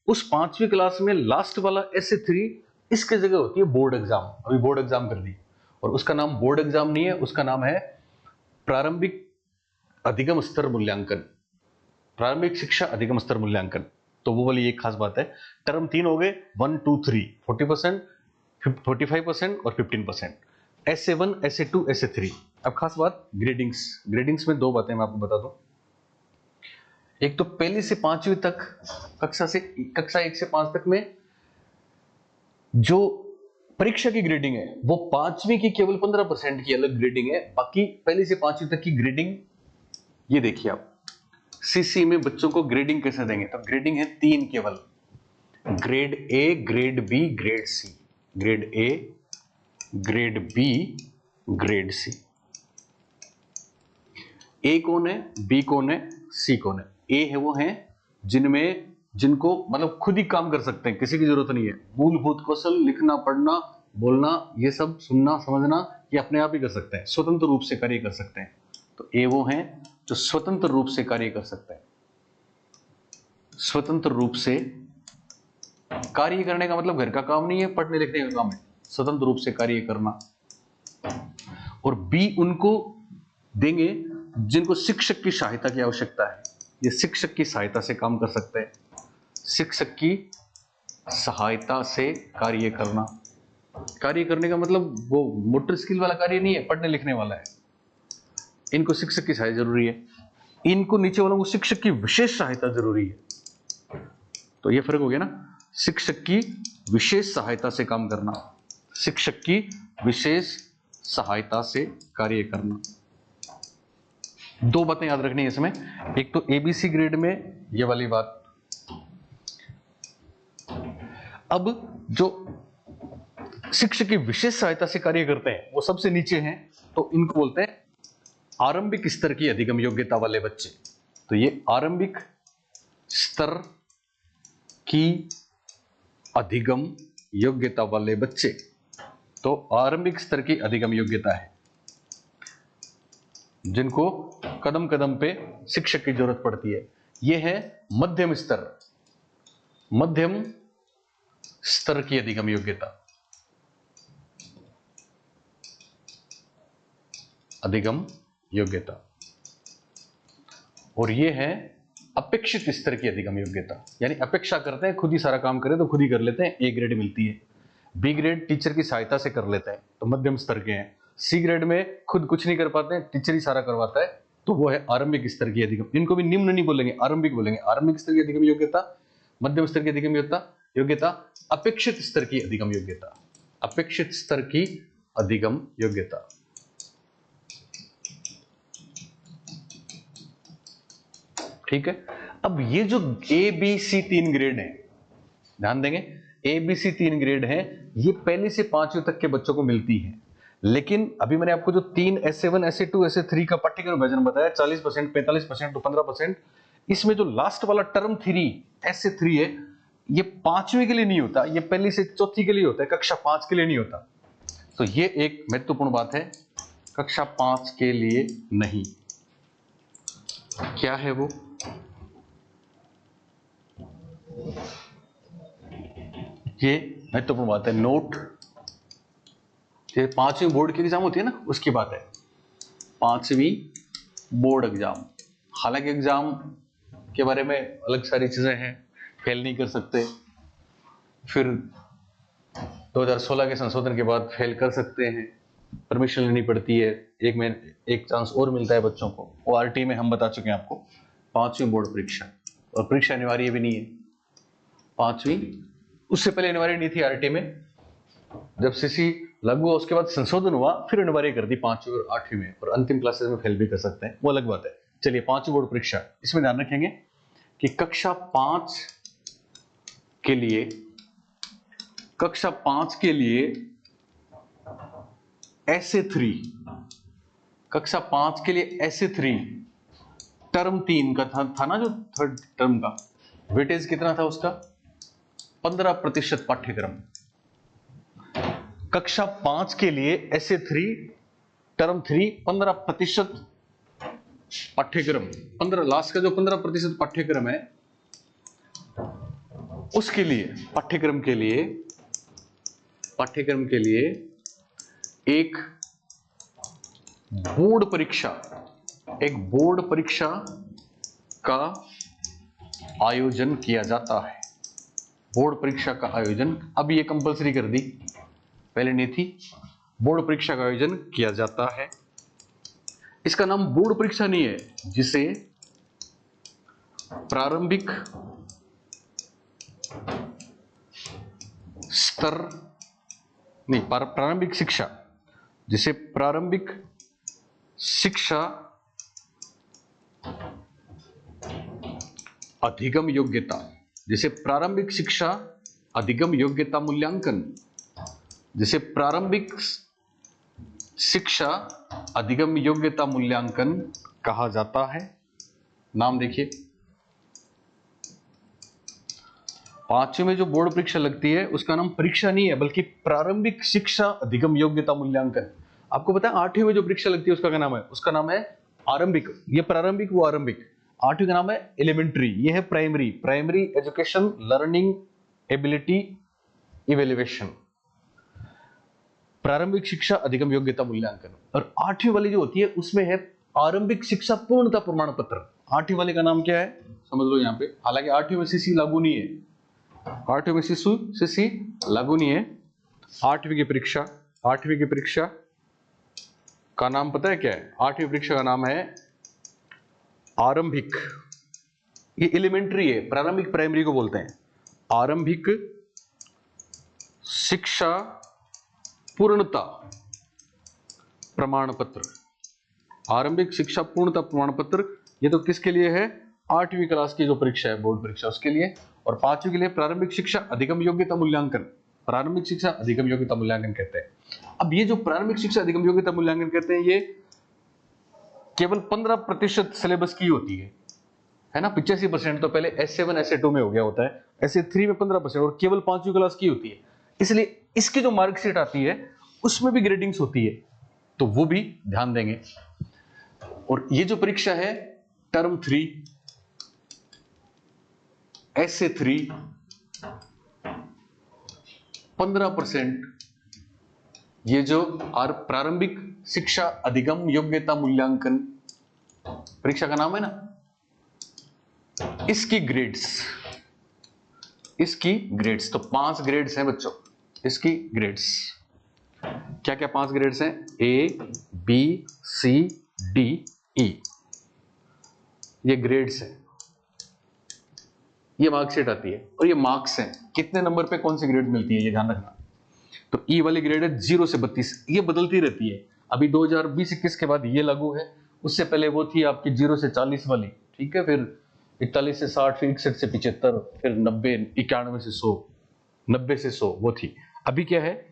उस 5वीं क्लास में लास्ट वाला SA3 इसके जगह होती है बोर्ड एग्जाम। अभी बोर्ड एग्जाम कर दी और उसका नाम बोर्ड एग्जाम नहीं है, उसका नाम है प्रारंभिक अधिगम स्तर मूल्यांकन, प्रारंभिक शिक्षा अधिगम स्तर मूल्यांकन। तो वो वाली एक खास बात है। टर्म 3 हो गए, 1, 2, 3, 40%, 45% और 15%, SA1, SA2, SA3। अब खास बात ग्रेडिंग्स, ग्रेडिंग्स में 2 बातें मैं आपको बता दूं। एक तो पहली से 5वीं तक कक्षा 1 से 5 तक में जो परीक्षा की ग्रेडिंग है वो 5वीं की केवल 15% की अलग ग्रेडिंग है, बाकी पहली से 5वीं तक की ग्रेडिंग ये देखिए आप। सीसी में बच्चों को ग्रेडिंग कैसे देंगे, तो ग्रेडिंग है 3 केवल, grade A, grade B, grade C। Grade A, grade B, grade C। A कौन है, B कौन है, C कौन है। A है वो हैं जिनको मतलब खुद ही काम कर सकते हैं, किसी की जरूरत नहीं है। मूलभूत कौशल, लिखना, पढ़ना, बोलना, ये सब सुनना, समझना, ये अपने आप ही कर सकते हैं, स्वतंत्र रूप से कार्य कर सकते हैं। तो A वो हैं जो स्वतंत्र रूप से कार्य कर सकते हैं। स्वतंत्र रूप से कार्य करने का मतलब घर का काम नहीं है, पढ़ने लिखने का काम है, स्वतंत्र रूप से कार्य करना। और B उनको देंगे जिनको शिक्षक की सहायता की आवश्यकता है, ये शिक्षक की सहायता से काम कर सकते हैं। शिक्षक की सहायता से कार्य करना, कार्य करने का मतलब वो मोटर स्किल वाला कार्य नहीं है, पढ़ने लिखने वाला है। इनको शिक्षक की सहायता जरूरी है, इनको नीचे वालों को शिक्षक की विशेष सहायता जरूरी है। तो ये फर्क हो गया ना, शिक्षक की विशेष सहायता से काम करना, शिक्षक की विशेष सहायता से कार्य करना। 2 बातें याद रखनी है इसमें। एक तो ABC ग्रेड में ये वाली बात, अब जो शिक्षक की विशेष सहायता से कार्य करते हैं वो सबसे नीचे हैं, तो इनको बोलते हैं आरंभिक स्तर की अधिगम योग्यता वाले बच्चे। तो ये आरंभिक स्तर की अधिगम योग्यता वाले बच्चे, तो आरंभिक स्तर की अधिगम योग्यता है जिनको कदम कदम पे शिक्षक की जरूरत पड़ती है। ये है मध्यम स्तर, मध्यम स्तर की अधिगम योग्यता, अधिगम योग्यता। और ये है अपेक्षित स्तर की अधिगम योग्यता, यानी अपेक्षा करते हैं खुद ही सारा काम करें तो खुद ही कर लेते हैं, ए ग्रेड मिलती है। बी ग्रेड टीचर की सहायता से कर लेते हैं तो मध्यम स्तर के हैं। सी ग्रेड में खुद कुछ नहीं कर पाते हैं, टीचर ही सारा करवाता है, तो वो है आरंभिक स्तर की अधिगम। इनको भी निम्न नहीं बोलेंगे, आरंभिक बोलेंगे। आरंभिक स्तर की अधिगम योग्यता, मध्यम स्तर की अधिगम योग्यता, अपेक्षित स्तर की अधिगम योग्यता, अपेक्षित स्तर की अधिगम योग्यता। ठीक है। अब ये जो ए बी सी 3 ग्रेड है, ध्यान देंगे, ए बी सी 3 ग्रेड है, ये पहली से 5वीं तक के बच्चों को मिलती है। लेकिन अभी मैंने आपको जो 3 SA1 SA2 SA3 का पाठ्यक्रम विभाजन बताया, 40%, 45% तो 15%, इसमें जो लास्ट वाला टर्म 3 SA3 है, ये 5वीं के लिए नहीं होता, ये पहली से 4थी के लिए होता है, कक्षा 5 के लिए नहीं होता। तो ये एक महत्वपूर्ण बात है, कक्षा 5 के लिए नहीं। क्या है वो? ये महत्वपूर्ण बात है, नोट। ये 5वीं बोर्ड की एग्जाम होती है ना, उसकी बात है, 5वीं बोर्ड एग्जाम। हालांकि एग्जाम के बारे में अलग सारी चीजें हैं, फेल नहीं कर सकते, फिर 2016 के संशोधन के बाद फेल कर सकते हैं, परमिशन लेनी पड़ती है, एक चांस और मिलता है बच्चों को, वो आरटी में हम बता चुके हैं आपको। 5वीं बोर्ड परीक्षा, और परीक्षा अनिवार्य भी नहीं है 5वीं, उससे पहले अनिवार्य नहीं थी आरटी में, जब सीसी लागू हुआ उसके बाद संशोधन हुआ, फिर अनिवार्य कर दी 5वीं और 8वीं में, और अंतिम क्लासेस में फेल भी कर सकते हैं, वो अलग बात है। चलिए 5वीं बोर्ड परीक्षा, इसमें ध्यान रखेंगे कि कक्षा 5 के लिए, कक्षा 5 के लिए SA3, कक्षा 5 के लिए SA3 टर्म 3 का था ना, जो थर्ड टर्म का वेटेज कितना था उसका, 15% पाठ्यक्रम। कक्षा 5 के लिए SA3 टर्म 3 15% पाठ्यक्रम, 15 लास्ट का जो 15% पाठ्यक्रम है, उसके लिए पाठ्यक्रम के लिए एक बोर्ड परीक्षा का आयोजन किया जाता है। बोर्ड परीक्षा का आयोजन अब ये कंपलसरी कर दी, पहले नहीं थी। बोर्ड परीक्षा का आयोजन किया जाता है। इसका नाम बोर्ड परीक्षा नहीं है, जिसे प्रारंभिक स्तर नहीं, प्रारंभिक शिक्षा, जिसे प्रारंभिक शिक्षा अधिगम योग्यता, जिसे प्रारंभिक शिक्षा अधिगम योग्यता मूल्यांकन, जिसे प्रारंभिक शिक्षा अधिगम योग्यता मूल्यांकन कहा जाता है। नाम देखिए, 5वीं में जो बोर्ड परीक्षा लगती है उसका नाम परीक्षा नहीं है, बल्कि प्रारंभिक शिक्षा अधिगम योग्यता मूल्यांकन। आपको पता है 8वीं में जो परीक्षा लगती है उसका क्या नाम है? उसका नाम है आरंभिक। ये प्रारंभिक, वो आरंभिक। 8वीं का नाम है एलिमेंट्री, ये है primary, primary education learning ability evaluation, प्रारंभिक शिक्षा अधिगम योग्यता मूल्यांकन। और 8वीं वाली जो होती है उसमें है आरंभिक शिक्षा पूर्णता प्रमाण पत्र। 8वीं वाले का नाम क्या है समझ लो यहाँ पे, हालांकि 8वीं में सीसी लागू नहीं है, 8वीं में सीसी लागू नहीं है। 8वीं की परीक्षा का नाम पता है क्या है? 8वीं परीक्षा का नाम है आरंभिक, ये एलिमेंट्री है, प्रारंभिक प्राइमरी को बोलते हैं, आरंभिक शिक्षा पूर्णता प्रमाण पत्र। आरंभिक शिक्षा पूर्णता प्रमाण पत्र, ये तो किसके लिए है? 8वीं क्लास की जो परीक्षा है बोर्ड परीक्षा, उसके लिए। और 5वीं के लिए प्रारंभिक शिक्षा अधिगम योग्यता मूल्यांकन, प्रारंभिक शिक्षा अधिगम योग्यता मूल्यांकन कहते हैं। अब ये जो प्रारंभिक शिक्षा अधिगम योग्यता मूल्यांकन कहते हैं, ये केवल 15% सिलेबस की होती है ना। 85% तो पहले S7 SA2 में हो गया होता है, SA3 में 15% और केवल 5वीं क्लास की होती है। इसलिए इसकी जो मार्कशीट आती है उसमें भी ग्रेडिंग्स होती है, तो वो भी ध्यान देंगे। और ये जो परीक्षा है टर्म 3 SA3 15%, ये जो प्रारंभिक शिक्षा अधिगम योग्यता मूल्यांकन परीक्षा का नाम है ना, इसकी ग्रेड्स तो 5 ग्रेड्स हैं बच्चों। इसकी ग्रेड्स क्या क्या 5 ग्रेड्स हैं? A B C D E, ये ग्रेड्स हैं, ये मार्कशीट आती है और ये मार्क्स हैं, कितने नंबर पे कौन सी ग्रेड मिलती है ये ध्यान रखना। तो E वाली ग्रेड है 0 से 32, ये बदलती रहती है। अभी 2020-21 के बाद ये लागू है, उससे पहले वो थी आपकी 0 से 40 वाली, ठीक है, फिर 41 से 60, फिर 61 से 75, फिर 90, 91 से 100, 90 से 100 वो थी। अभी क्या है?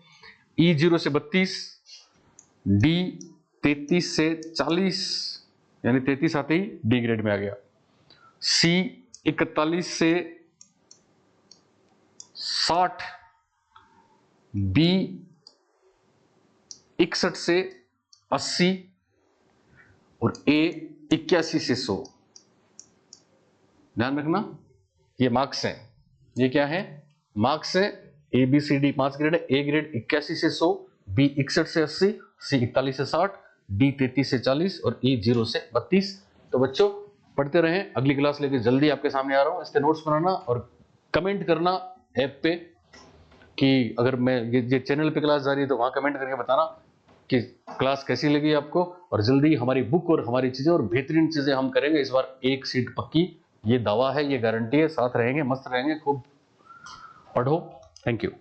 E 0 से 32, D 33 से 40, यानी 33 आते ही D ग्रेड में आ गया, C 41 से 60, B 61 से 80 और A 81 से 100। ध्यान रखना, ये मार्क्स हैं। ये क्या है? मार्क्स है। A B C D 5 grade है। A ग्रेड 81 से 100, B 61 से 80, C 41 से 60, D 33 से 40 और E 0 से 32। तो बच्चों पढ़ते रहें, अगली क्लास लेके जल्दी आपके सामने आ रहा हूं। इसके नोट्स बनाना और कमेंट करना ऐप पे कि अगर मैं ये चैनल पे क्लास जा रही है तो वहां कमेंट करके बताना कि क्लास कैसी लगी आपको। और जल्दी हमारी बुक और हमारी चीजें और बेहतरीन चीजें हम करेंगे। इस बार 1 सीट पक्की, ये दावा है, ये गारंटी है। साथ रहेंगे, मस्त रहेंगे, खूब पढ़ो। Thank you.